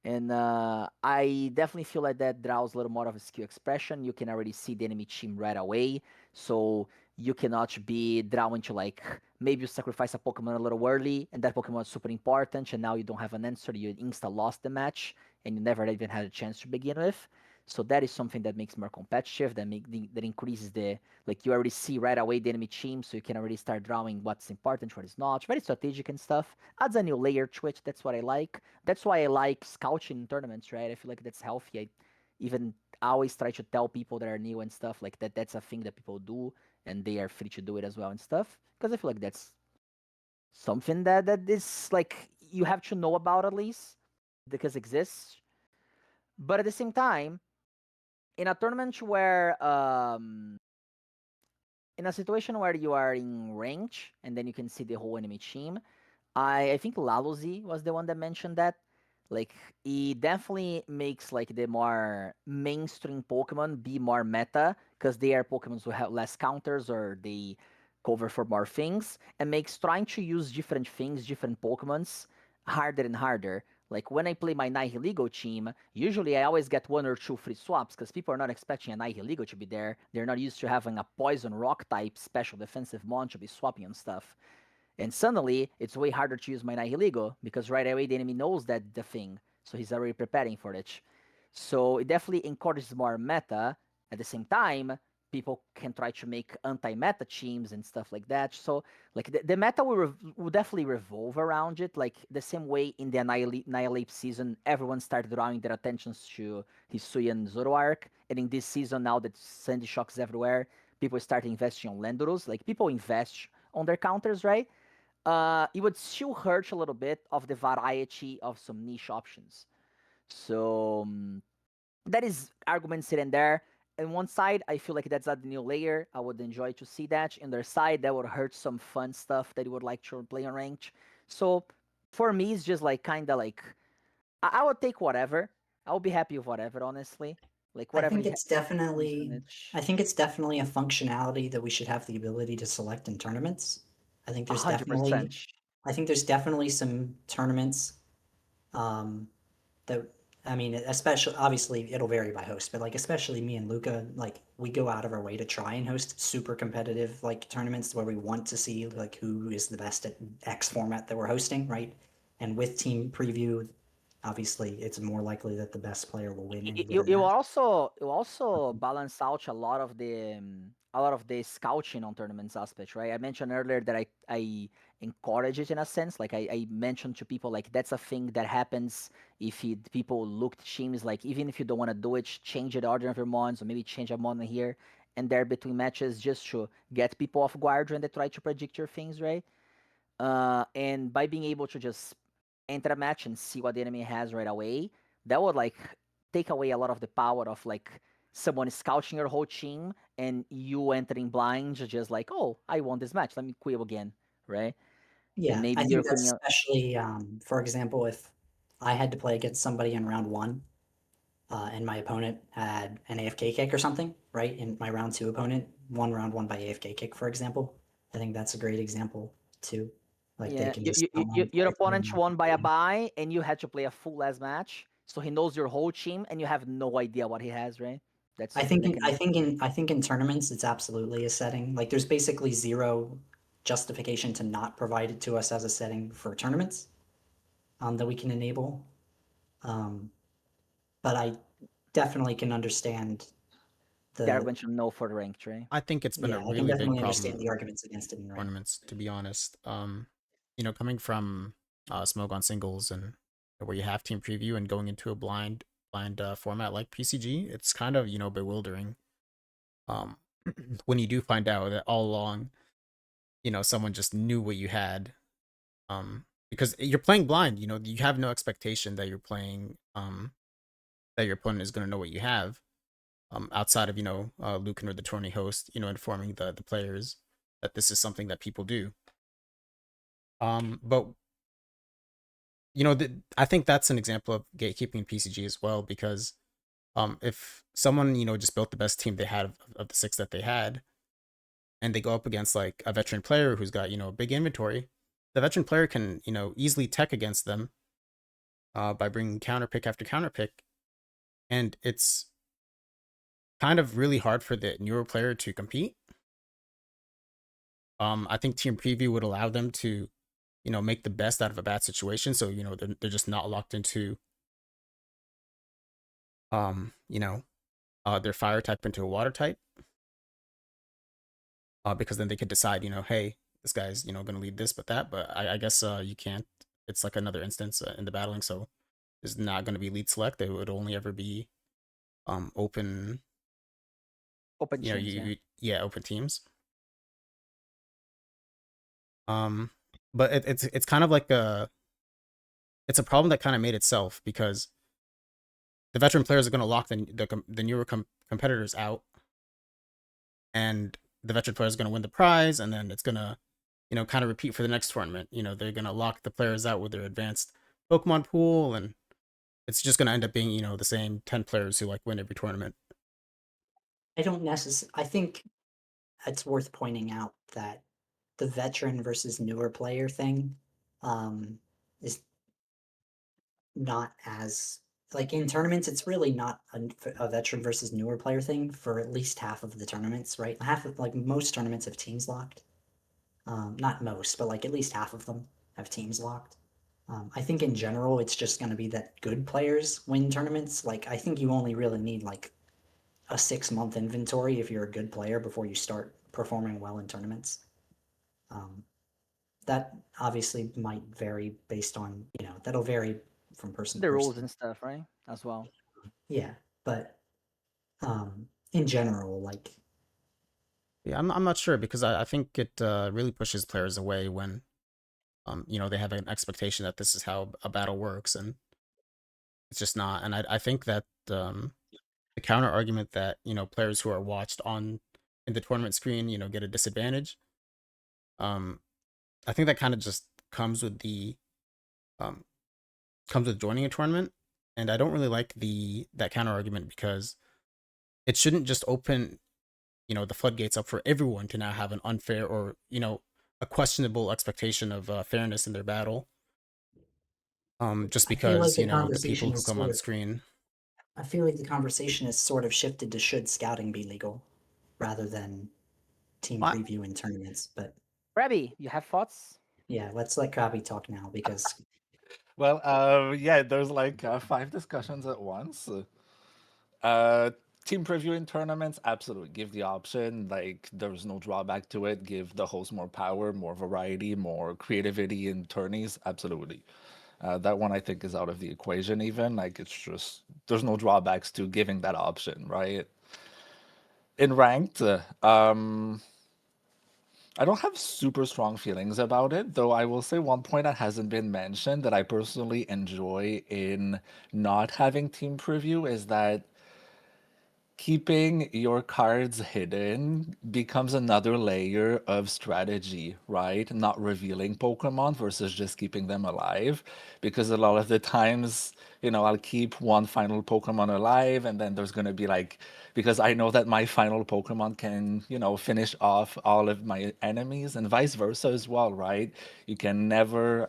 And I definitely feel like that draws a little more of a skill expression. You can already see the enemy team right away. So you cannot be drawing to maybe you sacrifice a Pokemon a little early, and that Pokemon is super important, and now you don't have an answer. You insta lost the match, and you never even had a chance to begin with. So that is something that makes more competitive. That increases the you already see right away the enemy team, so you can already start drawing what's important, what is not. Very strategic and stuff. Adds a new layer to it. That's what I like. That's why I like scouting in tournaments, right? I feel like that's healthy. I even always try to tell people that are new and stuff that's a thing that people do, and they are free to do it as well and stuff. Because I feel like that's something that is you have to know about at least, because it exists. But at the same time, in a tournament where in a situation where you are in range and then you can see the whole enemy team, I think Lalozy was the one that mentioned that. It definitely makes the more mainstream Pokemon be more meta, because they are Pokemon who have less counters or they cover for more things, and makes trying to use different things, different Pokemons, harder and harder. When I play my Nihiligo team, usually I always get 1 or 2 free swaps, because people are not expecting a Nihiligo to be there. They're not used to having a Poison Rock type special defensive mon to be swapping on stuff. And suddenly, it's way harder to use my Nihiligo, because right away the enemy knows that the thing, so he's already preparing for it. So it definitely encourages more meta. At the same time, people can try to make anti-meta teams and stuff like that. So like the meta will definitely revolve around it. Like the same way in the Annihilate season, everyone started drawing their attentions to Hisui and Zoroark, and in this season now that Sandy Shock's everywhere, people start investing on Landorus. Like people invest on their counters, right? It would still hurt a little bit of the variety of some niche options. So that is arguments here and there. On one side, I feel like that's a new layer. I would enjoy to see that. On their side, that would hurt some fun stuff that you would like to play on ranked. So for me, it's just like kind of like I would take whatever. I would be happy with whatever, honestly. Like
I
whatever.
think it's definitely
a
a functionality that we should have the ability to select in tournaments. I think there's
100%.
definitely some tournaments that I mean, especially obviously it'll vary by host, but like especially me and Luca, like we go out of our way to try and host super competitive like tournaments where we want to see like who is the best at X format that we're hosting, right? And with team preview, obviously it's more likely that the best player will win any given
You
match.
also balance out a lot of the scouting on tournaments aspect, right? I mentioned earlier that I encourage it in a sense. Like I mentioned to people like that's a thing that happens if people look at teams like even if you don't want to do it, change the order of your mons or maybe change a mon here and there between matches just to get people off guard when they try to predict your things, right? And by being able to just enter a match and see what the enemy has right away, that would like take away a lot of the power of like someone scouting your whole team and you entering blind, just like, oh, I won this match, let me queue again, right? And
Yeah,
maybe
I
you're
think that's
queuing.
especially, for example, if I had to play against somebody in round one, and my opponent had an AFK kick or something, right? And my round two opponent won round one by AFK kick, for example. I think that's a great example too. Like they
Yeah,
can just come on
your
play
opponent won by a buy, and you had to play a full last match, so he knows your whole team, and you have no idea what he has, right? That's something that can.
I think in tournaments it's absolutely a setting. Like there's basically zero justification to not provide it to us as a setting for tournaments, that we can enable. But I definitely can understand
The
the
argument should know for the ranked, right?
I think it's been a
yeah, I can
really big
definitely understand
problem
the arguments against it in rank.
tournaments, to be honest. Coming from Smoke on singles and where you have team preview and going into a blind format like PCG, it's kind of bewildering. Um, when you do find out that all along, someone just knew what you had. Because you're playing blind, you have no expectation that you're playing that your opponent is going to know what you have. Outside of Lucan or the tourney host, informing the players that this is something that people do. But I think that's an example of gatekeeping in PCG as well, because if someone just built the best team they had of the 6 that they had, and they go up against like a veteran player who's got a big inventory, the veteran player can easily tech against them by bringing counter pick after counter pick, and it's kind of really hard for the newer player to compete. I think team preview would allow them to make the best out of a bad situation, so they're just not locked into their fire type into a water type, because then they could decide hey, this guy's going to lead this but that, but I guess you can't. It's like another instance in the battling, so there's not going to be lead select. It would only ever be open
Teams,
open teams. But it's kind of like it's a problem that kind of made itself, because the veteran players are going to lock the newer competitors out, and the veteran players are going to win the prize, and then it's going to kind of repeat for the next tournament. They're going to lock the players out with their advanced Pokemon pool, and it's just going to end up being the same 10 players who like win every tournament.
I think it's worth pointing out that the veteran versus newer player thing is not as like in tournaments. It's really not a veteran versus newer player thing for at least half of the tournaments, right? Half of like most tournaments have teams locked. Not most, but like at least half of them have teams locked. I think in general it's just going to be that good players win tournaments. Like I think you only really need like a 6-month inventory if you're a good player before you start performing well in tournaments. That obviously might vary based on, that'll vary from person to
The rules
person.
and stuff, right? As well.
Yeah, but in general, like,
Yeah, I'm not sure because I think it really pushes players away when they have an expectation that this is how a battle works, and it's just not. And I think that the counter argument that players who are watched on in the tournament screen get a disadvantage. Um, I think that kind of just comes with the um comes with joining a tournament, and I don't really like that counter argument because it shouldn't just open the floodgates up for everyone to now have an unfair or a questionable expectation of fairness in their battle. Just
I feel like
because
the
the people
conversation
who
is
come
sort
on
of
screen.
I feel like the conversation has sort of shifted to should scouting be legal rather than team
I,
preview in tournaments. But
Krabby, you have thoughts?
yeah, let's let Krabby talk now because
Well, yeah, there's like 5 discussions at once. Uh, Team preview in tournaments, absolutely. Give the option. Like, there's no drawback to it. Give the host more power, more variety, more creativity in tourneys. Absolutely. That one I think is out of the equation, even. Like, it's just, there's no drawbacks to giving that option, right? In ranked, I don't have super strong feelings about it, though I will say one point that hasn't been mentioned that I personally enjoy in not having team preview is that keeping your cards hidden becomes another layer of strategy, right? Not revealing Pokemon versus just keeping them alive. Because a lot of the times, I'll keep one final Pokemon alive, and then there's going to be like, because I know that my final Pokemon can, finish off all of my enemies, and vice versa as well, right? You can never.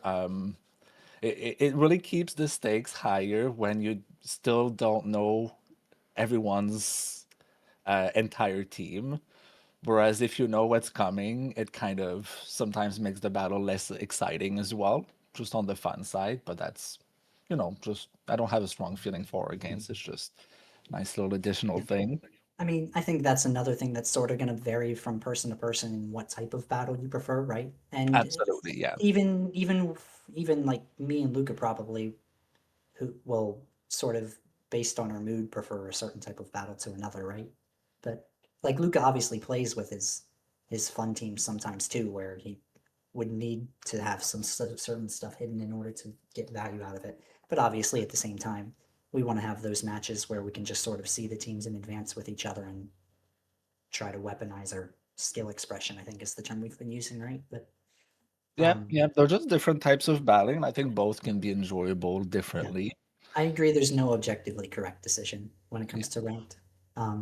It really keeps the stakes higher when you still don't know everyone's entire team. Whereas if you know what's coming, it kind of sometimes makes the battle less exciting as well, just on the fun side. But that's, just I don't have a strong feeling for or against. It's just nice little additional thing.
I mean, I think that's another thing that's sort of going to vary from person to person in what type of battle you prefer, right? And
Absolutely, yeah.
even like me and Luca probably who will sort of based on our mood prefer a certain type of battle to another, right? But like Luca obviously plays with his fun teams sometimes too, where he would need to have some certain stuff hidden in order to get value out of it. But obviously, at the same time, we want to have those matches where we can just sort of see the teams in advance with each other and try to weaponize our skill expression. I think is the term we've been using, right? But
Yeah, yeah, they're just different types of battling. I think both can be enjoyable
yeah,
differently.
I agree. There's no objectively correct decision when it
Yeah.
comes to ranked,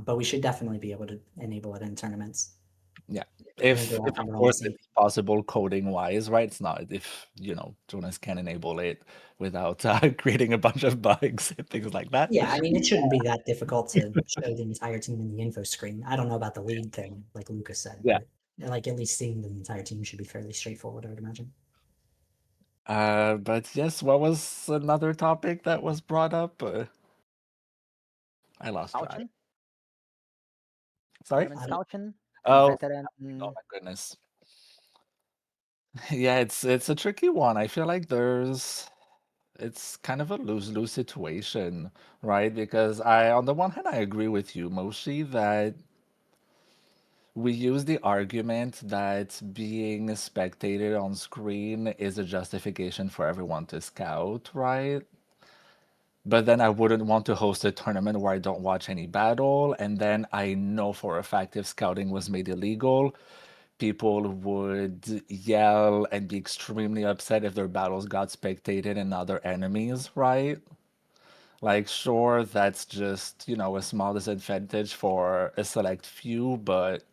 but we should definitely be able to enable it in tournaments.
Yeah.
I think
If
we're
of
on the
course
same.
it's possible coding wise, right? It's not if, Jonas can enable it without creating a bunch of bugs and things like that.
Yeah, I mean, it shouldn't be that difficult to show the entire team in the info screen. I don't know about the lead thing, like Lucas said,
Yeah.
but like at least seeing the entire team should be fairly straightforward, I would imagine.
But yes, what was another topic that was brought up? I lost track.
Caution?
Sorry?
Tournament caution?
Oh,
Veteran.
oh my goodness. Yeah, it's a tricky one. I feel like it's kind of a lose-lose situation, right? Because on the one hand, I agree with you, Moshi, that we use the argument that being spectated on screen is a justification for everyone to scout, right? But then I wouldn't want to host a tournament where I don't watch any battle, and then I know for a fact if scouting was made illegal, people would yell and be extremely upset if their battles got spectated and not their enemies, right? Like, sure, that's just, a small disadvantage for a select few, but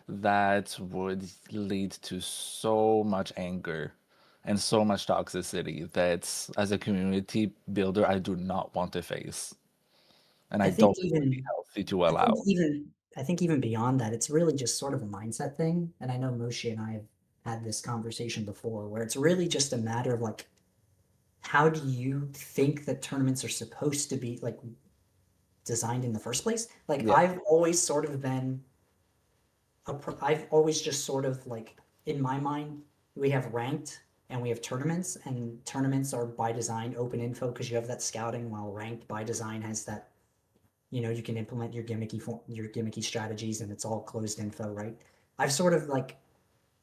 that would lead to so much anger and so much toxicity that as a community builder, I do not want to face. And I
I think
don't think it would be
even
healthy to
I think
allow.
even I think even beyond that, it's really just sort of a mindset thing. And I know Moshi and I have had this conversation before where it's really just a matter of like how do you think that tournaments are supposed to be like designed in the first place. Like
Yeah.
I've always sort of been I've always just sort of like, in my mind, we have ranked and we have tournaments, and tournaments are by design open info because you have that scouting, while ranked by design has that, you can implement your gimmicky strategies and it's all closed info, right? I've sort of like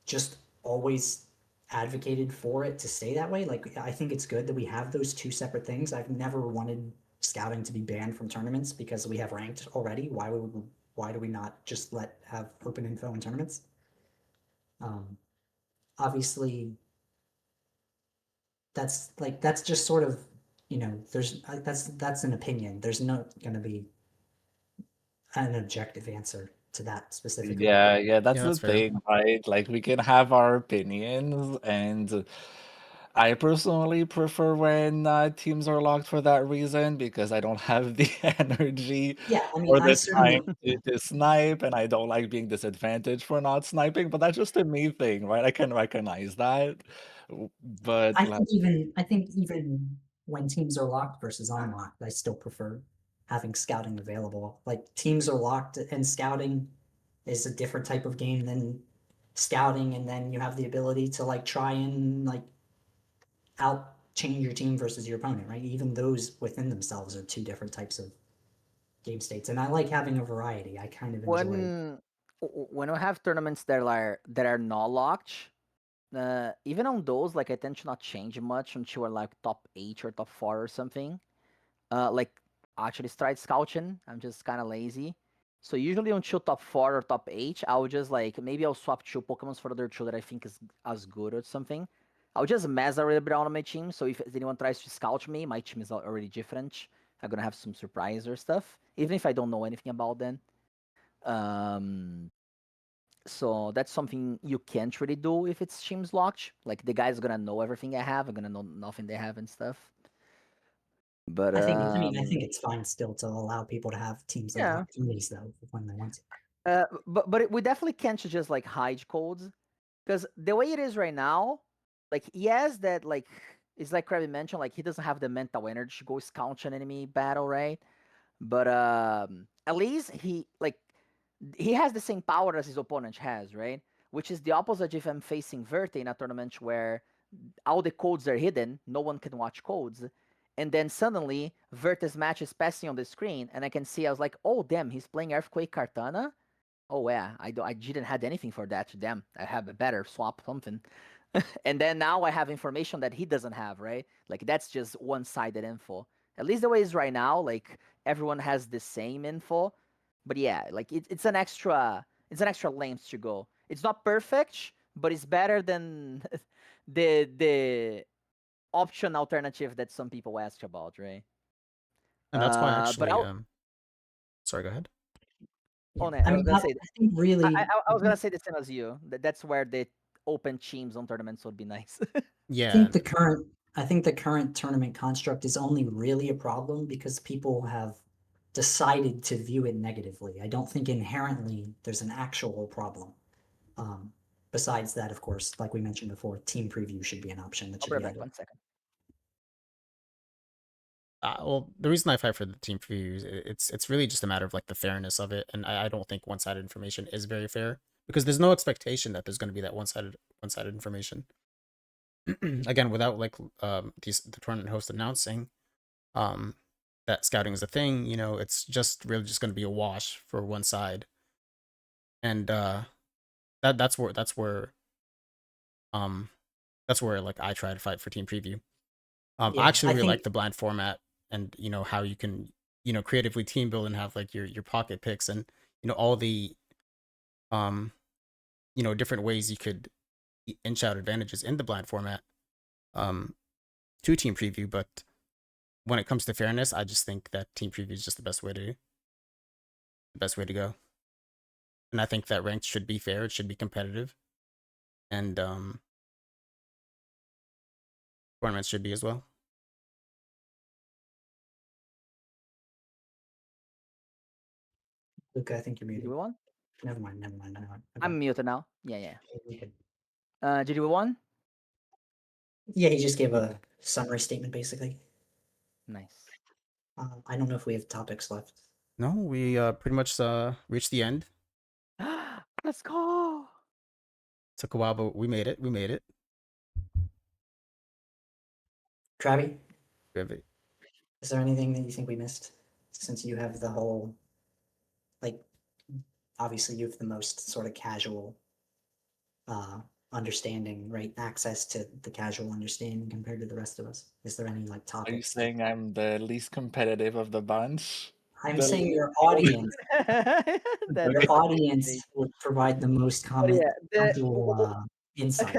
just always advocated for it to stay that way. Like I think it's good that we have those two separate things. I've never wanted scouting to be banned from tournaments because we have ranked already. Why do we not just have open info in tournaments? Obviously, that's just sort of, there's that's an opinion. There's not going to be an objective answer to that specifically.
Yeah, that's
Yeah,
the
that's fair.
thing, right? Like we can have our opinions, and I personally prefer when teams are locked for that reason because I don't have the energy
Yeah, I mean,
or
I
the time
certainly
to snipe, and I don't like being disadvantaged for not sniping. But that's just a me thing, right? I can recognize that, but
I
like,
think even when teams are locked versus unlocked, I still prefer having scouting available. Like teams are locked and scouting is a different type of game than scouting, and then you have the ability to like try and like out change your team versus your opponent, right? Even those within themselves are two different types of game states. And I like having a variety. I kind of enjoy
When we have tournaments that are not locked, even on those, like I tend to not change much until we're like top 8 or top 4 or something. Like actually start scouting. I'm just kind of lazy. So usually until top 4 or top 8, I'll just like maybe I'll swap 2 Pokemons for the other 2 that I think is as good or something. I'll just mess a little bit around on my team. So if anyone tries to scout me, my team is already different. I'm gonna have some surprise or stuff, even if I don't know anything about them. Um, so that's something you can't really do if it's teams locked. Like the guy's gonna know everything I have, I'm gonna know nothing they have and stuff. But
I think it's fine still to allow people to have teams
yeah.
unlocked threes though when they want to.
But we definitely can't just like hide codes, because the way it is right now, like yes, that like it's like Krabby mentioned, like he doesn't have the mental energy to go scout an enemy battle, right? But at least he has the same power as his opponent has, right? Which is the opposite if I'm facing Verte in a tournament where all the codes are hidden, no one can watch codes. And then suddenly Verte's match is passing on the screen, and I can see I was like, oh damn, he's playing Earthquake Kartana. Oh yeah, I didn't have anything for that. Damn, I have a better swap something. And then now I have information that he doesn't have, right? Like that's just one-sided info. At least the way it is right now, like everyone has the same info. But yeah, like it's an extra length to go. It's not perfect, but it's better than the option alternative that some people ask about, right?
And that's why
But
actually,
I'll
sorry, go ahead.
Yeah.
I
I
was
mean,
gonna say
I think really
I was gonna say the same as you. That's where the open teams on tournaments would be nice.
Yeah,
I think the current tournament construct is only really a problem because people have decided to view it negatively. I don't think inherently there's an actual problem. Besides that, of course, like we mentioned before, team preview should be an option that
I'll
should
be
be
right back.
added.
1 second.
well, the reason I fight for the team previews, it's really just a matter of like the fairness of it, and I don't think one-sided information is very fair because there's no expectation that there's going to be that one-sided information. Again, without like the tournament host announcing um that scouting is a thing, it's just really just going to be a wash for one side, and that's where um that's where like I try to fight for team preview. I
Yeah,
actually
I
really like
think
the blind format, and how you can creatively team build and have like your pocket picks, and all the um different ways you could inch out advantages in the blind format um to team preview. But when it comes to fairness, I just think that team preview is just the best way to go. And I think that ranked should be fair, it should be competitive, and tournaments should be as well.
Luca, I think you're
Did
muted.
we won?
Never mind. Okay.
I'm muted now. Yeah.
We could-
Did we won?
Yeah, he just gave a summary statement basically.
Nice.
I don't know if we have topics left.
No, we pretty much reached the end.
Let's go.
Took a while, but we made it. We made it.
Krabby,
Rivet.
is there anything that you think we missed? Since you have the whole, like, obviously you have the most sort of casual understanding, right? Access to the casual understanding compared to the rest of us. Is there any like
Are you
topics?
saying I'm the least competitive of the bunch?
I'm
The
saying
least
your audience,
That
your
is
audience
amazing.
would provide the most
But yeah,
casual insight.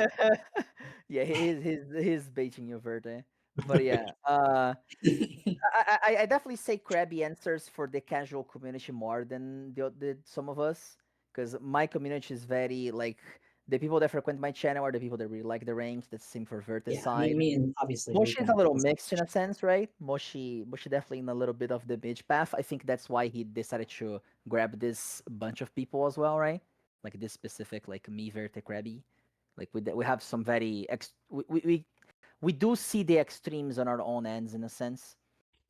yeah, he's baiting you, Verde. But yeah, I definitely say Krabby answers for the casual community more than the some of us, because my community is very like the people that frequent my channel are the people that really like the range. That's same for Verte's
Yeah, I
side.
mean, me and obviously
Moshi is a
Luca.
little mixed in a sense, right? Moshi definitely in a little bit of the mid path. I think that's why he decided to grab this bunch of people as well, right? Like this specific, like me, Verte, Krabby. Like we have some very we do see the extremes on our own ends in a sense.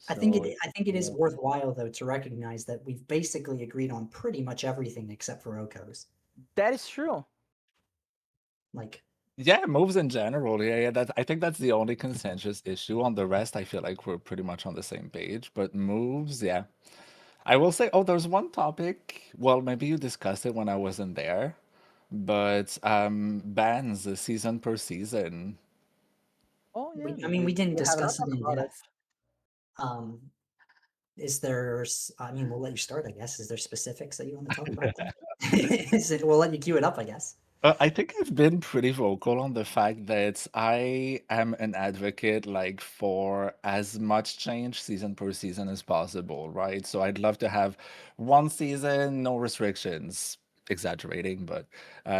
I think
So
it. I think it is worthwhile though to recognize that we've basically agreed on pretty much everything except for Oko's.
that is true.
Like,
Yeah, moves in general. Yeah. I think that's the only consensus issue. On the rest, I feel like we're pretty much on the same page. But moves, yeah. I will say, oh, there's one topic. Well, maybe you discussed it when I wasn't there, but bans season per season.
Oh yeah,
I mean, we didn't
we haven't
discuss it
talked
in
about it.
depth. Um, is there? I mean, we'll let you start. I guess. Is there specifics that you want to talk about? Is it? We'll let you queue it up. I guess.
I think I've been pretty vocal on the fact that I am an advocate like for as much change season per season as possible, right? So I'd love to have one season, no restrictions, exaggerating, but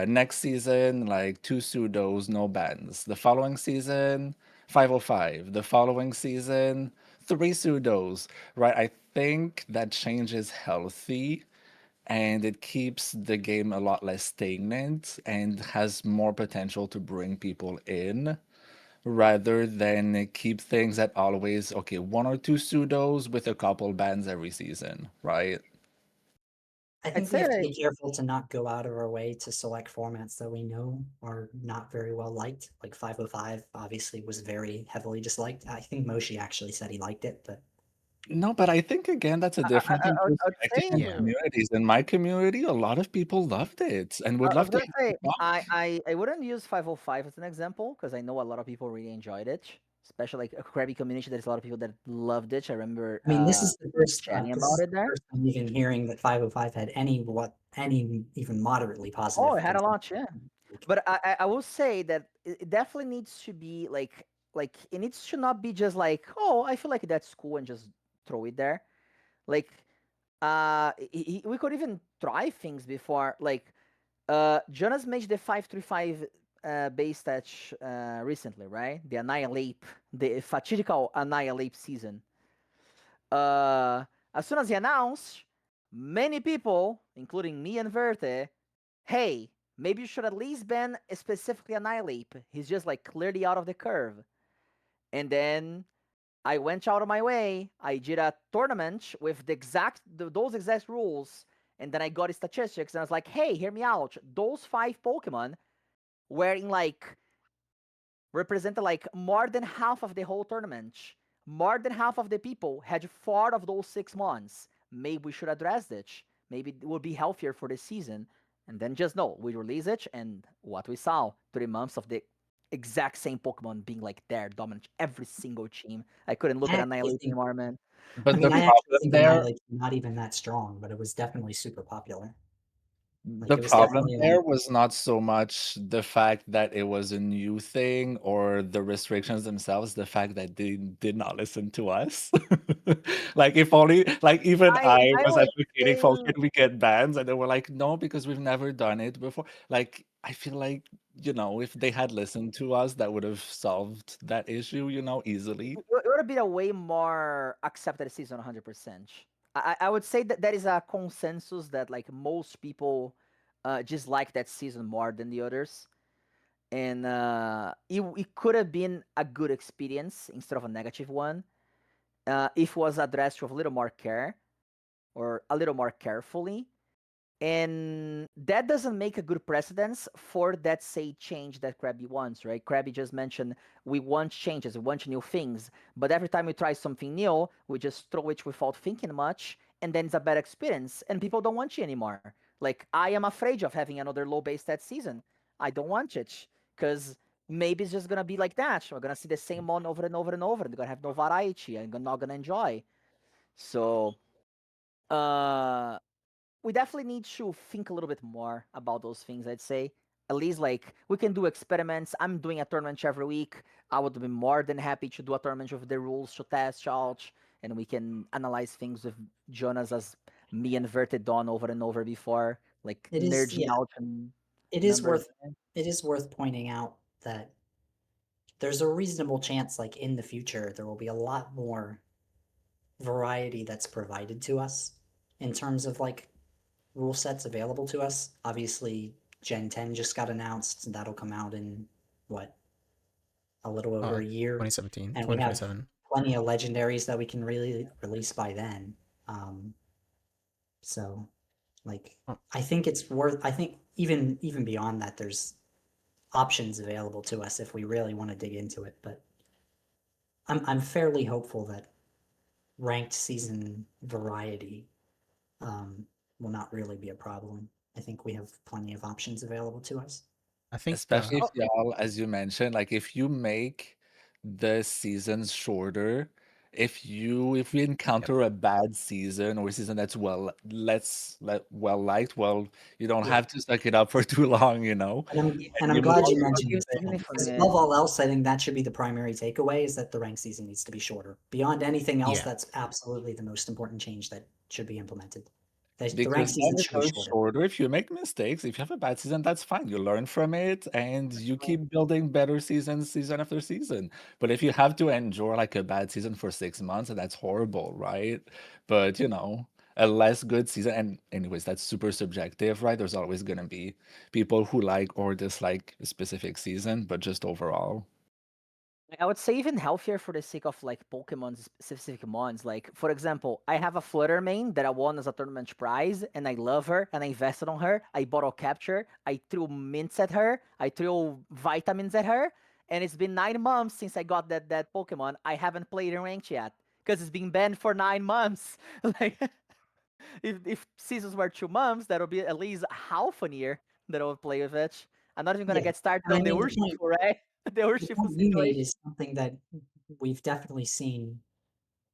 next season, like two pseudos, no bans. The following season, 505. The following season, three pseudos, right? I think that change is healthy and it keeps the game a lot less stagnant and has more potential to bring people in rather than keep things at always okay, one or two pseudos with a couple bans every season, right?
I
I'd
think we
say
have to
like
be careful to not go out of our way to select formats that we know are not very well liked. Like 505 obviously was very heavily disliked. I think Moshi actually said he liked it, but
No, but I think again that's a difference in
I would
perspective
say
and
Yeah.
communities. In my community, a lot of people loved it and would
I was
love to
gonna
have
say
it back.
I wouldn't use 505 as an example because I know a lot of people really enjoyed it, especially like a Krabby community. There's a lot of people that loved it. I remember
I mean, this is the first
chatting
this is
about it
the
there.
first time even hearing that 505 had any even moderately
Oh,
positive
it had a
things.
lot, yeah. But I will say that it definitely needs to be like it needs to not be just like, oh, I feel like that's cool and just throw it there. Like we could even try things before. Like Jonas made the 535 base touch recently, right? The Annihilate, the fatidical Annihilate season. As soon as he announced, many people, including me and Verte, hey, maybe you should at least ban specifically Annihilate. He's just like clearly out of the curve. And then I went out of my way. I did a tournament with those exact rules, and then I got statistics, and I was like, "Hey, hear me out. Those 5 Pokemon were in like represented like more than half of the whole tournament. More than half of the people had 4 of those 6 months. Maybe we should address it. Maybe it would be healthier for the season." And then just know we release it, and what we saw 3 months of the exact same Pokemon being like there, dominant every single team. I couldn't look
I
at
actually
Annihilate
think
anymore, man.
I
But the
mean, I actually
problem
think
there
Annihilate's not even that strong, but it was definitely super popular. Like
The
it was
problem
definitely
there was not so much the fact that it was a new thing or the restrictions themselves, the fact that they did not listen to us. Like if only like even I
I
was
would
advocating for
say
can we get bans and they were like, no, because we've never done it before. Like I feel like, if they had listened to us, that would have solved that issue, easily.
it would have been a way more accepted season 100%. I would say that that is a consensus that like most people just like that season more than the others. And it could have been a good experience instead of a negative one if it was addressed with a little more care. or a little more carefully. And that doesn't make a good precedence for that say change that Krabby wants, right? Krabby just mentioned we want changes, we want new things, but every time we try something new, we just throw it without thinking much, and then it's a bad experience, and people don't want you anymore. Like I am afraid of having another low base stat season. I don't want it because maybe it's just gonna be like that. We're gonna see the same one over and over and over. They're gonna have no variety. I'm not gonna enjoy. So, uh, we definitely need to think a little bit more about those things, I'd say. At least like we can do experiments. I'm doing a tournament every week. I would be more than happy to do a tournament with the rules to test out, and we can analyze things with Jonas as me and Verted done over and over before, like
It is,
nerding
yeah.
out and
It is
numbers.
worth pointing out that there's a reasonable chance, like in the future, there will be a lot more variety that's provided to us in terms of like rule sets available to us. Obviously, Gen 10 just got announced, and that'll come out in what, a little over a year,
2017,
and we have
2027.
plenty of legendaries that we can really release by then. So, like,
Oh.
I think it's worth. I think even beyond that, there's options available to us if we really want to dig into it. But I'm fairly hopeful that ranked season variety will not really be a problem. I think we have plenty of options available to us.
I think
Especially if
Oh,
y'all, as you mentioned, like if you make the seasons shorter, if we encounter a bad season or a season that's well liked, well, you don't
Yeah,
have to suck it up for too long, you know?
and I'm
yeah,
and
And
I'm
you move
glad you
on to
I'll
mentioned
give
that
anything,
because
man.
above all else, I think that should be the primary takeaway: is that the ranked season needs to be shorter. Beyond anything else,
yeah.
that's absolutely the most important change that should be implemented. The ranked
because
season
then it
should be
goes
shorter.
shorter. If you make mistakes, if you have a bad season, that's fine. You learn from it and you keep building better seasons, season after season. But if you have to endure like a bad season for 6 months, that's horrible, right? But a less good season, and anyways, that's super subjective, right? There's always gonna be people who like or dislike a specific season, but just overall.
I would say even healthier for the sake of like Pokemon's specific mons. Like, for example, I have a Flutter main that I won as a tournament prize, and I love her, and I invested on her. I bottle capture, I threw mints at her, I threw vitamins at her, and it's been 9 months since I got that Pokemon. I haven't played in ranked yet because it's been banned for 9 months. Like, if seasons were 2 months, that'll be at least half a year that I would play with it. I'm not even gonna
Yeah,
get started
and I
on the
mean
Urshifu, right? The
the
Urshifu
point you made
situation.
is something that we've definitely seen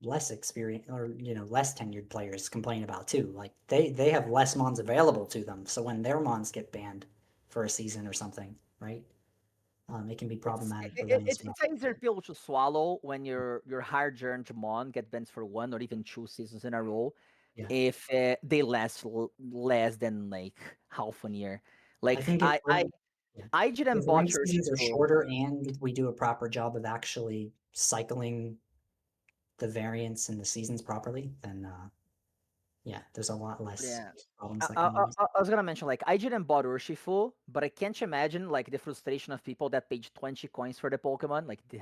less experience or less tenured players complain about too. Like they have less mons available to them, so when their mons get banned for a season or something, right? It can be problematic for them as well.
It's an easier pill to swallow when your hard-earned Mon get banned for 1 or even 2 seasons in a row
Yeah,
if they last less than like half a year.
I
Like
think yeah,
I didn't
if
bought
ranked
your
seasons are
Urshifu.
shorter and we do a proper job of actually cycling the variants in the seasons properly, then yeah, there's a lot less
Yeah.
problems that can arise.
I was gonna mention like I didn't bought Urshifu, but I can't imagine like the frustration of people that paid 20 coins for the Pokemon, like the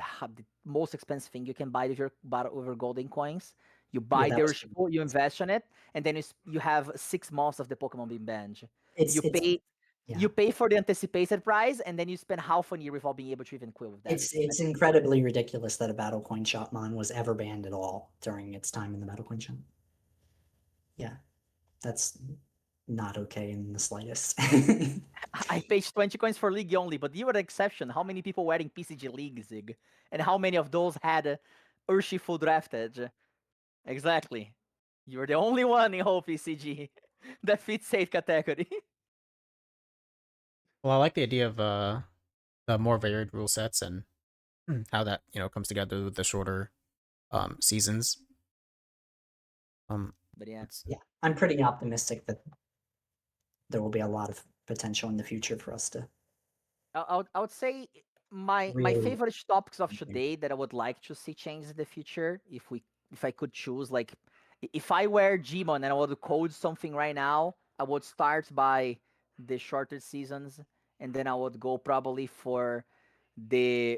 most expensive thing you can buy with your golden coins. You
Yeah,
buy the
that was
Urshifu, you invest on it, and then you have 6 months of the Pokemon being banned.
it's
You
it's
pay
yeah.
you pay for the anticipated price, and then you spend half a year without being able to even quit with that.
It's incredibly ridiculous that a Battle Coin Shop mon was ever banned at all during its time in the Battle Coin Shop. Yeah, that's not okay in the slightest.
I paid 20 coins for League only, but you were the exception. How many people were in PCG League, Zig? And how many of those had Urshifu drafted? Exactly. You're the only one in whole PCG that fits safe category.
Well, I like the idea of the more varied rule sets and how that comes together with the shorter seasons.
But yeah,
Let's see.
Yeah, I'm pretty optimistic that there will be a lot of potential in the future for us to
I would say my
really.
favorite topics of today that I would like to see change in the future, if I could choose, like if I were Gmon and I would code something right now, I would start by the shorter seasons, and then I would go probably for the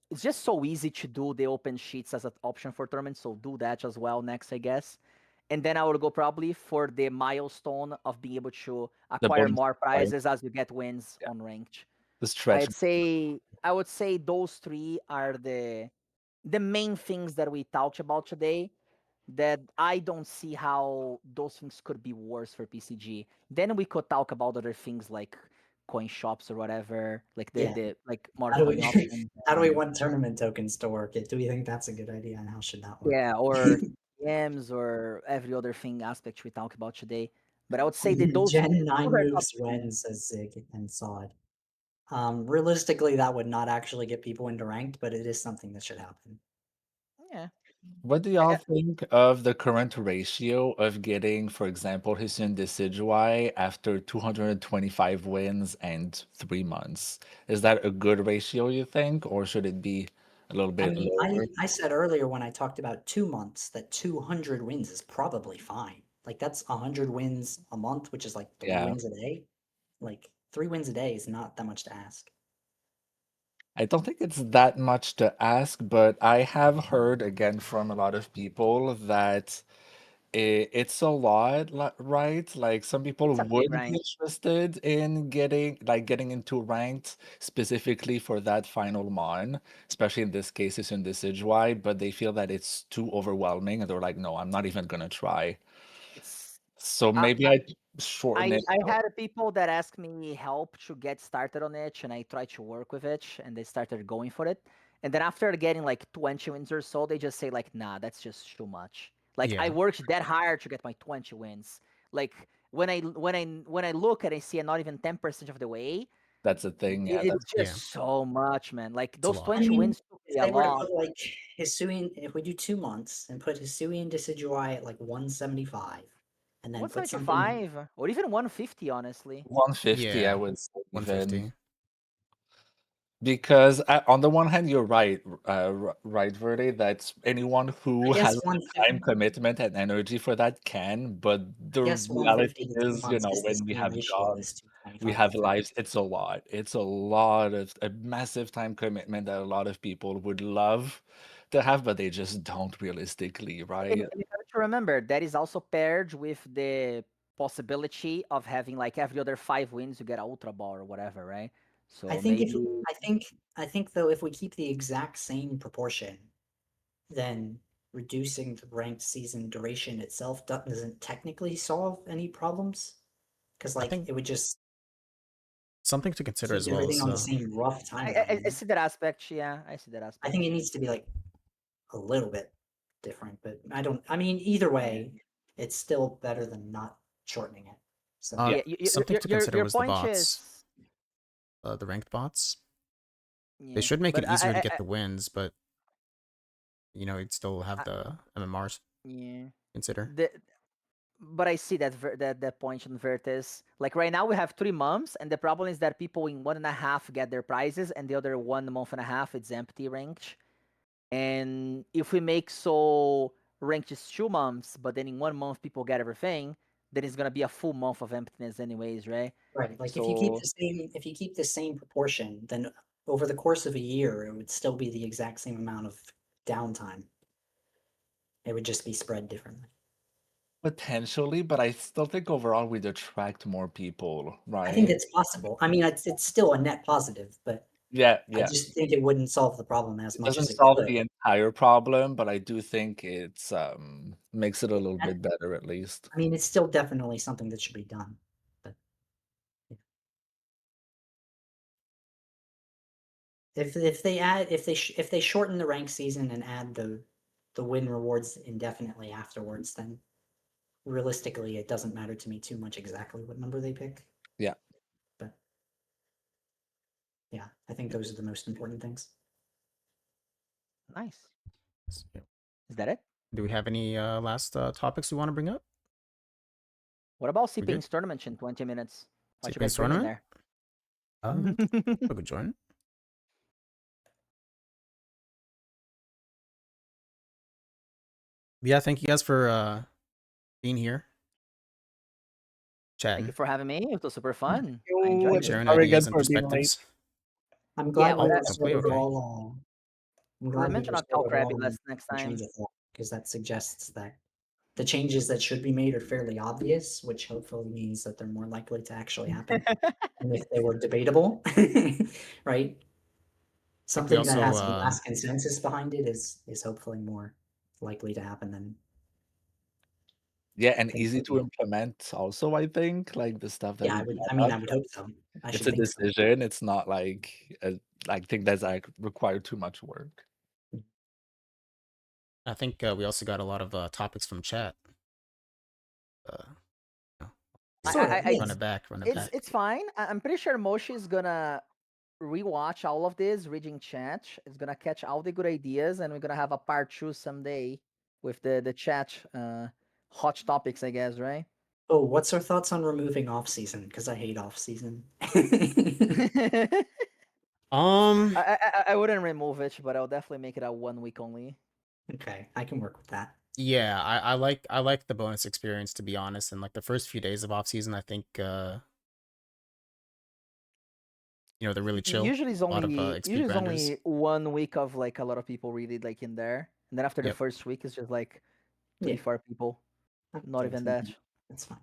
it's just so easy to do the open sheets as an option for tournaments, so do that as well next, I guess. and then I would go probably for the milestone of being able to
The
acquire
bonus
more
point.
prizes as you get wins
Yeah.
on ranked.
The stretch.
I would say those three are the main things that we talked about today, that I don't see how those things could be worse for PCG. Then we could talk about other things like coin shops or whatever, like
Yeah.
the like more
How do
coin
we
options.
how do we
and-
want tournament tokens to work? Do we think that's a good idea, and how should that work?
Yeah, or TMs or every other thing aspect we talked about today. But I would say that those
Gen 9
those are top
moves
three.
when, says Zig and Sod. Realistically, that would not actually get people into ranked, but it is something that should happen.
Yeah.
What do y'all think of the current ratio of getting, for example, Hisuian Decidueye after 225 wins and 3 months? Is that a good ratio, you think, or should it be a little
I
bit
mean,
lower?
I said earlier when I talked about 2 months that 200 wins is probably fine. Like that's 100 wins a month, which is like 3 wins a day. Like 3 wins a day is not that much to ask.
I don't think it's that much to ask, but I have heard again from a lot of people that it's a lot, right? Like some people
It's a big
would be
rank.
interested in getting into ranked specifically for that final mon, especially in this case, it's in Decidueye, but they feel that it's too overwhelming and they're like, no, I'm not even gonna try.
It's
So
I,
maybe I'd shorten it.
I had people that asked me help to get started on it, and I tried to work with it, and they started going for it. And then after getting like 20 wins or so, they just say like, nah, that's just too much. Like I
Yeah.
worked that hard to get my 20 wins. Like when I look and I see I'm not even 10% of the way,
That's a thing, yeah.
it's
Yeah.
just so much, man. Like
It's a
those
lot.
20 wins took
If
me a
they were to
lot.
put like Hisuian, if we do 2 months and put Hisuian Decidueye at like 175, and then put something
175 or even 150, honestly.
150, I
Yeah.
would say even.
150.
Because on the one hand, you're right, right, Verde, that anyone who
I guess
has time
150.
commitment and energy for that can, but the
I guess
reality
150 to two
is,
months is the
when we
same
have
ratio
jobs,
as
we
225
have
to 3.
lives, it's a lot. It's a massive time commitment that a lot of people would love to have, but they just don't realistically, right?
And you have to remember that is also paired with the possibility of having like every other 5 wins you get a ultra ball or whatever, right?
I
So
think if
maybe
I think though if we keep the exact same proportion, then reducing the ranked season duration itself doesn't technically solve any problems, because
I
like
think
it would just
something to consider
keep
as well
everything
is
on the same rough
I,
timeline.
I, I see that aspect. Yeah, I see that
I
aspect.
think it needs to be like a little bit different, but I mean, either way, it's still better than not shortening it. So
Yeah.
Yeah,
something to consider
your
was the
point
bots,
is
the ranked bots. They
yeah,
should make it
but
easier to get the wins, but you'd still have
I
the MMRs
yeah.
consider.
But I see that point on Vertis. Like right now we have 3 months, and the problem is that people in 1.5 get their prizes, and the other 1.5 months it's empty ranked. And if we make so ranked is 2 months, but then in 1 month people get everything, then it's gonna be a full month of emptiness anyways, right?
right, like
So
if you keep the same proportion, then over the course of a year, it would still be the exact same amount of downtime. It would just be spread differently.
Potentially, but I still think overall we'd attract more people,
I think
right?
it's possible. I mean, it's still a net positive, but
Yeah,
I
yeah.
just think it wouldn't solve the problem as
It
much
doesn't
as it
solve
could.
the entire problem, but I do think it's makes it a little
And-
bit better at least.
I mean, it's still definitely something that should be done. But if they add if they shorten the rank season and add the win rewards indefinitely afterwards, then realistically, it doesn't matter to me too much exactly what number they pick.
Yeah.
But yeah, I think those are the most important things.
nice.
Yeah.
Is that it?
Do we have any last topics we want to bring up?
What about
We good?
CPing's tournament in 20 minutes? What you
CPing's
guys bringing
tournament?
there?
I could join. Yeah, thank you guys for being here,
Thank
chatting,
you for having me. It was super fun. I
You,
enjoyed
and
it.
sharing
sorry again
ideas and
for being late.
perspectives.
I'm glad we
well,
were
that-
sort
Hopefully,
of
okay.
I'm
I'll
glad we
mention
were
a
sort of
DrKrabby
all
list next
in trains
time.
of thought, because that suggests that the changes that should be made are fairly obvious, which hopefully means that they're more likely to actually happen. And if they were debatable, right? Something that
also,
has mass consensus behind it is hopefully more likely to happen than
Yeah, and
things
easy
that
to
we.
implement also, I think, like the stuff that
Yeah,
we
I would.
brought
I mean,
up.
I would hope so. I
It's
should
a
think so.
decision. It's not like a like thing that's like require too much work.
I think we also got a lot of topics from chat. No.
Sort of,
Run
yes.
it back. Run it
It's
back.
it's fine. I'm pretty sure Moshi is gonna rewatch all of this, reading chat. It's gonna catch all the good ideas, and we're gonna have a part 2 someday with the chat hot topics, I guess, right?
Oh, what's our thoughts on removing off season? Because I hate off season.
Um.
I wouldn't remove it, but I'll definitely make it a 1 week only.
Okay, I can work with that.
Yeah, I like the bonus experience, to be honest, and like the first few days of off season, I think they're really chill.
Usually it's
A lot of
only
XP
usually it's
grinders.
only 1 week of like a lot of people really like in there, and then after the
Yep.
first week it's just like
Yeah.
3-4 people.
I'm
Not
okay with
even
that.
that.
That's fine.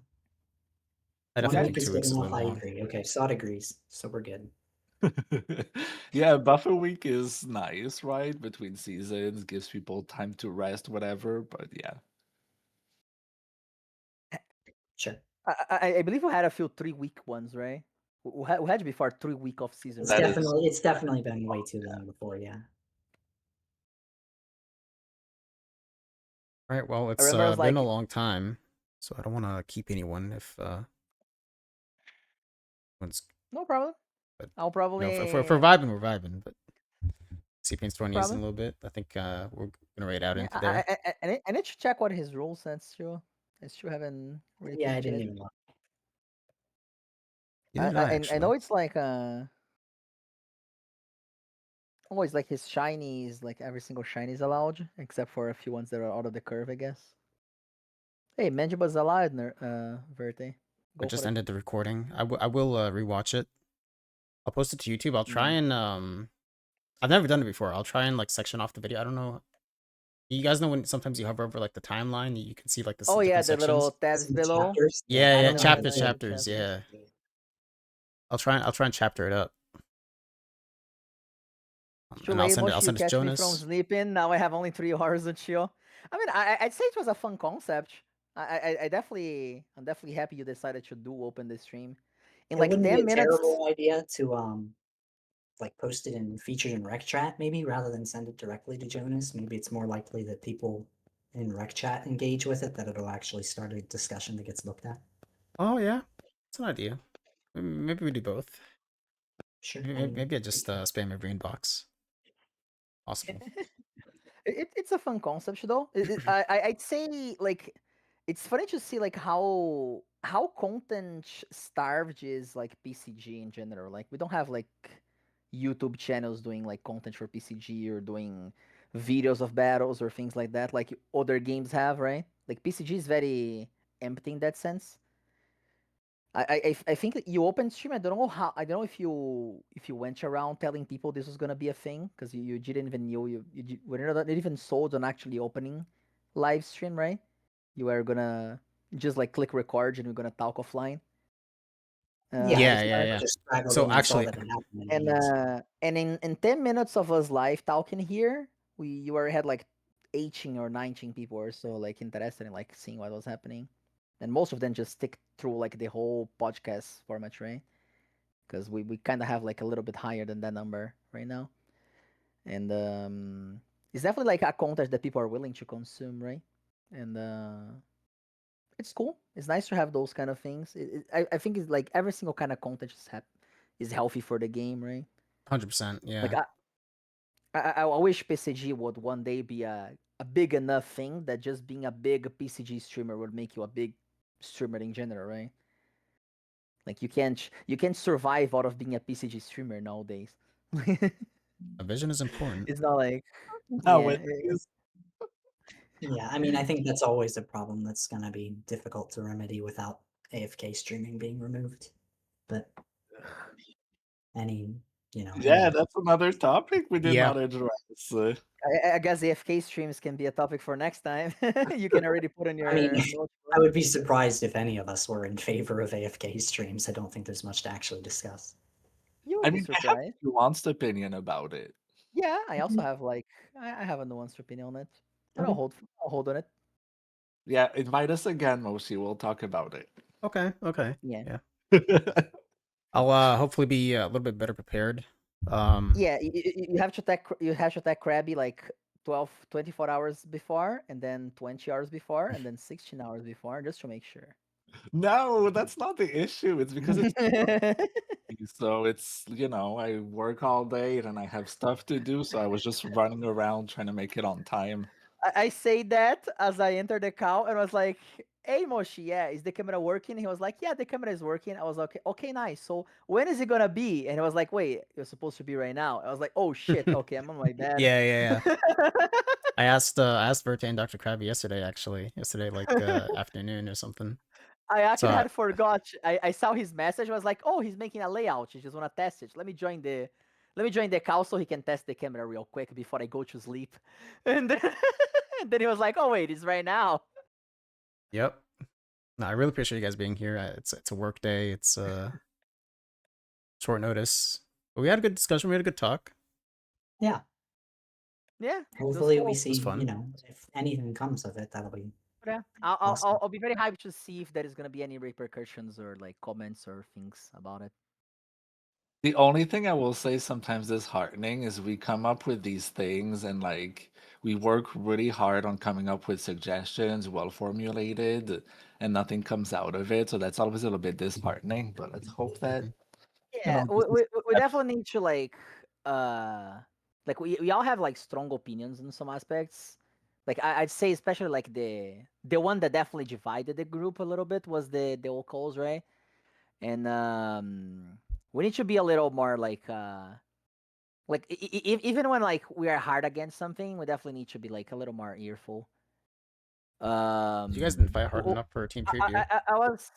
I
One
definitely
week
think
is
2
good
weeks is a
enough.
little
I
long.
agree. Okay, Sod agrees, so we're good.
Yeah, buffer week is nice, right? Between seasons, gives people time to rest, whatever. But yeah.
Sure.
I believe we had a few 3-week ones, right? We had before 3-week off season.
It's
That
Right?
is
it's definitely been way too long before, yeah.
All right. Well,
I
it's
remember it was
been
like,
a long time, so I don't want to keep anyone if one's.
no problem.
But
I'll
if
probably
we're vibing, we're vibing. But CPN's throwing these in a
problem.
little bit. I think we're gonna raid out
Yeah,
into there.
I need to check what his rule says too. I still haven't really
Yeah, I
touched
didn't
it.
even look.
Neither did I,
I
actually.
know it's like always like his shinies, like every single shiny is allowed, except for a few ones that are out of the curve, I guess. Hey, Manjiba's allowed, Verte.
I
Go
just
for it.
ended the recording. I will rewatch it. I'll post it to YouTube. I'll try and I've never done it before. I'll try and like section off the video. I don't know. You guys know when sometimes you hover over like the timeline, you can see like the
Oh yeah,
different
the little
sections.
tabs
Some
below.
chapters.
Yeah,
I
yeah,
don't know how to
chapters,
do it.
chapters. Yeah, I'll try and chapter it up.
Too
And I'll
late,
send it. I'll
Moshi. You
send it to
catch me from
Jonas.
sleeping. Now I have only 3 hours to chill. I mean, I'd say it was a fun concept. I'm definitely happy you decided to do open the stream. In
It
like
wouldn't be
10
a
minutes.
terrible idea to like post it in featured in rec chat maybe rather than send it directly to Jonas. Maybe it's more likely that people in rec chat engage with it, that it'll actually start a discussion that gets looked at.
Oh yeah, it's an idea. Maybe we do both.
Sure.
Maybe I just spam every inbox. Possible.
It's a fun concept though. I'd say like it's funny to see like how content starved is like PCG in general. Like we don't have like YouTube channels doing like content for PCG or doing videos of battles or things like that like other games have, right? Like PCG is very empty in that sense. I think that you opened stream. I don't know how. I don't know if you went around telling people this was gonna be a thing because you didn't even know you were not even sold on actually opening live stream, right? You were gonna just like click record and we're gonna talk offline.
Yeah,
It's
yeah, yeah.
just straggled
So
in and saw
actually,
that it happened.
and in 10 minutes of us live talking here, you already had like 18 or 19 people or so like interested in like seeing what was happening, and most of them just stick through like the whole podcast format, right? Because we kind of have like a little bit higher than that number right now, and it's definitely like a content that people are willing to consume, right? And it's cool. It's nice to have those kind of things. I think it's like every single kind of content is healthy for the game, right?
100%.
Like
Yeah.
I wish PCG would one day be a big enough thing that just being a big PCG streamer would make you a big streamer in general, right? Like you can't survive out of being a PCG streamer nowadays.
A vision is important.
It's not like
no,
yeah.
it is.
Yeah, I mean, I think that's always a problem that's going to be difficult to remedy without AFK streaming being removed. But any you know.
Yeah,
And
that's another topic we did
Yeah.
not address.
I guess AFK streams can be a topic for next time. You can already put in your
I mean,
notes
I
for it.
would be surprised if any of us were in favor of AFK streams. I don't think there's much to actually discuss.
You
I
would be
mean, I have
surprised.
a nuanced opinion about it.
Yeah, I also
Mhm.
have like I have a nuanced opinion on it, but
Okay.
I'll hold on it.
Yeah, invite us again, Moshi. We'll talk about it.
Okay. Okay.
Yeah.
Yeah. I'll hopefully be a little bit better prepared.
Yeah, you have to attack Krabby like 12, 24 hours before, and then 20 hours before, and then 16 hours before, just to make sure.
No, that's not the issue. It's because it's so it's, I work all day and I have stuff to do, so I was just running around trying to make it on time.
I say that as I entered the call and was like, "Hey Moshi, yeah, is the camera working?" He was like, "Yeah, the camera is working." I was like, "Okay, nice. So when is it gonna be?" And he was like, "Wait, you're supposed to be right now." I was like, "Oh shit, okay, I'm on my bed."
Yeah. I asked Verte and DrKrabby yesterday, actually. Yesterday, like afternoon or something.
I
So
actually had forgot. I saw his message. I was like, "Oh, he's making a layout. He just wanna test it. Let me join the call so he can test the camera real quick before I go to sleep." And then, and then he was like, "Oh wait, it's right now."
yep. No, I really appreciate you guys being here. It's a work day. It's short notice, but we had a good discussion. We had a good talk.
Yeah.
Yeah, it was
Hopefully we
cool.
see,
fun.
if anything comes of it, that'll be
Yeah, I'll, I'll
awesome.
I'll I'll be very hyped to see if there is gonna be any repercussions or like comments or things about it.
The only thing I will say sometimes disheartening is we come up with these things and we work really hard on coming up with suggestions, well formulated, and nothing comes out of it. So that's always a little bit disheartening. But let's hope that,
Yeah,
this is
we definitely need to we all have like strong opinions in some aspects. Like I'd say especially like the one that definitely divided the group a little bit was the old calls, right? And we need to be a little more even when like we are hard against something, we definitely need to be like a little more earful.
You guys didn't fight hard
w-
enough for a team
I, I,
preview.
I I was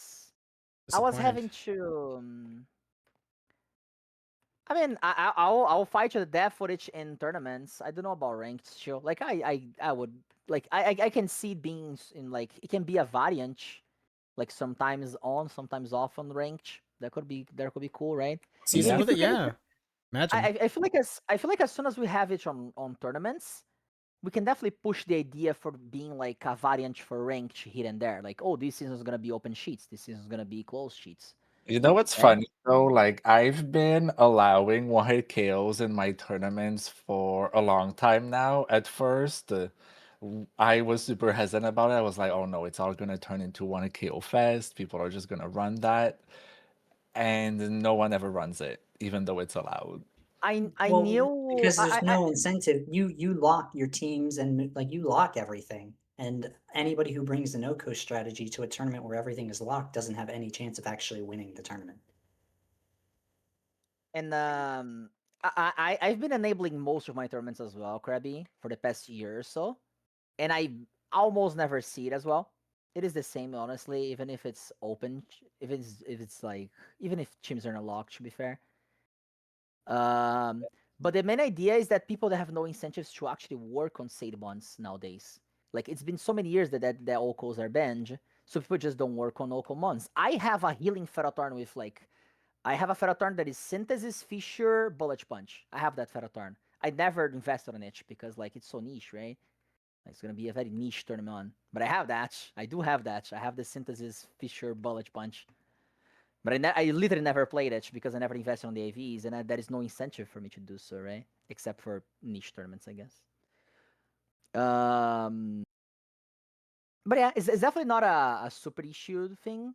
Disappointed.
having to. I mean, I'll fight to the death footage in tournaments. I don't know about ranked still. Like I would like I can see it being in like it can be a variant, like sometimes on, sometimes off on ranked. That could be cool, right?
Season with
If
it,
we can,
yeah. Imagine.
I feel like as soon as we have it on tournaments, we can definitely push the idea for being like a variant for ranked here and there. Like, oh, this season is gonna be open sheets. This season is gonna be closed sheets.
You know what's
Right?
funny though? Like I've been allowing one-hit KOs in my tournaments for a long time now. At first, I was super hesitant about it. I was like, "Oh no, it's all gonna turn into one-hit KO fest. People are just gonna run that," and no one ever runs it, even though it's allowed.
I
Well,
knew
because there's no incentive. You lock your teams and like you lock everything. And anybody who brings the no-co strategy to a tournament where everything is locked doesn't have any chance of actually winning the tournament.
And I've been enabling most of my tournaments as well, Krabby, for the past year or so, and I almost never see it as well. It is the same, honestly, even if it's open, if it's like even if teams are not locked. To be fair, but the main idea is that people that have no incentives to actually work on Sade bonds nowadays. Like it's been so many years that Okos are banned, so people just don't work on Oko mons. I have a healing Ferrotorn with like I have a Ferrotorn that is Synthesis, Fissure, Bullet Punch. I have that Ferrotorn. I never invested on it because like it's so niche, right? Like, it's gonna be a very niche tournament. But I have that. I do have that. I have the Synthesis, Fissure, Bullet Punch. But I literally never played it because I never invested on the AVs, and there is no incentive for me to do so, right? Except for niche tournaments, I guess. But yeah, it's definitely not a super issued thing.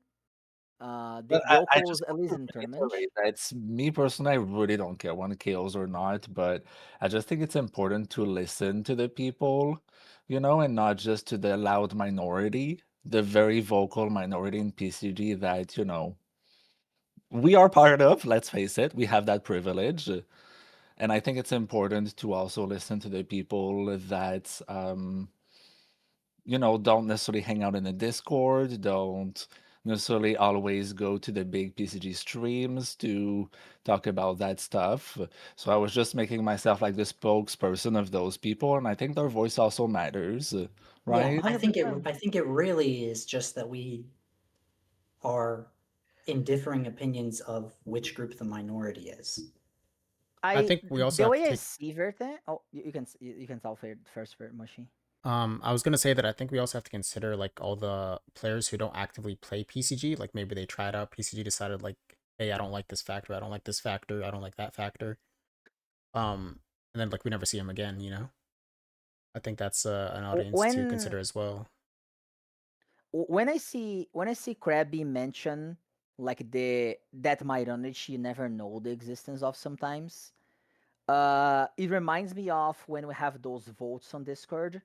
The
But
the
I
Okos,
just
at
want
least
to
in tournaments.
reiterate that it's me personally, I really don't care one KOs or not, but I just think it's important to listen to the people, and not just to the loud minority, the very vocal minority in PCG that, we are part of, let's face it, we have that privilege. And I think it's important to also listen to the people that, don't necessarily hang out in the Discord, don't necessarily always go to the big PCG streams to talk about that stuff. So I was just making myself like the spokesperson of those people, and I think their voice also matters,
Yeah,
right?
I think it
100%.
I think it really is just that we are in differing opinions of which group the minority is.
I think we also
The
have to
way I
take.
see Verte. Oh, you can tell first for Moshi.
I was gonna say that I think we also have to consider like all the players who don't actively play PCG. Like maybe they tried out PCG, decided like, hey, I don't like this factor, I don't like this factor, I don't like that factor. And then like we never see him again. You know, I think that's an audience to
When
consider as well.
when I see Krabby mention like the that minority you never know the existence of sometimes, it reminds me of when we have those votes on Discord.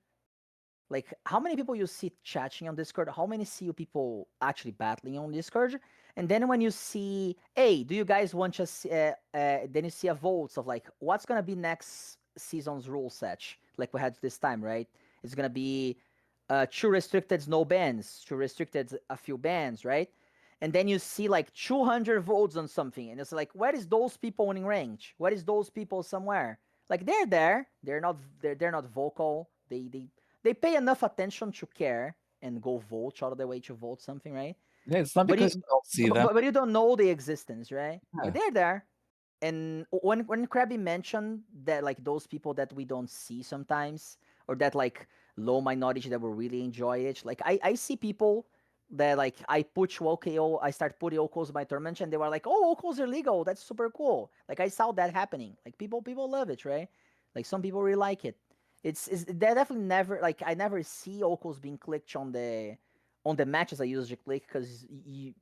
Like, how many people you see chatting on Discord? How many see you people actually battling on Discord? And then when you see, hey, do you guys want to see, then you see a votes of like, what's gonna be next season's rule set? Like we had this time, right? It's gonna be two restricted, no bans, two restricted, a few bans, right? And then you see like 200 votes on something, and it's like, where is those people in range? Where is those people somewhere? Like they're there, they're not vocal. They pay enough attention to care and go vote out of their way to vote something, right?
Yeah, it's not
But
because
you
you don't see them.
but you don't know the existence, right? But
Yeah.
they're there. And when Krabby mentioned that like those people that we don't see sometimes, or that like low minority that will really enjoy it, like I see people that like I push OKO, I start putting OKOs in my tournament, and they were like, oh, OKOs are legal, that's super cool. Like I saw that happening. Like people love it, right? Like some people really like it. It's they definitely never like I never see OKOs being clicked on the matches I usually click, because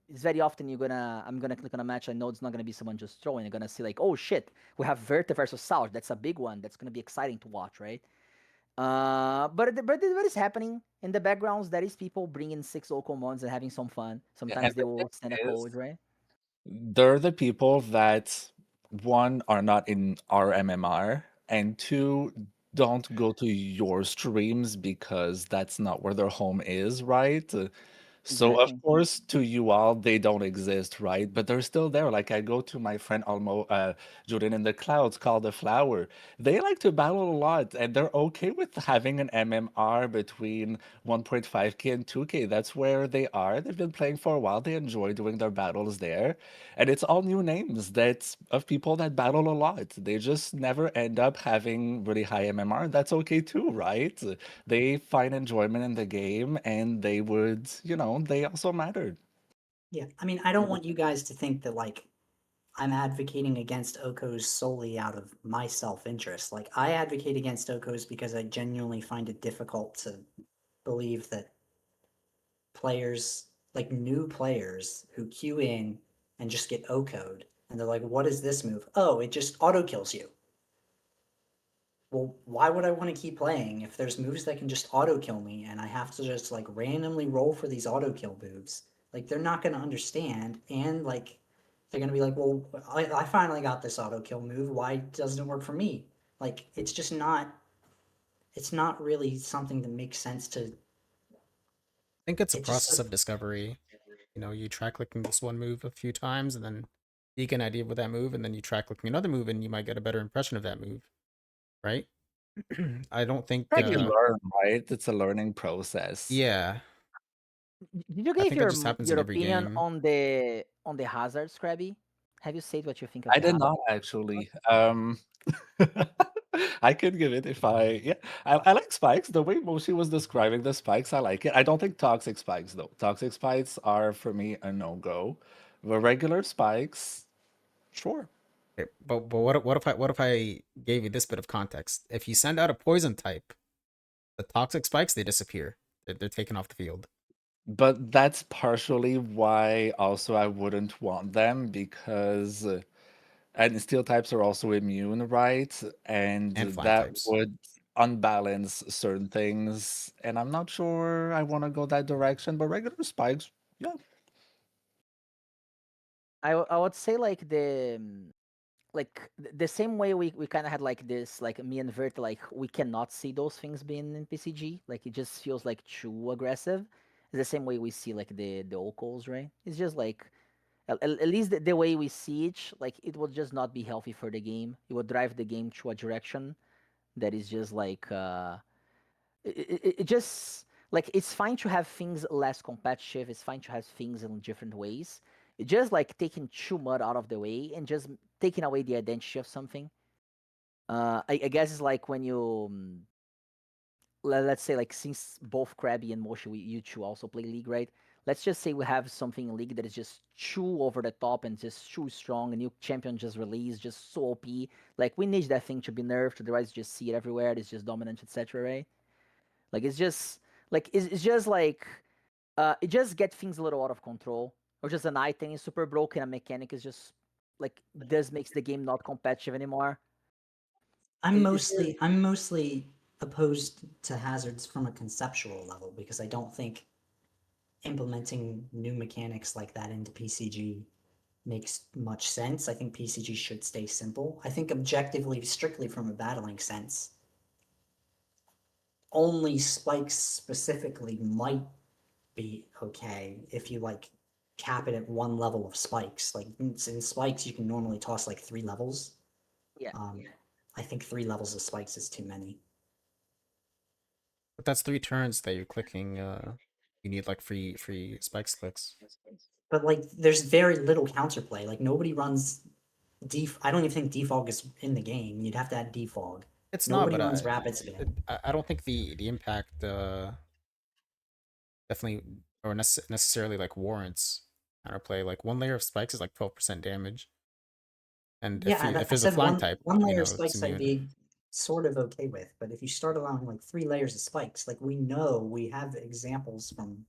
it's very often I'm gonna click on a match. I know it's not gonna be someone just throwing. You're gonna see like, oh shit, we have Verte versus South. That's a big one. That's gonna be exciting to watch, right? But what is happening in the backgrounds? There is people bringing six Oko mons and having some fun.
Yeah,
Sometimes
and
they
the
will send a
thing is,
code, right?
they're the people that one are not in our MMR, and two don't go to your streams because that's not where their home is, right? So of
Exactly.
course to you all they don't exist, right? But they're still there. Like I go to my friend Jordan in the Clouds called the Flower. They like to battle a lot and they're okay with having an MMR between 1.5k and 2k. That's where they are. They've been playing for a while. They enjoy doing their battles there. And it's all new names that's of people that battle a lot. They just never end up having really high MMR. That's okay too, right? They find enjoyment in the game and they would, they also mattered.
Yeah, I mean, I don't want you guys to think that like I'm advocating against Okos solely out of my self-interest. Like I advocate against Okos because I genuinely find it difficult to believe that players, like new players who queue in and just get O-code and they're like, what is this move? Oh, it just auto kills you. Well, why would I want to keep playing if there's moves that can just auto kill me and I have to just like randomly roll for these auto kill moves? Like they're not going to understand, and like they're going to be like, well, I finally got this auto kill move. Why doesn't it work for me? Like it's just not. It's not really something that makes sense to.
I think it's a
It just
process of discovery. You know, you try clicking this one move a few times, and then you get an idea with that move, and then you try clicking another move, and you might get a better impression of that move, right? I don't think.
You learn, right? It's a learning process.
Yeah,
Did you
I
give
think that just happens in
your
every
opinion
game.
on the hazards, Krabby? Have you said what you think of
I
the
did
hazard?
not actually. I could give it if yeah. I like spikes. The way Moshi was describing the spikes, I like it. I don't think toxic spikes though. Toxic spikes are for me a no-go. The regular spikes, sure.
Okay, but what if I gave you this bit of context? If you send out a poison type, the toxic spikes they disappear. They're taken off the field.
But that's partially why also I wouldn't want them because and steel types are also immune, right? And
And flying
that
types.
would unbalance certain things. And I'm not sure I want to go that direction, but regular spikes, yeah.
I would say like the same way we kind of had like this, like me and Vert, like we cannot see those things being in PCG, like it just feels like too aggressive. It's the same way we see like the Ocos, right? It's just like at least the way we see it, like it would just not be healthy for the game. It would drive the game to a direction that is just like it just like it's fine to have things less competitive. It's fine to have things in different ways. It's just like taking too much out of the way and just taking away the identity of something. I guess it's like when you let's say like since both Krabby and Moshi, you two also play League, right? Let's just say we have something in League that is just too over the top and just too strong. A new champion just released, just so OP. Like we need that thing to be nerfed, otherwise you just see it everywhere. It's just dominant, etc. Right? Like it's just it's just like it just get things a little out of control, or just an item is super broken, a mechanic is just like this makes the game not competitive anymore.
I'm
It's
mostly opposed to hazards from a conceptual level because I don't think implementing new mechanics like that into PCG makes much sense. I think PCG should stay simple. I think objectively, strictly from a battling sense, only spikes specifically might be okay if you like cap it at one level of spikes. Like in spikes, you can normally toss like 3 levels.
yeah.
I think 3 levels of spikes is too many.
But that's 3 turns that you're clicking. You need like free spikes clicks.
But like, there's very little counterplay. Like nobody runs I don't even think defog is in the game. You'd have to add defog.
It's not,
Nobody
but
runs rapid spin.
I don't think the impact definitely or necessarily like warrants counterplay. Like 1 layer of spikes is like 12% damage, and
Yeah,
if
I
it's a
said
flying type,
one
you
layer
know,
of
it's
spikes I'd
immune.
be sort of okay with, but if you start allowing like 3 layers of spikes, like we know we have examples from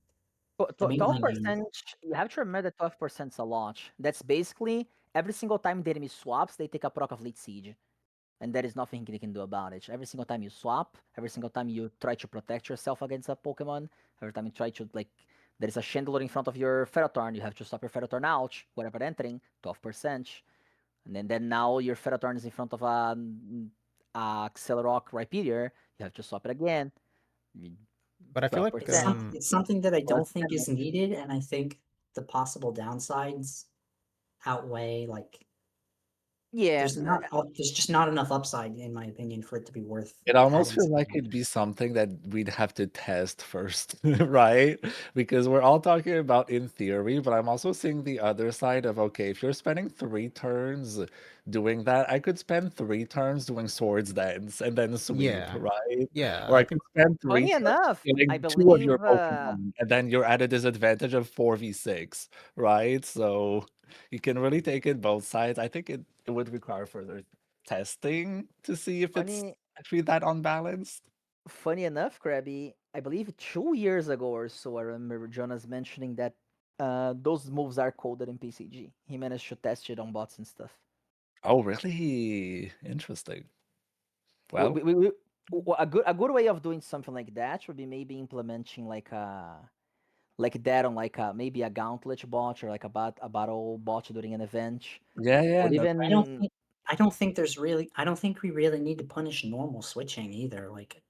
the mainline game.
12%, you have to remember that 12% is a lot. That's basically every single time the enemy swaps, they take a proc of Lead Siege. And there is nothing they can do about it. Every single time you swap, every single time you try to protect yourself against a Pokemon, every time you try to, like, there is a Chandelure in front of your Ferrothorn, you have to stop your Ferrothorn out, whatever entering, 12%. And then now your Ferrothorn is in front of a Accelerock Rhyperior, you have to swap it again.
But I feel like
12%.
It's something that I
Plus
don't think is
damage.
needed, and I think the possible downsides outweigh like
Yeah,
there's just not enough upside in my opinion for it to be worth
It almost
adding
feels like
something.
it'd be something that we'd have to test first, right? Because we're all talking about in theory, but I'm also seeing the other side of okay, if you're spending 3 turns doing that, I could spend 3 turns doing Swords Dance and then sweep,
yeah,
right?
yeah.
Or
I
I
think
could spend three
funny
turns
enough, I
killing 2 of your
believe
Pokemon, and then you're at a disadvantage of 4v6, right? So you can really take it both sides. I think it would require further testing to see if it's
funny
actually that unbalanced.
funny enough, Krabby, I believe 2 years ago or so, I remember Jonas mentioning that those moves are coded in PCG. He managed to test it on bots and stuff.
Oh, really? Interesting.
We,
Well,
we, we, a good way of doing something like that would be maybe implementing like that on like maybe a gauntlet bot or like a battle bot during an event,
yeah,
or
no,
even
I don't think we really need to punish normal switching either. Like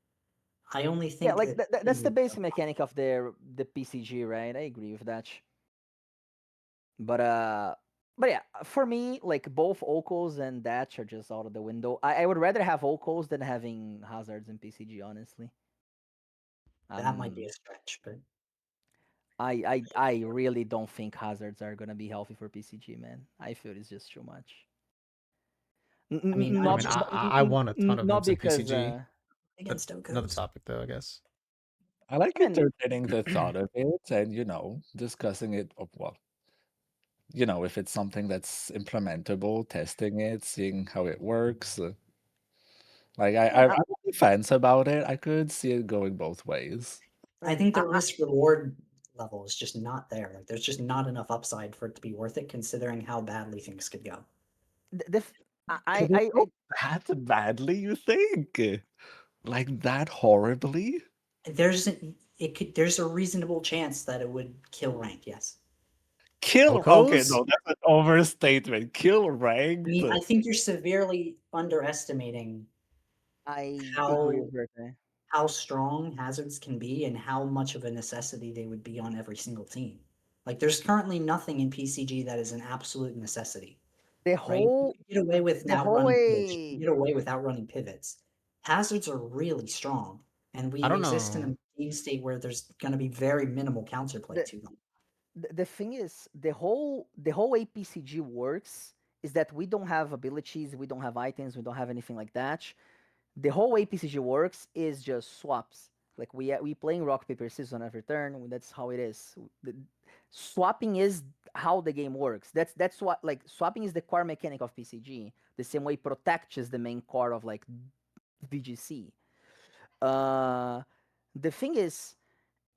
I only
yeah,
think
like
that
that's the basic mechanic of the PCG, right? I agree with that. But but yeah, for me, like both Ocos and Datch are just out of the window. I would rather have Ocos than having hazards in PCG, honestly.
that might be a stretch, but
I really don't think hazards are gonna be healthy for PCG, man. I feel it's just too much.
I mean,
I
I'm
mean
just
I want a ton of them
Not
in
because
PCG. But
against
another
Okos.
topic though, I guess.
I like
I mean,
entertaining the thought of it and, discussing it. Well, if it's something that's implementable, testing it, seeing how it works. Like
yeah,
I'm on the fence about it. I could see it going both ways.
I think the risk reward level is just not there. Like there's just not enough upside for it to be worth it considering how badly things could go.
the, f-
Could it go that badly, you think? Like that horribly?
There's a reasonable chance that it would kill rank, yes.
Kill okay,
Okos?
no, that's an overstatement. Kill
I
ranked?
mean, I think you're severely underestimating
I agree
how
with Bertrand.
how strong hazards can be and how much of a necessity they would be on every single team. Like, there's currently nothing in PCG that is an absolute necessity,
The
right? You
whole
can get away with
the whole
outrunning pivots. You can
way
get away with outrunning pivots. Hazards are really strong, and we
I don't
exist in
know.
a game state where there's going to be very minimal counterplay to them.
the thing is the whole APCG works is that we don't have abilities, we don't have items, we don't have anything like that. The whole APCG works is just swaps. Like we playing rock paper scissors on every turn. That's how it is. Swapping is how the game works. That's what, like, swapping is the core mechanic of PCG. The same way protect is the main core of like VGC. The thing is,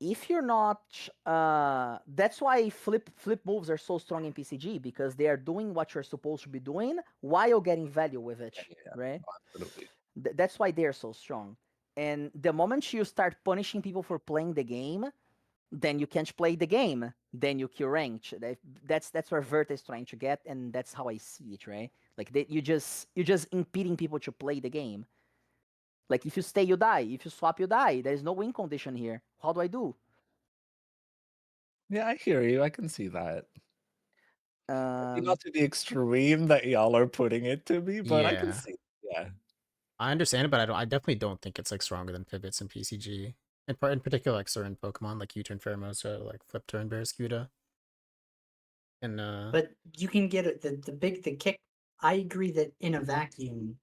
if you're not that's why flip moves are so strong in PCG, because they are doing what you're supposed to be doing while getting value with it,
Yeah,
right?
absolutely.
That's why they're so strong. And the moment you start punishing people for playing the game, then you can't play the game. Then you kill ranked. That's where Vert is trying to get, and that's how I see it, right? Like you're just impeding people to play the game. Like if you stay, you die. If you swap, you die. There's no win condition here. How do I do?
Yeah, I hear you. I can see that. Maybe
Um,
not to the extreme that y'all are putting it to me, but I can
Yeah,
see. Yeah.
I understand it, but I definitely don't think it's like stronger than pivots in PCG. In particular, like certain Pokemon like U-turn Pheromosa, like Flip Turn Barraskewda, and
But you can get it. The kick. I agree that in a vacuum,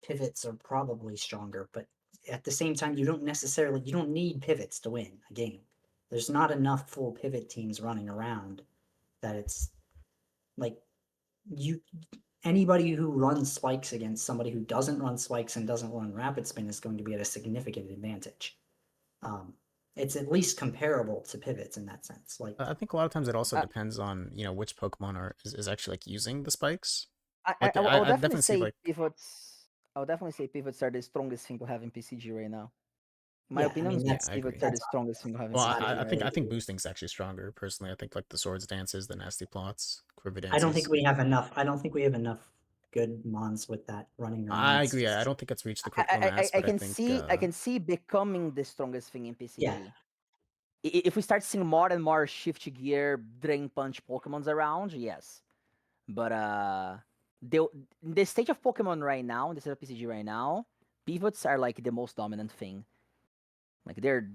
pivots are probably stronger, but at the same time, you don't need pivots to win a game. There's not enough full pivot teams running around that it's like you anybody who runs spikes against somebody who doesn't run spikes and doesn't run rapid spin is going to be at a significant advantage. Um, it's at least comparable to pivots in that sense. Like,
I think a lot of times it also
I,
depends on which Pokemon is actually like using the spikes.
I,
Like
I will
I
definitely
definitely see
say
like
pivots. I would definitely say pivots are the strongest thing to have in PCG right now. In my
yeah, I
opinion,
mean
yeah, I
pivots
agree.
are the
that's
strongest thing to have in
Well,
obvious. I
PCG right
I
now.
think boosting's actually stronger personally. I think like the swords dances, the nasty plots, quiver
I don't think
dances.
we have enough. I don't think we have enough good mons with that running around.
I
It's
agree. I
just
don't think it's reached the critical mass,
I
but I
can
think
see becoming the strongest thing in
yeah.
PCG. If we start seeing more and more shift gear, drain punch Pokemons around, yes. But the the stage of Pokemon right now, in the state of PCG right now, pivots are like the most dominant thing. Like they're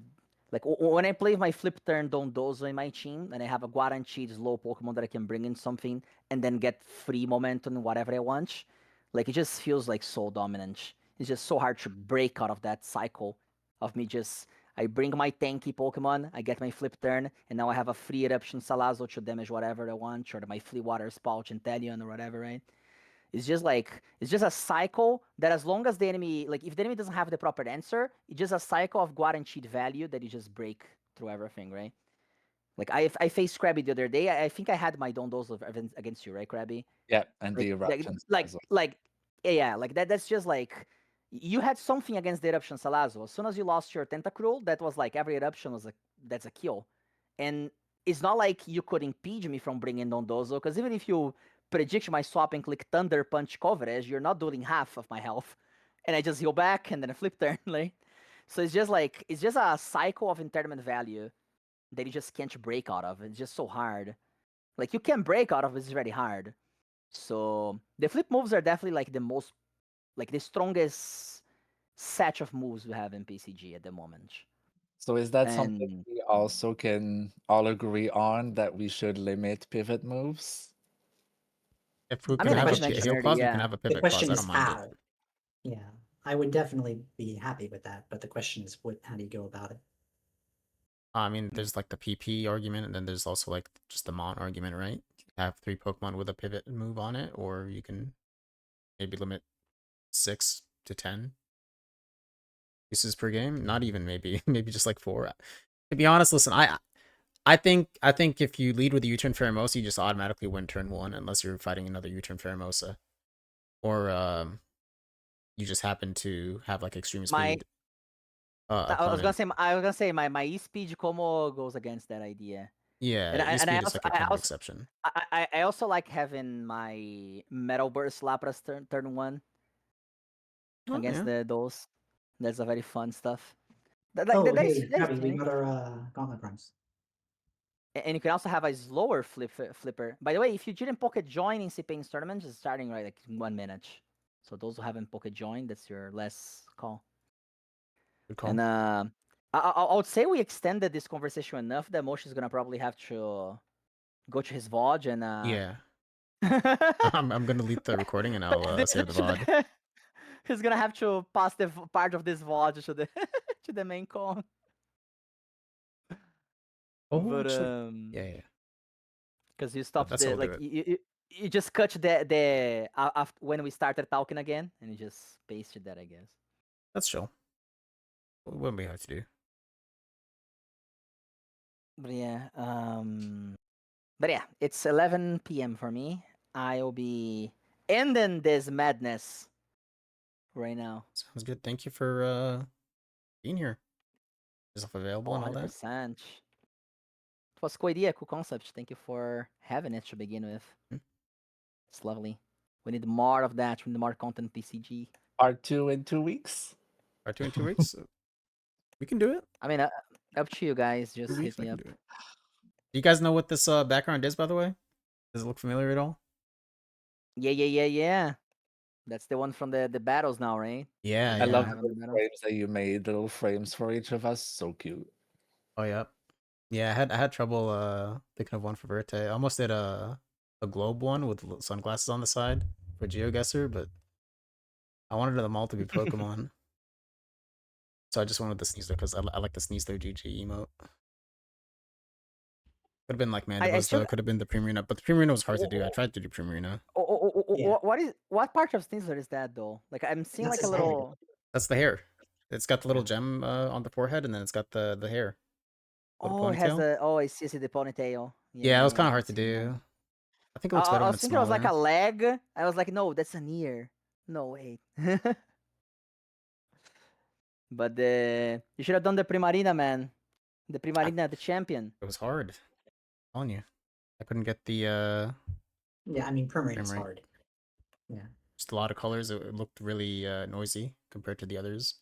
like when I play my flip turn Dondozo in my team, and I have a guaranteed slow Pokemon that I can bring in something and then get free momentum whatever I want. Like it just feels like so dominant. It's just so hard to break out of that cycle of me just I bring my tanky Pokemon, I get my flip turn, and now I have a free eruption Salazo to damage whatever I want, or my free water spout Inteleon or whatever, right? It's just a cycle that as long as the enemy, like if the enemy doesn't have the proper answer, it's just a cycle of guaranteed value that you just break through everything, right? Like I faced Krabby the other day. I think I had my Dondozo against you, right, Krabby?
Yeah, and the eruptions as well.
Yeah, like that. That's just like you had something against the eruption Salazo. As soon as you lost your Tentacruel, that was like every eruption was that's a kill, and it's not like you could impede me from bringing Dondozo, because even if you predict my swap and click Thunder Punch coverage, you're not doing half of my health, and I just heal back and then a flip turn, right? So it's just a cycle of interdiment value that you just can't break out of. It's just so hard. Like you can break out of it, it's very hard. So the flip moves are definitely like the strongest set of moves we have in PCG at the moment.
So is that something
And
we also can all agree on, that we should limit pivot moves?
if we
I
can
mean,
The
I
have
can
a
question
mention
is
heal
already,
clause, we can
yeah.
have a
the
pivot clause.
question
I
is
don't mind it.
how. Yeah, I would definitely be happy with that, but the question is how do you go about it?
I mean, there's like the PP argument, and then there's also like just the Mon argument, right? You have 3 Pokemon with a pivot move on it, or you can maybe limit 6 to 10 uses per game. Not even maybe, maybe just like 4. To be honest, listen, I think if you lead with a U-turn Pheromosa, you just automatically win turn 1 unless you're fighting another U-turn Pheromosa, or you just happen to have like extreme
My
speed opponent.
I was gonna say my e-speed como goes against that idea.
Yeah,
And
E-speed is like a kind of exception.
I also like having my Metal Burst Lapras turn 1
Oh
against
yeah.
those. That's a very fun stuff.
Oh,
That is
hey, Krabby, we got our gauntlet primes.
And you can also have a slower flipper. By the way, if you didn't pocket join in CPA's tournament, it's starting right like in 1 minute. So those who haven't pocket joined, that's your last call.
Good call.
And I would say we extended this conversation enough that Moshi is gonna probably have to go to his VOD and
Yeah. I'm gonna delete the recording and I'll save the VOD.
He's gonna have to pass the part of this VOD to the to the main con.
Oh,
But
actually, yeah.
because you stopped
That's how
the
we'll do
like
it.
you just cut the after when we started talking again, and you just pasted that, I guess.
That's chill. It wouldn't be hard to do.
But yeah, it's 11 p.m. for me. I'll be ending this madness right now.
Sounds good. Thank you for being here. Yourself available and all that.
100%. It was cool idea, cool concept. Thank you for having it to begin with. It's lovely. We need more of that. We need more content PCG.
Part 2 in 2 weeks.
Part 2 in 2 weeks. We can do it.
I mean, up to you guys.
2
Just
weeks,
hit me up.
Do you guys know what this background is, by the way? Does it look familiar at all?
Yeah. That's the one from the battles now, right?
Yeah,
I
yeah.
love the frames that you made, little frames for each of us. So cute.
Oh yeah. Yeah, I had trouble thinking of one for Verte. I almost did a globe one with sunglasses on the side for GeoGuessr, but I wanted them all to be Pokemon. So I just went with the Sneasler because I like the Sneasler GG emote. Could have been like Mandibuzz though. Could have been the Primarina, but the Primarina was hard to do. I tried to do Primarina.
Yeah. What part of Sneasler is that though? Like I'm seeing
That's
like a little.
head.
That's the hair. It's got the little gem on the forehead, and then it's got the hair.
Oh, it has the. Oh, I see the ponytail.
Yeah, it was kind of
I
hard to
see
do.
that.
I think it looks better
I
when
was
it's
thinking it was like a
smaller.
leg. I was like, no, that's an ear. No, wait. But you should have done the Primarina, man. The Primarina, the champion.
It was hard. I'm telling you, I couldn't get the
Yeah, I mean, Primarina is
frame rate.
hard. Yeah.
Just a lot of colors. It looked really noisy compared to the others.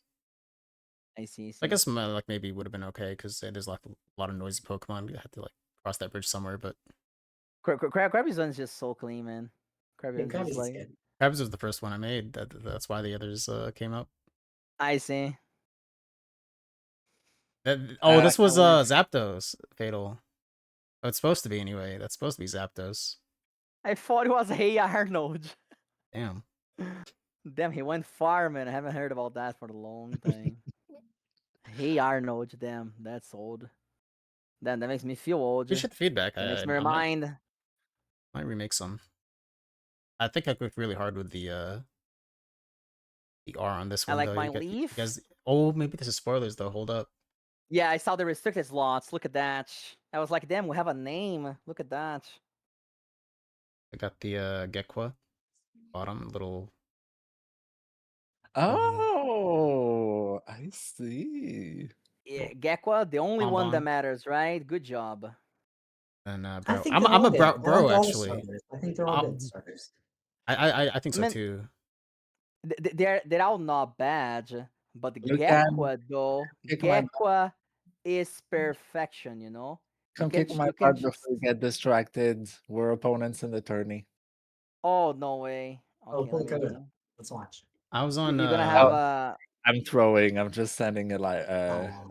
I see.
I guess like maybe would have been okay because there's like a lot of noisy Pokemon. You had to like cross that bridge somewhere, but
Krabby's one is just so clean, man.
Yeah,
Krabby's
Krabby's
just like.
good.
Krabs was the first one I made. That's why the others came up.
I see.
This was Zapdos Fatal. Oh, it's supposed to be anyway. That's supposed to be Zapdos.
I thought it was Hey Arnold.
Damn.
Damn, he went far, man. I haven't heard about that for a long time. Hey Arnold, damn, that's old. Damn, that makes me feel old.
Appreciate the feedback.
That makes
I
me remind.
might remake some. I think I clicked really hard with the R on this one.
I like
though.
my
You
leaf.
guys, oh, maybe this is spoilers though. Hold up.
Yeah, I saw the restricted slots. Look at that. I was like, damn, we have a name. Look at that.
I got the Gekwa bottom little.
Oh, I see.
Yeah, Gekwa, the only one that
Bonbon.
matters, right? Good job.
And
I
bro,
think
I'm a
good. I
bro
like all the
actually.
starters. I think they're all good starters.
I think so
Man,
too.
They're all not bad, but
You
Gekwa though,
kick my butt.
Gekwa is perfection. You know.
Come kick my butt before you get distracted. We're opponents in the tourney.
Oh no way.
Oh,
Okay,
pull code up. Let's watch.
I was on.
You're gonna have a.
I'm throwing. I'm just sending it like.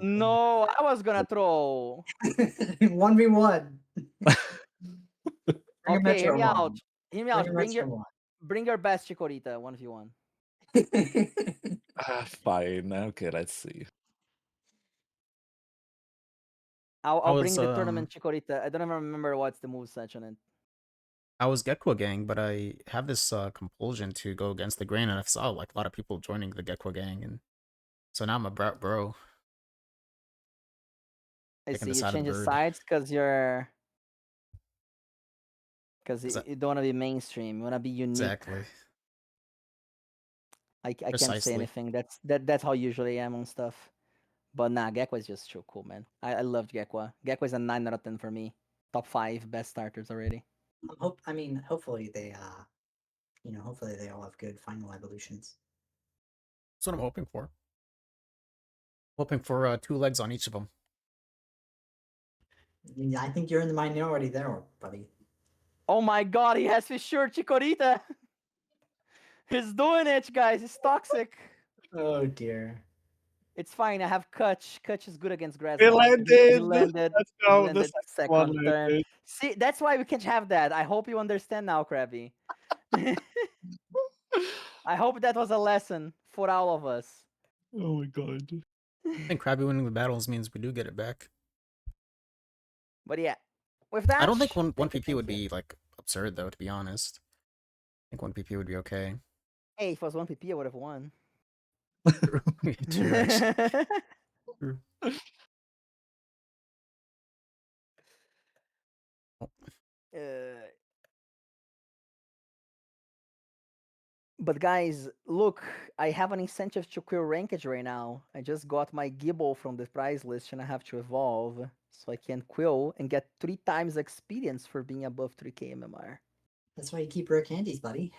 No, I was gonna throw.
1v1.
Okay, hear me out. Hear me out. Bring your best Chikorita 1v1.
Fine. Okay, let's see.
I'll bring the tournament Chikorita. I don't even remember what's the moveset on it.
I was Gekwa gang, but I have this compulsion to go against the grain, and I saw like a lot of people joining the Gekwa gang, and so now I'm a bro.
I see you change sides because you're. Because you don't want to be mainstream. You want to be unique.
Exactly.
I can't say anything. That's how usually I am on stuff. But nah, Gekwa is just too cool, man. I loved Gekwa. Gekwa is a 9 out of 10 for me. Top 5 best starters already.
Hopefully they hopefully they all have good final evolutions.
That's what I'm hoping for. Hoping for 2 legs on each of them.
Yeah, I think you're in the minority there, buddy.
Oh my god, he has his shirt, Chikorita! He's doing it, guys. It's toxic.
Oh dear.
It's fine. I have Kutch. Kutch is good against grass.
We
He
landed.
landed.
Let's
He
go. The
landed
second one
second turn.
landed.
See, that's why we can't have that. I hope you understand now, Krabby. I hope that was a lesson for all of us.
Oh my god.
I think Krabby winning the battles means we do get it back.
But yeah, with that,
I don't think one
thank you,
PP would
thank you.
be like absurd though, to be honest. I think 1 PP would be okay.
Hey, if it was 1 PP, I would have won.
True, actually. True.
But guys, look, I have an incentive to quill rankage right now. I just got my Gibble from the prize list and I have to evolve. So I can quill and get 3 times experience for being above 3k MMR.
That's why you keep rare candies, buddy.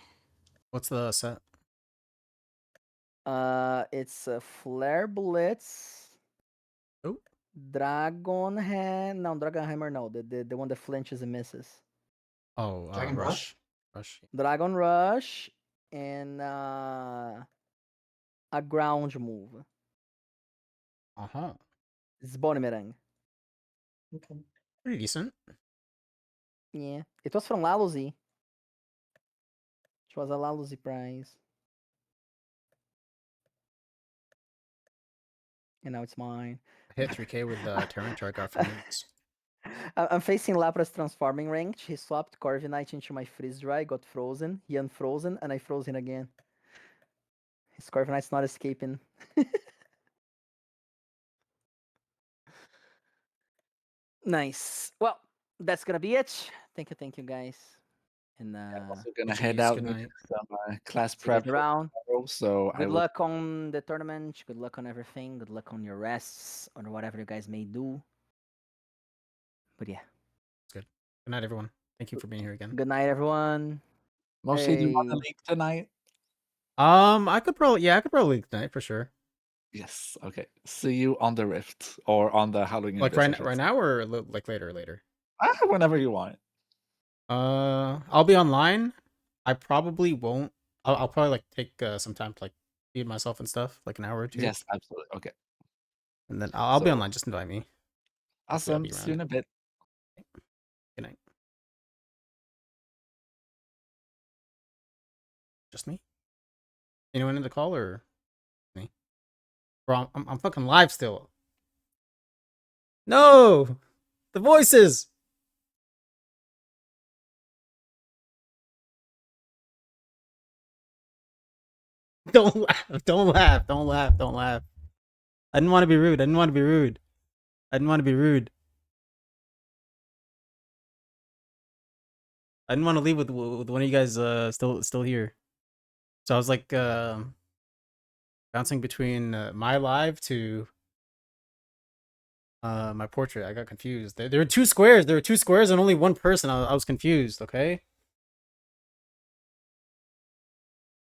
What's the set?
It's a Flare Blitz.
Oh.
Dragon Hammer. No, Dragon Hammer, no. The one that flinches and misses.
Oh,
Dragon Rush?
Rush.
Dragon Rush and a ground move.
Uh-huh.
It's Bonimerang.
Okay.
Pretty decent.
Yeah. It was from Laluzi. It was a Laluzi prize. And now it's mine.
I hit 3k with the Tyranitar I got from Moods.
I'm facing Lapras transforming range. He swapped Corviknight into my freeze dry, got frozen. He unfrozen, and I froze him again. His Corviknight's not escaping. Nice. Well, that's gonna be it. Thank you, guys. And
I'm also gonna
GG's,
head out
good
and
night.
do some class
see you guys
prep
around.
tomorrow, so I
Good
will.
luck on the tournament. Good luck on everything. Good luck on your rests or whatever you guys may do. But yeah.
Good night, everyone. Thank you for being here again.
Good night, everyone.
Mostly, do you want to
Hey.
leak tonight?
I could probably leak tonight for sure.
Yes. Okay. See you on the Rift or on the Halloween.
Like right now or like later.
Whenever you want.
I'll be online. I probably won't. I'll probably like take some time to like feed myself and stuff, like an hour or 2.
Yes, absolutely. Okay.
And then I'll be
So-
online. Just invite me.
Awesome.
be
See you in a bit.
Good night. Just me? Anyone in the call or me? Bro, I'm fucking live still. No! The voices! Don't laugh. Don't laugh. Don't laugh. Don't laugh. I didn't want to be rude. I didn't want to be rude. I didn't want to be rude. I didn't want to leave with one of you guys still here. So I was like bouncing between my live to my portrait. I got confused. There were 2 squares. There were 2 squares and only one person. I was confused, okay?